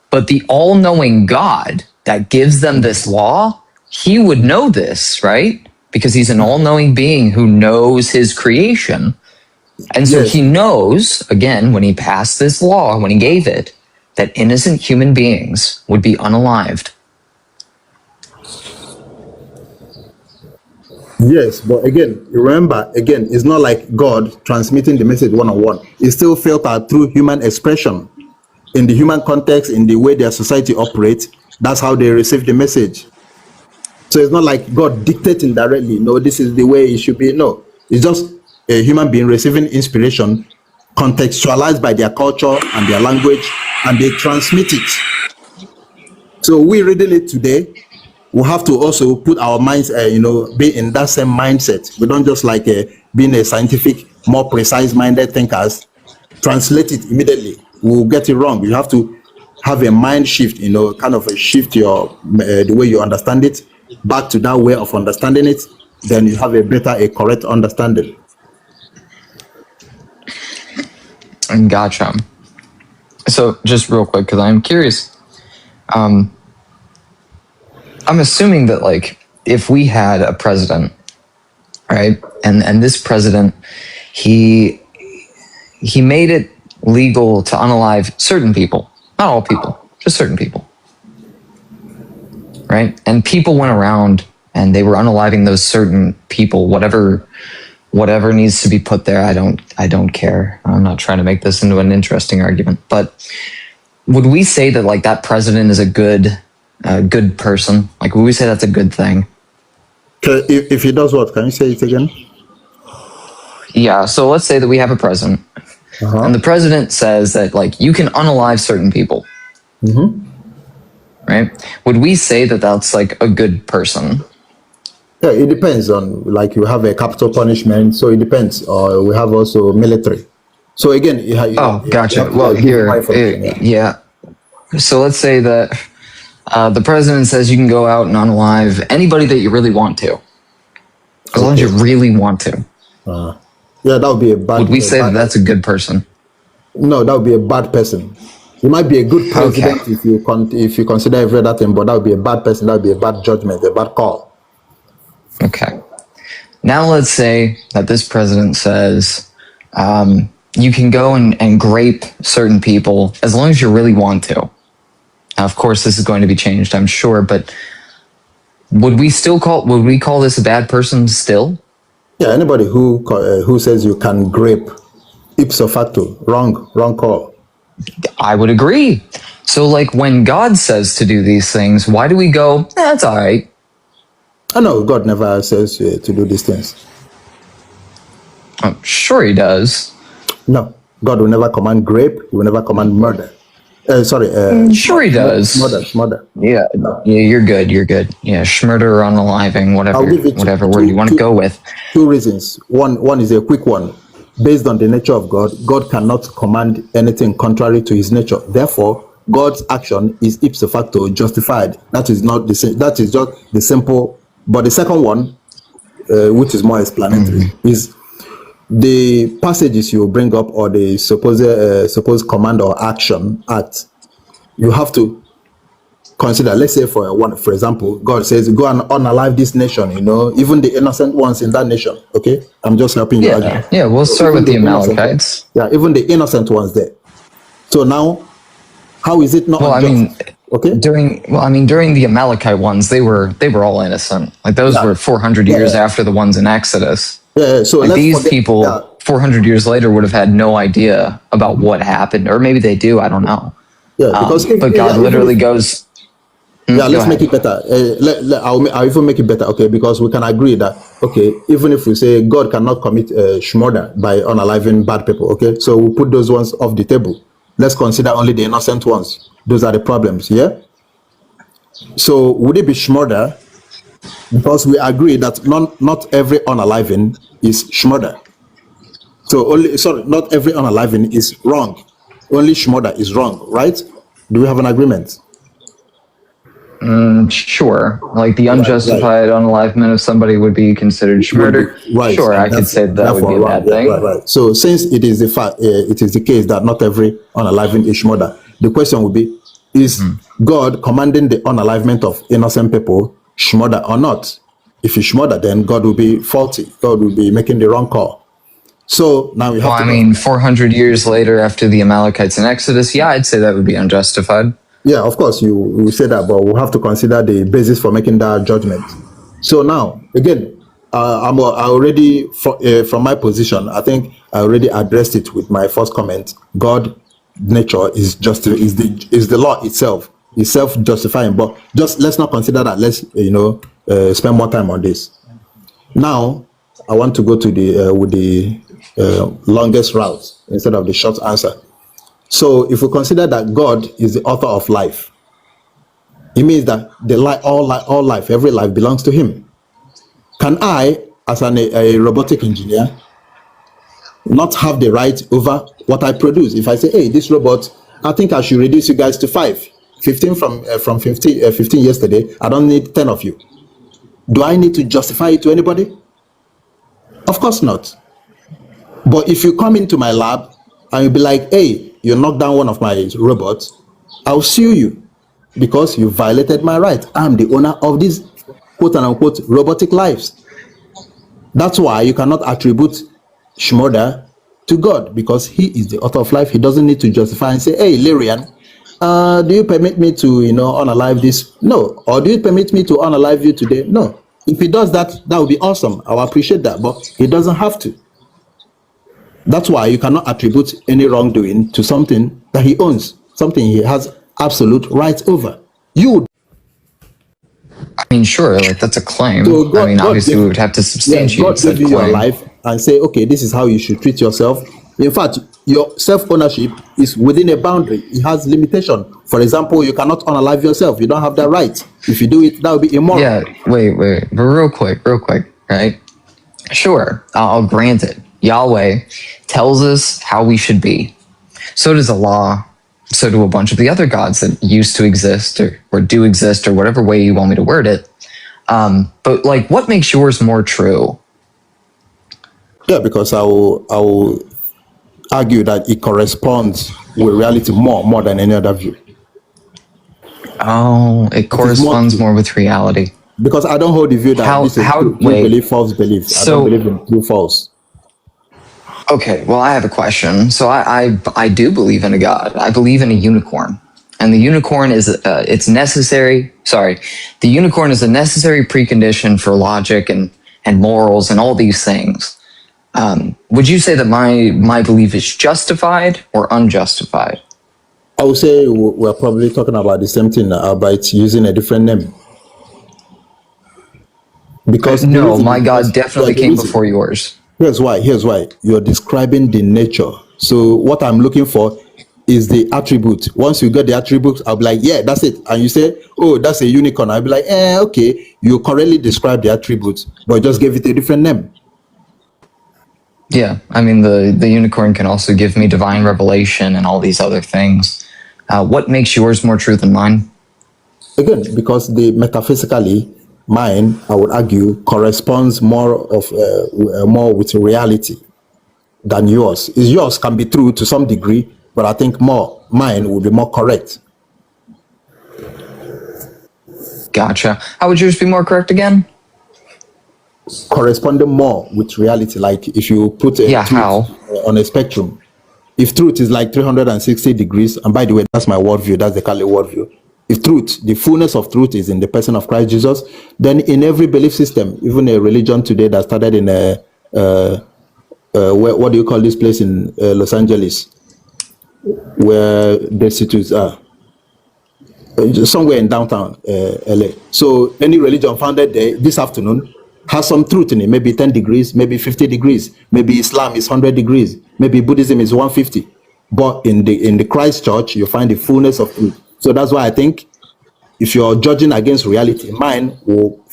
But the all-knowing God that gives them this law, he would know this, right? Because he's an all-knowing being who knows his creation. And so he knows, again, when he passed this law, when he gave it, that innocent human beings would be unalived. Yes, but again, remember, it's not like God transmitting the message one-on-one. It's still filtered through human expression. In the human context, in the way their society operates, that's how they receive the message. So it's not like God dictating directly, no, this is the way it should be. No, it's just a human being receiving inspiration, contextualized by their culture and their language, and they transmit it. So we reading it today, we have to also put our minds, be in that same mindset. We don't just like being a scientific, more precise-minded thinkers, translate it immediately. We'll get it wrong. You have to have a mind shift, kind of a shift the way you understand it back to that way of understanding it. Then you have a correct understanding. Gotcha. So just real quick, because I'm curious, I'm assuming that, like, if we had a president, right, and this president, he made it legal to unalive certain people, not all people, just certain people, right? And people went around and they were unaliving those certain people, whatever whatever needs to be put there, I don't care. I'm not trying to make this into an interesting argument, but would we say that like that president is a good person? Like, would we say that's a good thing? If he does what? Can you say it again? Yeah. So let's say that we have a president, and the president says that like you can unalive certain people. Right? Would we say that that's like a good person? Yeah, it depends on, like, you have a capital punishment, so it depends. Or we have also military. So again, gotcha. Well, yeah. So let's say that the president says you can go out and unalive anybody that you really want to, as long as you really want to. Yeah, that would be a bad. Would we say that that's a good person? No, that would be a bad person. He might be a good president if you consider every other thing, but that would be a bad person. That would be a bad judgment, a bad call. Okay. Now let's say that this president says you can go and grape certain people as long as you really want to. Now, of course, this is going to be changed, I'm sure, but would we call this a bad person still? Yeah, anybody who says you can grape, ipso facto, wrong call. I would agree. So, like, when God says to do these things, why do we go, that's all right? I know God never says to do these things. Oh, sure he does. No, God will never command grape. He will never command murder. Sure he does. Murder. Yeah, you're good. Yeah, schmurder or unaliving, whatever word you want to go with. Two reasons. One is a quick one. Based on the nature of God, God cannot command anything contrary to his nature. Therefore, God's action is ipso facto justified. That is not the same. That is just the simple. But the second one, which is more explanatory, is the passages you bring up, or the supposed command or act. You have to consider. Let's say for example, God says, "Go and unalive this nation." Even the innocent ones in that nation. Okay, I'm just helping you. Yeah. We'll start with the Amalekites. Yeah, even the innocent ones there. So now, how is it not? Well, during the Amalekite ones, they were all innocent. Like those were 400 years after the ones in Exodus. Yeah. So like these people, 400 years later, would have had no idea about what happened, or maybe they do. I don't know. Yeah, because but God literally goes. Let's make it better. I'll even make it better. Okay, because we can agree that even if we say God cannot commit murder by unaliving bad people. Okay, so we'll put those ones off the table. Let's consider only the innocent ones. Those are the problems. Yeah. So would it be murder? Because we agree that not every unaliving is murder. So not every unaliving is wrong. Only murder is wrong, right? Do we have an agreement? Sure. Like the unjustified unalivement of somebody would be considered murder. Right. Sure, I could say that would be a bad thing. Right. So since it is the case that not every unaliving is murder, the question would be: is God commanding the unalivement of innocent people murder or not? If it's murder, then God will be faulty. God will be making the wrong call. So now we have 400 years later, after the Amalekites in Exodus, I'd say that would be unjustified. Yeah, of course, you say that, but we'll have to consider the basis for making that judgment. So now, again, I already, from my position, I think I already addressed it with my first comment. God, nature is the law itself, is self-justifying. But just let's not consider that. Let's spend more time on this. Now, I want to go to the longest route instead of the short answer. So if we consider that God is the author of life, it means that all life, every life belongs to him. Can I, as a robotic engineer, not have the right over what I produce? If I say, hey, this robot, I think I should reduce you guys to 5, 15 from 15 yesterday, I don't need 10 of you. Do I need to justify it to anybody? Of course not. But if you come into my lab and you'll be like, hey, you knocked down one of my robots, I'll sue you because you violated my right. I'm the owner of these quote unquote robotic lives. That's why you cannot attribute murder to God, because he is the author of life. He doesn't need to justify and say, hey, Lyrian, do you permit me to unalive this? No. Or do you permit me to unalive you today? No. If he does that, that would be awesome. I'll appreciate that, but he doesn't have to. That's why you cannot attribute any wrongdoing to something that he owns, something he has absolute rights over. You. I mean, sure, like that's a claim. So I mean, God obviously, gave, we would have to substantiate God gave said you your claim. life and say, okay, this is how you should treat yourself. In fact, your self-ownership is within a boundary. It has limitation. For example, you cannot unalive yourself. You don't have that right. If you do it, that would be immoral. Yeah, wait, but real quick, right? Sure, I'll grant it. Yahweh tells us how we should be. So does Allah. So do a bunch of the other gods that used to exist or do exist or whatever way you want me to word it. But like, what makes yours more true? Yeah, because I will argue that it corresponds with reality more than any other view. Oh, it corresponds more with reality. Because I don't hold the view that this is true belief, false belief. I don't believe in true, false. Okay, well, I have a question. So I do believe in a God. I believe in a unicorn. And the unicorn is it's necessary. Sorry, the unicorn is a necessary precondition for logic and morals and all these things. Would you say that my belief is justified or unjustified? I would say we're probably talking about the same thing, but using a different name. Because no, my God definitely came before yours. Here's why. You're describing the nature. So what I'm looking for is the attribute. Once you get the attribute, I'll be like, yeah, that's it. And you say, oh, that's a unicorn. I'll be like, okay. You correctly described the attribute, but just gave it a different name. Yeah, I mean, the unicorn can also give me divine revelation and all these other things. What makes yours more true than mine? Again, because metaphysically, mine, I would argue, corresponds more with reality than yours. Yours can be true to some degree, but I think mine will be more correct. Gotcha. How would yours be more correct again? Corresponding more with reality. Like if you put a truth on a spectrum, if truth is like 360 degrees, and by the way, that's my worldview, that's the Kali worldview. If truth, the fullness of truth is in the person of Christ Jesus, then in every belief system, even a religion today that started in what do you call this place in Los Angeles, where the institutes are? Somewhere in downtown LA. So any religion founded there this afternoon has some truth in it, maybe 10 degrees, maybe 50 degrees, maybe Islam is 100 degrees, maybe Buddhism is 150. But in the Christ Church, you find the fullness of truth. So that's why I think if you're judging against reality, mine will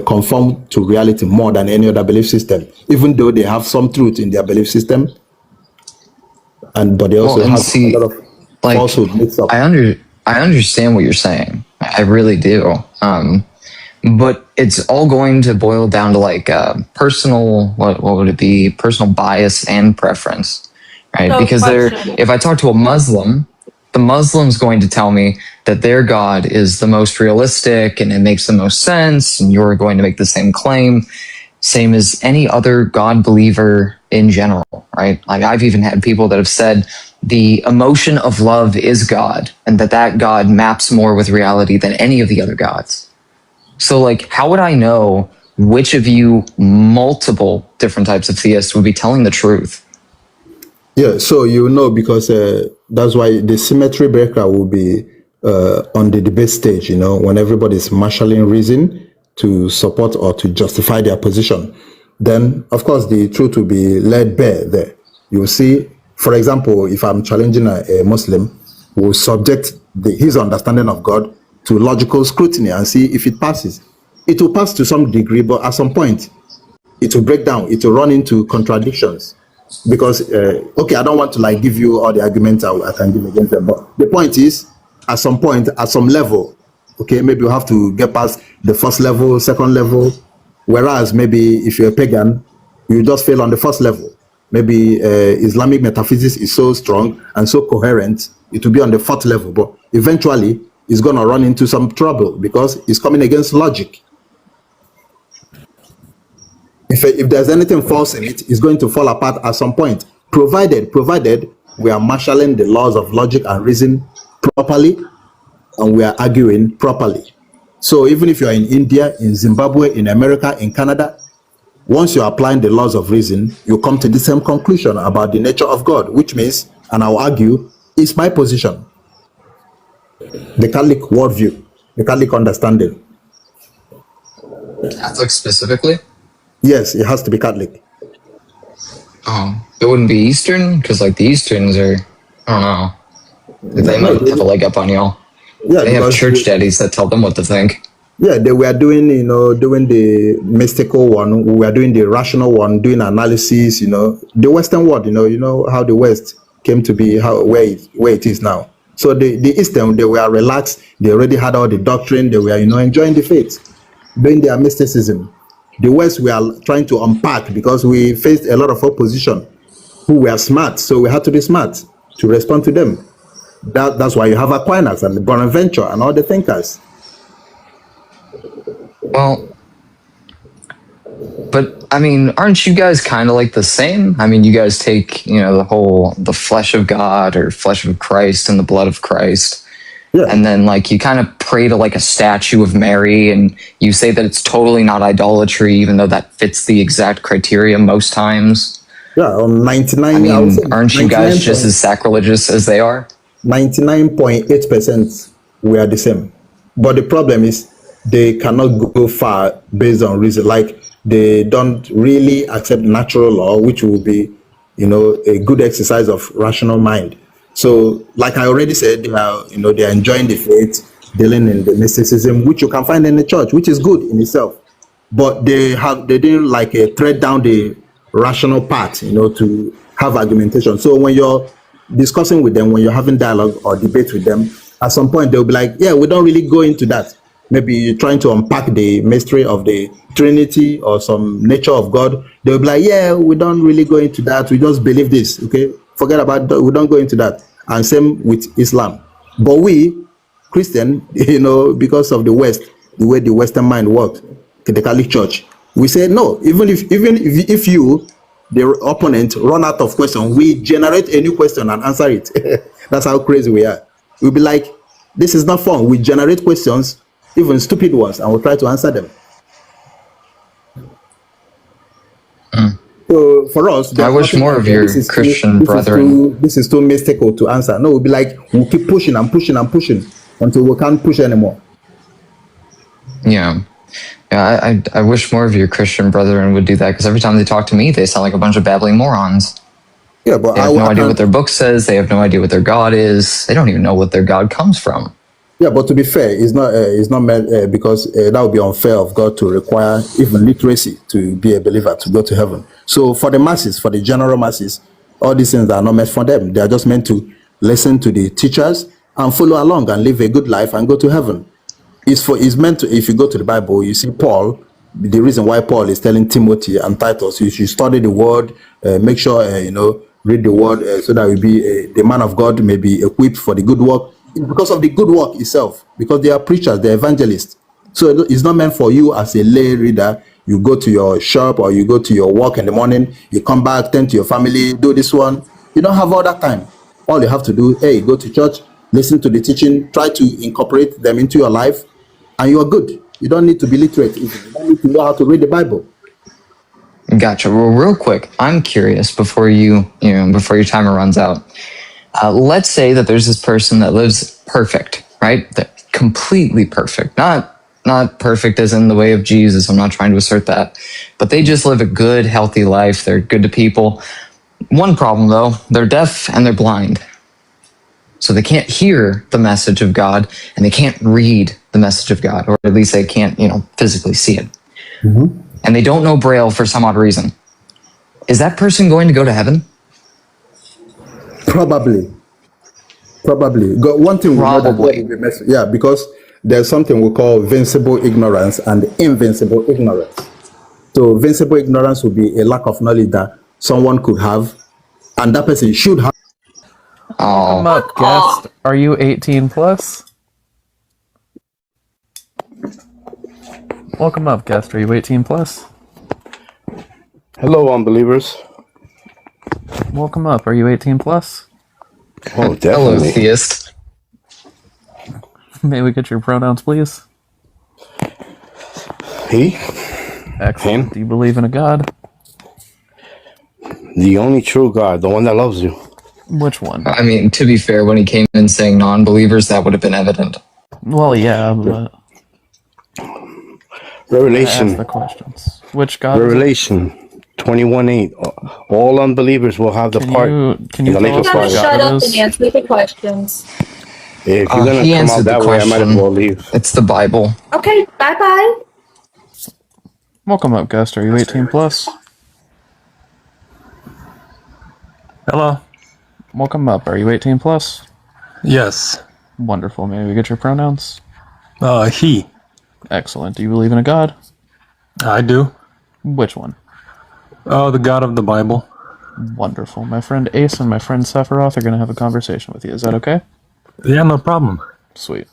conform to reality more than any other belief system, even though they have some truth in their belief system, but they also have a lot of falsehood mixed up. I understand what you're saying. I really do. But it's all going to boil down to like personal, what would it be? Personal bias and preference, right? So because if I talk to a Muslim, the Muslim's going to tell me that their God is the most realistic and it makes the most sense, and you're going to make the same claim, same as any other God believer in general, right? Like I've even had people that have said the emotion of love is God, and that God maps more with reality than any of the other gods. So like, how would I know which of you multiple different types of theists would be telling the truth? Yeah, so you know, because that's why the symmetry breaker will be on the debate stage, you know, when everybody's marshalling reason to support or to justify their position. Then, of course, the truth will be laid bare there. You'll see, for example, if I'm challenging a Muslim, we'll subject his understanding of God to logical scrutiny and see if it passes. It will pass to some degree, but at some point, it will break down. It will run into contradictions. Because, okay, I don't want to like give you all the arguments I can give against them, but the point is, at some point, at some level, okay, maybe you have to get past the first level, second level, whereas maybe if you're a pagan, you just fail on the first level. Maybe Islamic metaphysics is so strong and so coherent, it will be on the fourth level, but eventually it's going to run into some trouble because it's coming against logic. If there's anything false in it, it's going to fall apart at some point, provided we are marshalling the laws of logic and reason properly, and we are arguing properly. So even if you are in India, in Zimbabwe, in America, in Canada, once you're applying the laws of reason, you come to the same conclusion about the nature of God, which means, and I'll argue, is my position, the Catholic worldview, the Catholic understanding. Catholic specifically? Yes, it has to be Catholic. Oh, it wouldn't be Eastern? Because, like, the Easterns are, I don't know. They No, might have a leg up on y'all. yeah, They have because church daddies that tell them what to think. yeah, they were doing, doing the mystical one. We were doing the rational one, doing analysis. The Western world. How the West came to be, where it is now. So the Eastern, they were relaxed. They already had all the doctrine. They were, enjoying the faith, doing their mysticism. The West, we are trying to unpack because we faced a lot of opposition who were smart. So we had to be smart to respond to them. That's why you have Aquinas and Bonaventure and all the thinkers. Well, but I mean, aren't you guys kind of like the same? I mean, you guys take, the flesh of God or flesh of Christ and the blood of Christ. Yeah. And then, like, you kind of pray to, like, a statue of Mary, and you say that it's totally not idolatry, even though that fits the exact criteria most times. Yeah, 99. I mean, I would say aren't you guys just as sacrilegious as they are? 99.8% we are the same. But the problem is they cannot go far based on reason. Like, they don't really accept natural law, which will be, a good exercise of rational mind. So, like I already said, they are enjoying the faith, dealing in the mysticism, which you can find in the church, which is good in itself. But they didn't like thread down the rational part, to have argumentation. So when you're discussing with them, when you're having dialogue or debate with them, at some point they'll be like, yeah, we don't really go into that. Maybe you're trying to unpack the mystery of the Trinity or some nature of God. They'll be like, yeah, we don't really go into that. We just believe this. Okay, forget about that. We don't go into that. And same with Islam. But we, Christian, because of the West, the way the Western mind works, the Catholic Church, we say no. Even if you, the opponent, run out of question, we generate a new question and answer it. That's how crazy we are. We'll be like, this is not fun. We generate questions, even stupid ones, and we'll try to answer them. So for us, I wish more of your Christian brethren. This is too mystical to answer. No, we'll be like, we'll keep pushing and pushing and pushing until we can't push anymore. Yeah. I wish more of your Christian brethren would do that, because every time they talk to me, they sound like a bunch of babbling morons. Yeah, but they have no idea what their book says. They have no idea what their God is. They don't even know what their God comes from. Yeah, but to be fair, it's not meant because that would be unfair of God to require even literacy to be a believer to go to heaven. So for the masses, for the general masses, all these things are not meant for them. They are just meant to listen to the teachers and follow along and live a good life and go to heaven. It's meant to. If you go to the Bible, you see Paul. The reason why Paul is telling Timothy and Titus, you should study the word, make sure read the word, so that we be the man of God may be equipped for the good work. It's because of the good work itself, because they are preachers, they're evangelists. So it's not meant for you as a lay reader. You go to your shop or you go to your work in the morning, you come back, tend to your family, do this one. You don't have all that time. All you have to do, hey, go to church, listen to the teaching, try to incorporate them into your life, and you are good. You don't need to be literate. You don't need to know how to read the Bible. Gotcha. Well, real quick, I'm curious before before your timer runs out. Let's say that there's this person that lives perfect, right? That completely perfect, not perfect as in the way of Jesus. I'm not trying to assert that, but they just live a good, healthy life. They're good to people. One problem though, they're deaf and they're blind. So they can't hear the message of God and they can't read the message of God, or at least they can't, physically see it. Mm-hmm. And they don't know Braille for some odd reason. Is that person going to go to heaven? Probably. One thing we know that God will be messing. Yeah, because there's something we call vincible ignorance and invincible ignorance. So vincible ignorance would be a lack of knowledge that someone could have, and that person should have. Welcome up, guest. Are you 18 plus? Welcome up, guest. Are you 18 plus? Hello, unbelievers. Welcome up. Are you 18 plus? Oh, definitely. Hello, Theist. May we get your pronouns, please? He? Excellent. Him? Do you believe in a God? The only true God, the one that loves you. Which one? I mean, to be fair, when he came in saying non-believers, that would have been evident. Well, yeah, but Revelation. ask the questions. Which God is it? Revelation 21:8. All unbelievers will have the part Can in you the tell lake of us fire. which God it is? Answer the questions. If you're gonna He come out answered the that way, I might as question. well leave. It's the Bible. Okay, bye bye. Welcome up, guest. Are you 18 plus? Hello. Welcome up. Are you 18 plus? Yes. Wonderful. May we get your pronouns? He. Excellent. Do you believe in a God? I do. Which one? Oh, the God of the Bible. Wonderful. My friend Ace and my friend Sephiroth are going to have a conversation with you. Is that okay? Yeah, no problem. Sweet.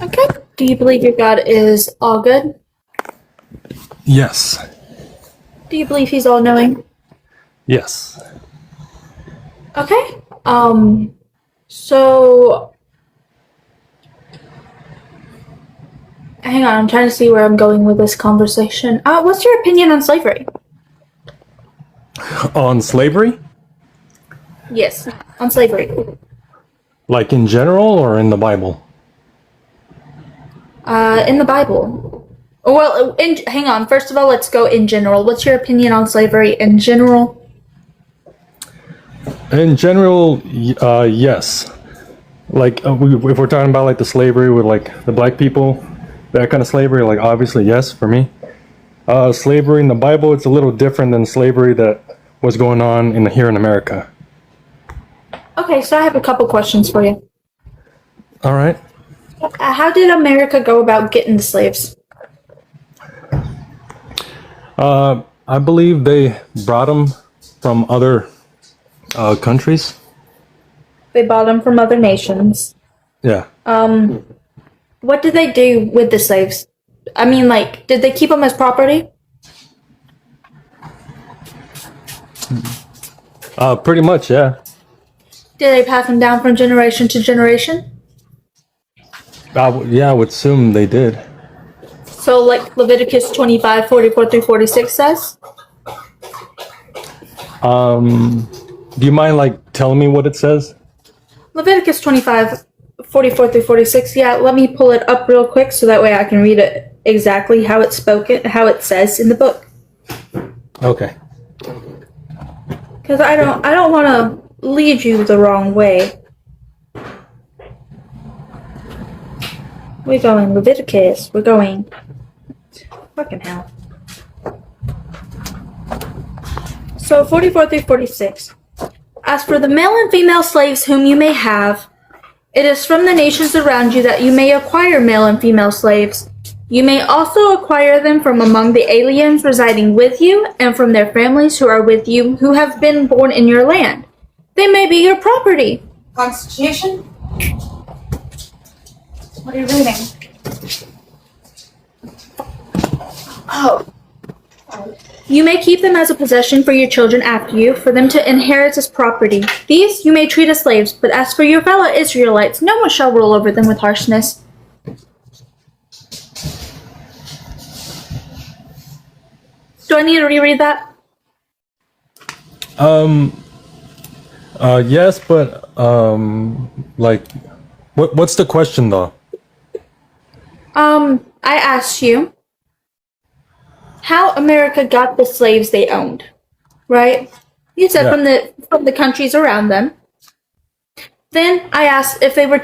Okay. Do you believe your God is all good? Yes. Do you believe he's all knowing? Yes. Okay. So hang on, I'm trying to see where I'm going with this conversation. What's your opinion on slavery? On slavery? Yes, on slavery. Like in general or in the Bible? In the Bible. Well, hang on. First of all, let's go in general. What's your opinion on slavery in general? In general, yes. Like, if we're talking about like the slavery with like the black people, that kind of slavery, like obviously yes for me. Slavery in the Bible, it's a little different than slavery that was going on here in America. Okay, so I have a couple questions for you. All right. How did America go about getting the slaves? I believe they brought them from other countries. They bought them from other nations. Yeah. What did they do with the slaves? I mean, like, did they keep them as property? Pretty much, yeah. Did they pass them down from generation to generation? Yeah, I would assume they did. So, like Leviticus 25, 44 through 46 says? Do you mind like telling me what it says? Leviticus 25, 44 through 46. Yeah, let me pull it up real quick so that way I can read it exactly how it's spoken, how it says in the book. Okay. Because I don't want to lead you the wrong way. We're going Leviticus. We're going... Fucking hell. So 44 through 46. As for the male and female slaves whom you may have, it is from the nations around you that you may acquire male and female slaves. You may also acquire them from among the aliens residing with you and from their families who are with you who have been born in your land. They may be your property. Constitution? What are you reading? Oh. You may keep them as a possession for your children after you, for them to inherit as property. These you may treat as slaves, but as for your fellow Israelites, no one shall rule over them with harshness. Do I need to reread that? Yes, but like, what's the question though? I asked you how America got the slaves they owned, right? You said from the countries around them. Then I asked if they were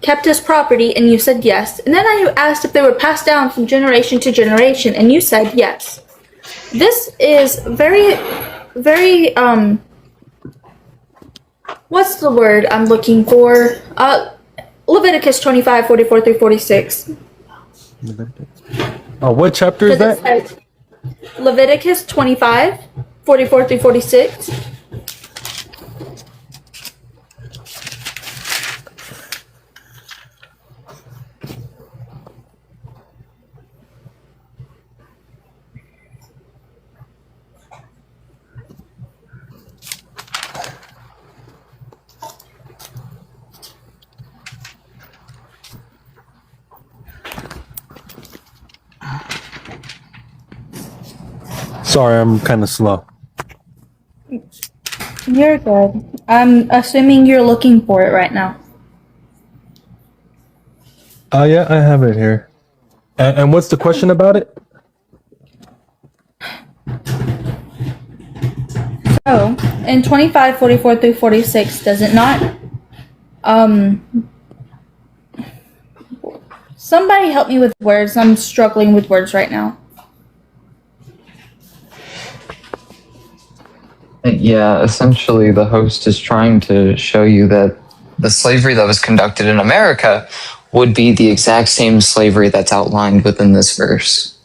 kept as property, and you said yes. And then I asked if they were passed down from generation to generation, and you said yes. This is very, very what's the word I'm looking for? Leviticus 25, 44 through 46. What chapter is that? Leviticus 25, 44 through 46. Sorry, I'm kind of slow. You're good. I'm assuming you're looking for it right now. Yeah, I have it here. And what's the question about it? So, in 25, 44 through 46, does it not? Somebody help me with words. I'm struggling with words right now. Yeah, essentially, the host is trying to show you that the slavery that was conducted in America would be the exact same slavery that's outlined within this verse.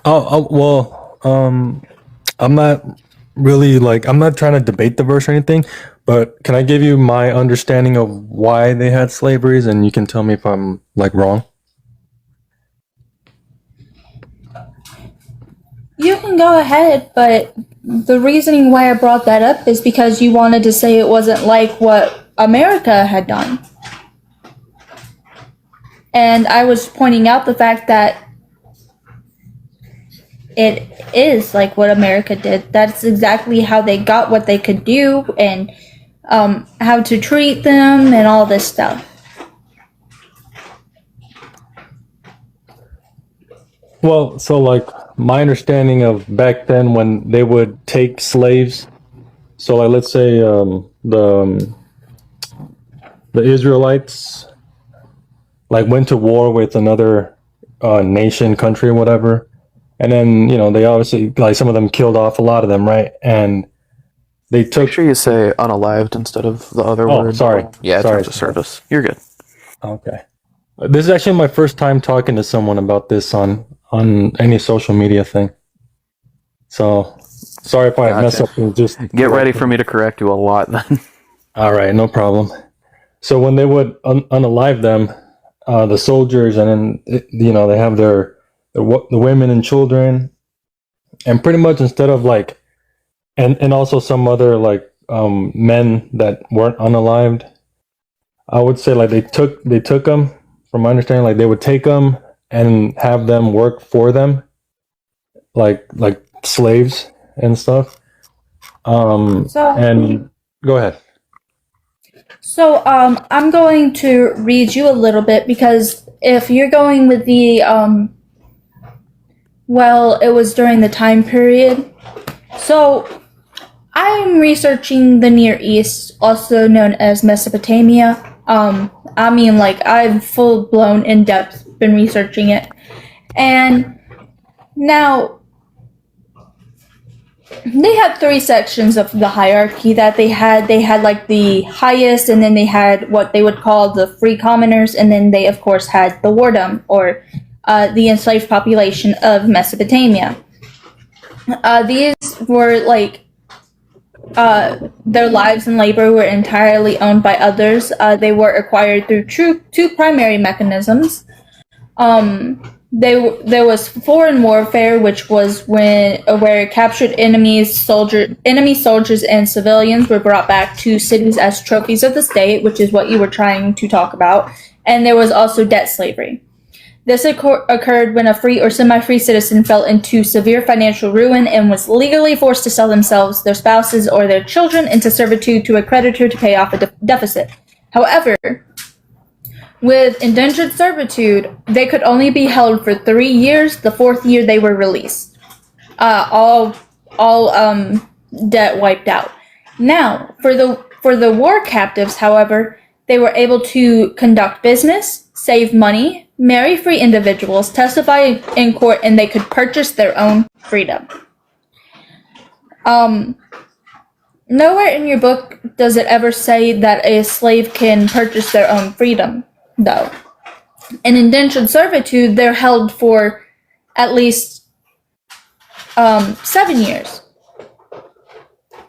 Well, I'm not really I'm not trying to debate the verse or anything, but can I give you my understanding of why they had slaveries, and you can tell me if I'm wrong? You can go ahead, but the reasoning why I brought that up is because you wanted to say it wasn't like what America had done. And I was pointing out the fact that it is like what America did. That's exactly how they got what they could do, and how to treat them and all this stuff. Well, so my understanding of back then when they would take slaves, so let's say the Israelites went to war with another nation, country, or whatever, and then they obviously some of them killed off a lot of them, right? And they took. Make sure you say unalived instead of the other word. Sorry. Yeah, in Sorry. terms of service. You're good. Okay. This is actually my first time talking to someone about this on any social media thing. So sorry if I mess up and just get ready for me to correct you a lot then. All right, no problem. So when they would unalive them, the soldiers, and then they have the women and children, and pretty much instead of and also some other men that weren't unalived, I would say they took them. From my understanding, they would take them and have them work for them, like slaves and stuff. And go ahead. So I'm going to read you a little bit, because if you're going with the well, it was during the time period. So I'm researching the Near East, also known as Mesopotamia. I've full-blown, in-depth been researching it. And now, they had three sections of the hierarchy that they had. They had the highest, and then they had what they would call the free commoners, and then they of course had the wardom, or the enslaved population of Mesopotamia. These were their lives and labor were entirely owned by others. They were acquired through two primary mechanisms. There was foreign warfare, which was where captured enemy soldiers and civilians were brought back to cities as trophies of the state, which is what you were trying to talk about. And there was also debt slavery. This occurred when a free or semi-free citizen fell into severe financial ruin and was legally forced to sell themselves, their spouses, or their children into servitude to a creditor to pay off a deficit. However, with indentured servitude, they could only be held for 3 years. The 4th year, they were released. All debt wiped out. Now, for the war captives, however, they were able to conduct business, save money, marry free individuals, testify in court, and they could purchase their own freedom. Nowhere in your book does it ever say that a slave can purchase their own freedom, though. In indentured servitude, they're held for at least 7 years,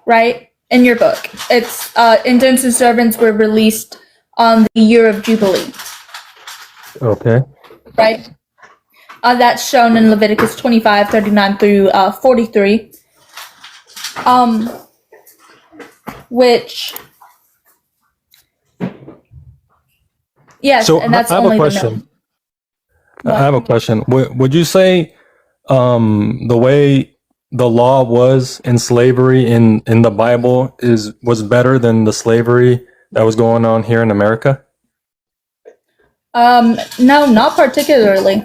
right? In your book, it's indentured servants were released on the year of Jubilee. Okay. Right? That's shown in Leviticus 25, 39 through 43. Which, yes, So and that's I have only a question. I have a question. Would you say the way the law was in slavery in the Bible was better than the slavery that was going on here in America? No, not particularly.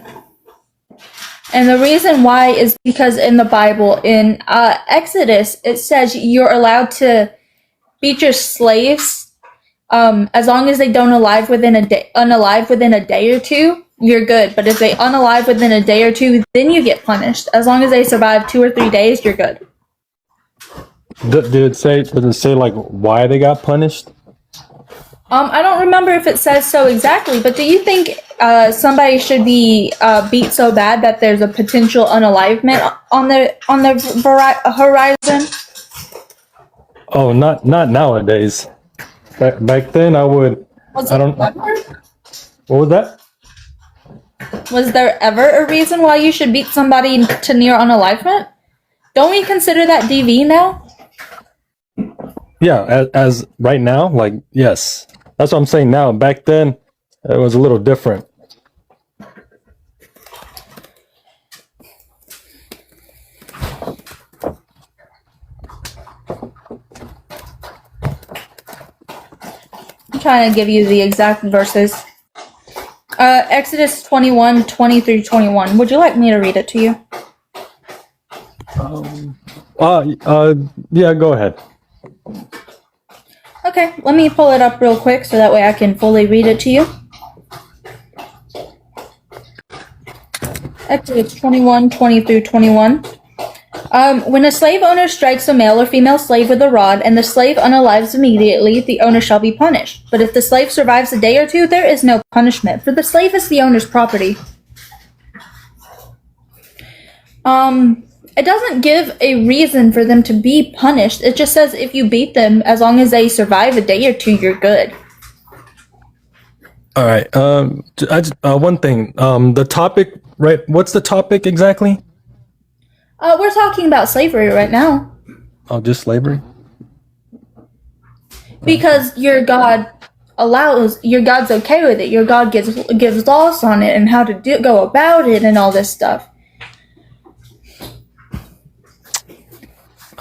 And the reason why is because in the Bible, in Exodus, it says you're allowed to beat your slaves as long as they don't unalive within a day or two. You're good. But if they unalive within a day or two, then you get punished. As long as they survive 2 or 3 days, you're good. Did it say like why they got punished? I don't remember if it says so exactly, but do you think somebody should be beat so bad that there's a potential unalivement on the horizon? Oh, not nowadays. Back then, I would. I don't. What was that? Was there ever a reason why you should beat somebody to near unalivement? Don't we consider that DV now? Yeah, as right now, like yes, that's what I'm saying now. Back then, it was a little different. I'm trying to give you the exact verses. Exodus 21:20 through 21. Would you like me to read it to you? Yeah, go ahead. Okay, let me pull it up real quick so that way I can fully read it to you. Exodus 21:20 through 21. When a slave owner strikes a male or female slave with a rod and the slave unalives immediately, the owner shall be punished. But if the slave survives a day or two, there is no punishment, for the slave is the owner's property. It doesn't give a reason for them to be punished. It just says if you beat them, as long as they survive a day or two, you're good. All right. One thing. The topic, right? What's the topic exactly? We're talking about slavery right now. Oh, just slavery? Because your God's okay with it. Your God gives laws on it and how to go about it and all this stuff.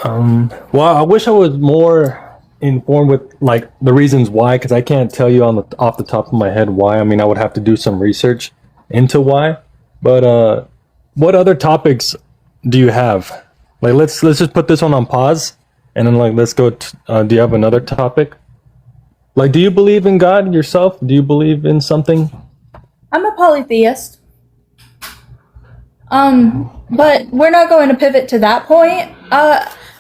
Well, I wish I was more informed with like the reasons why, because I can't tell you off the top of my head why. I mean, I would have to do some research into why. But what other topics do you have? Like, let's just put this one on pause, and then like let's go. Do you have another topic? Like, do you believe in God yourself? Do you believe in something? I'm a polytheist. But we're not going to pivot to that point.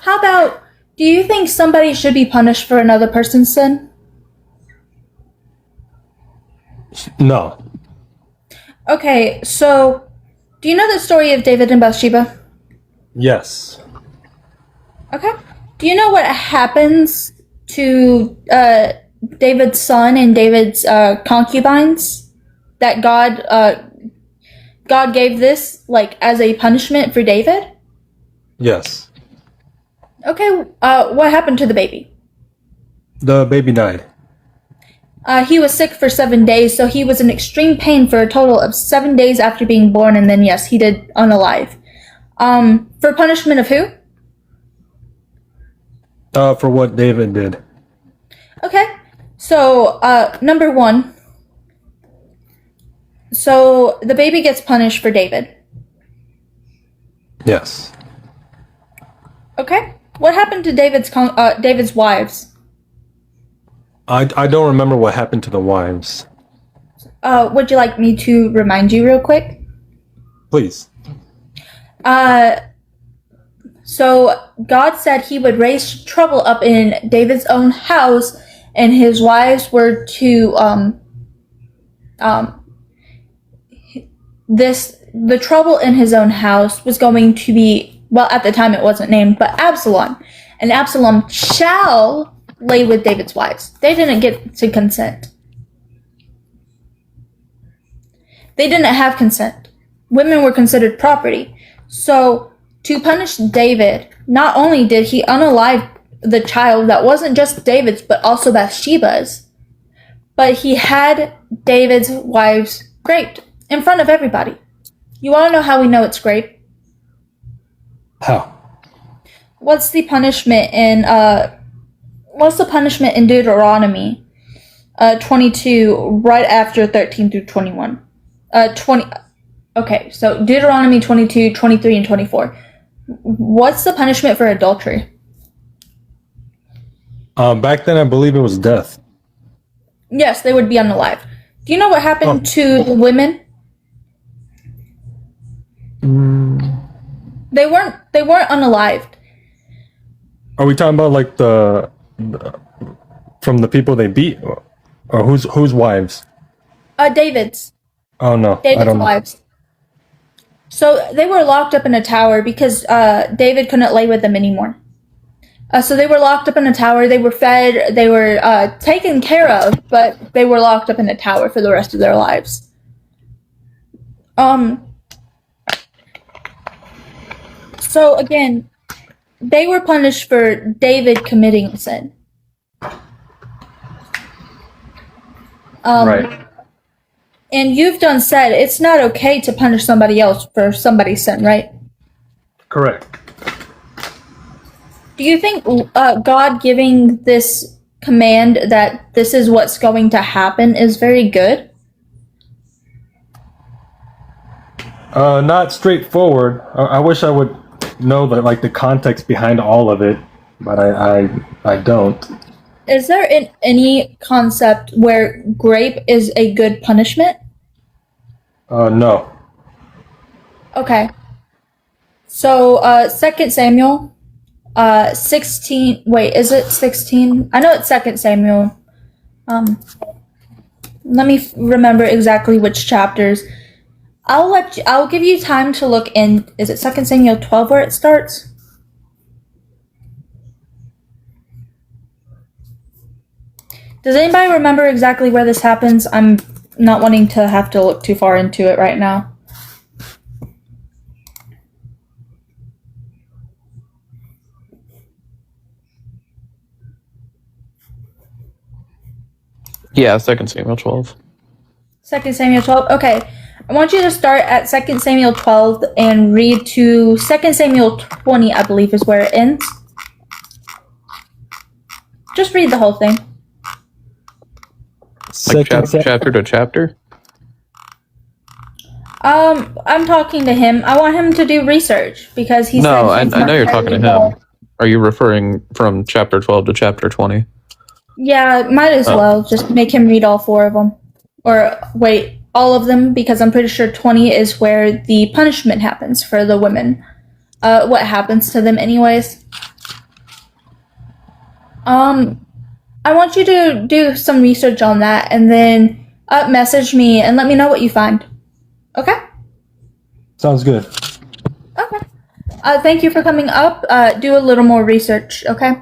How about, do you think somebody should be punished for another person's sin? No. Okay, so do you know the story of David and Bathsheba? Yes. Okay. Do you know what happens to David's son and David's concubines? That God gave this like as a punishment for David? Yes. Okay, what happened to the baby? The baby died. He was sick for 7 days, so he was in extreme pain for a total of 7 days after being born, and then yes, he did unalive. For punishment of who? For what David did. Okay, so number one. So the baby gets punished for David. Yes. Okay. What happened to David's wives? I don't remember what happened to the wives. Would you like me to remind you real quick? Please. So God said he would raise trouble up in David's own house, and his wives were to the trouble in his own house was going to be, well, at the time it wasn't named, but Absalom. And Absalom shall lay with David's wives. They didn't get to consent. They didn't have consent. Women were considered property. So to punish David, not only did he unalive the child that wasn't just David's, but also Bathsheba's, but he had David's wives raped in front of everybody. You want to know how we know it's rape? How? what's the punishment in Deuteronomy 22 right after 13 through 21? 20. Okay, so Deuteronomy 22, 23, and 24. What's the punishment for adultery? Back then, I believe it was death. Yes, they would be unalived. Do you know what happened to the women? They weren't unalived. Are we talking about like the from the people they beat, or whose wives? David's. Oh no, I David's don't know. wives. So they were locked up in a tower because David couldn't lay with them anymore. So they were locked up in a tower. They were fed. They were taken care of, but they were locked up in a tower for the rest of their lives. So again, they were punished for David committing a sin. Right. And you've done said it's not okay to punish somebody else for somebody's sin, right? Correct. Do you think God giving this command that this is what's going to happen is very good? Not straightforward. I wish I would know the context behind all of it, but I don't. Is there any concept where grape is a good punishment? No. Okay. So 2 Samuel 16, wait, is it 16? I know it's 2 Samuel. Let me remember exactly which chapters. I'll give you time to look in. Is it 2 Samuel 12 where it starts? Does anybody remember exactly where this happens? I'm not wanting to have to look too far into it right now. Yeah, 2 Samuel 12. 2 Samuel 12? Okay. I want you to start at 2 Samuel 12 and read to 2 Samuel 20, I believe is where it ends. Just read the whole thing. Like chapter to chapter? I'm talking to him. I want him to do research because he No, said I know you're talking to him. Are you referring from chapter 12 to chapter 20? Yeah, might as well. Just make him read all 4 of them. Or wait, all of them, because I'm pretty sure 20 is where the punishment happens for the women. What happens to them anyways. I want you to do some research on that and then message me and let me know what you find. Okay? Sounds good. Okay. Thank you for coming up. Do a little more research, okay?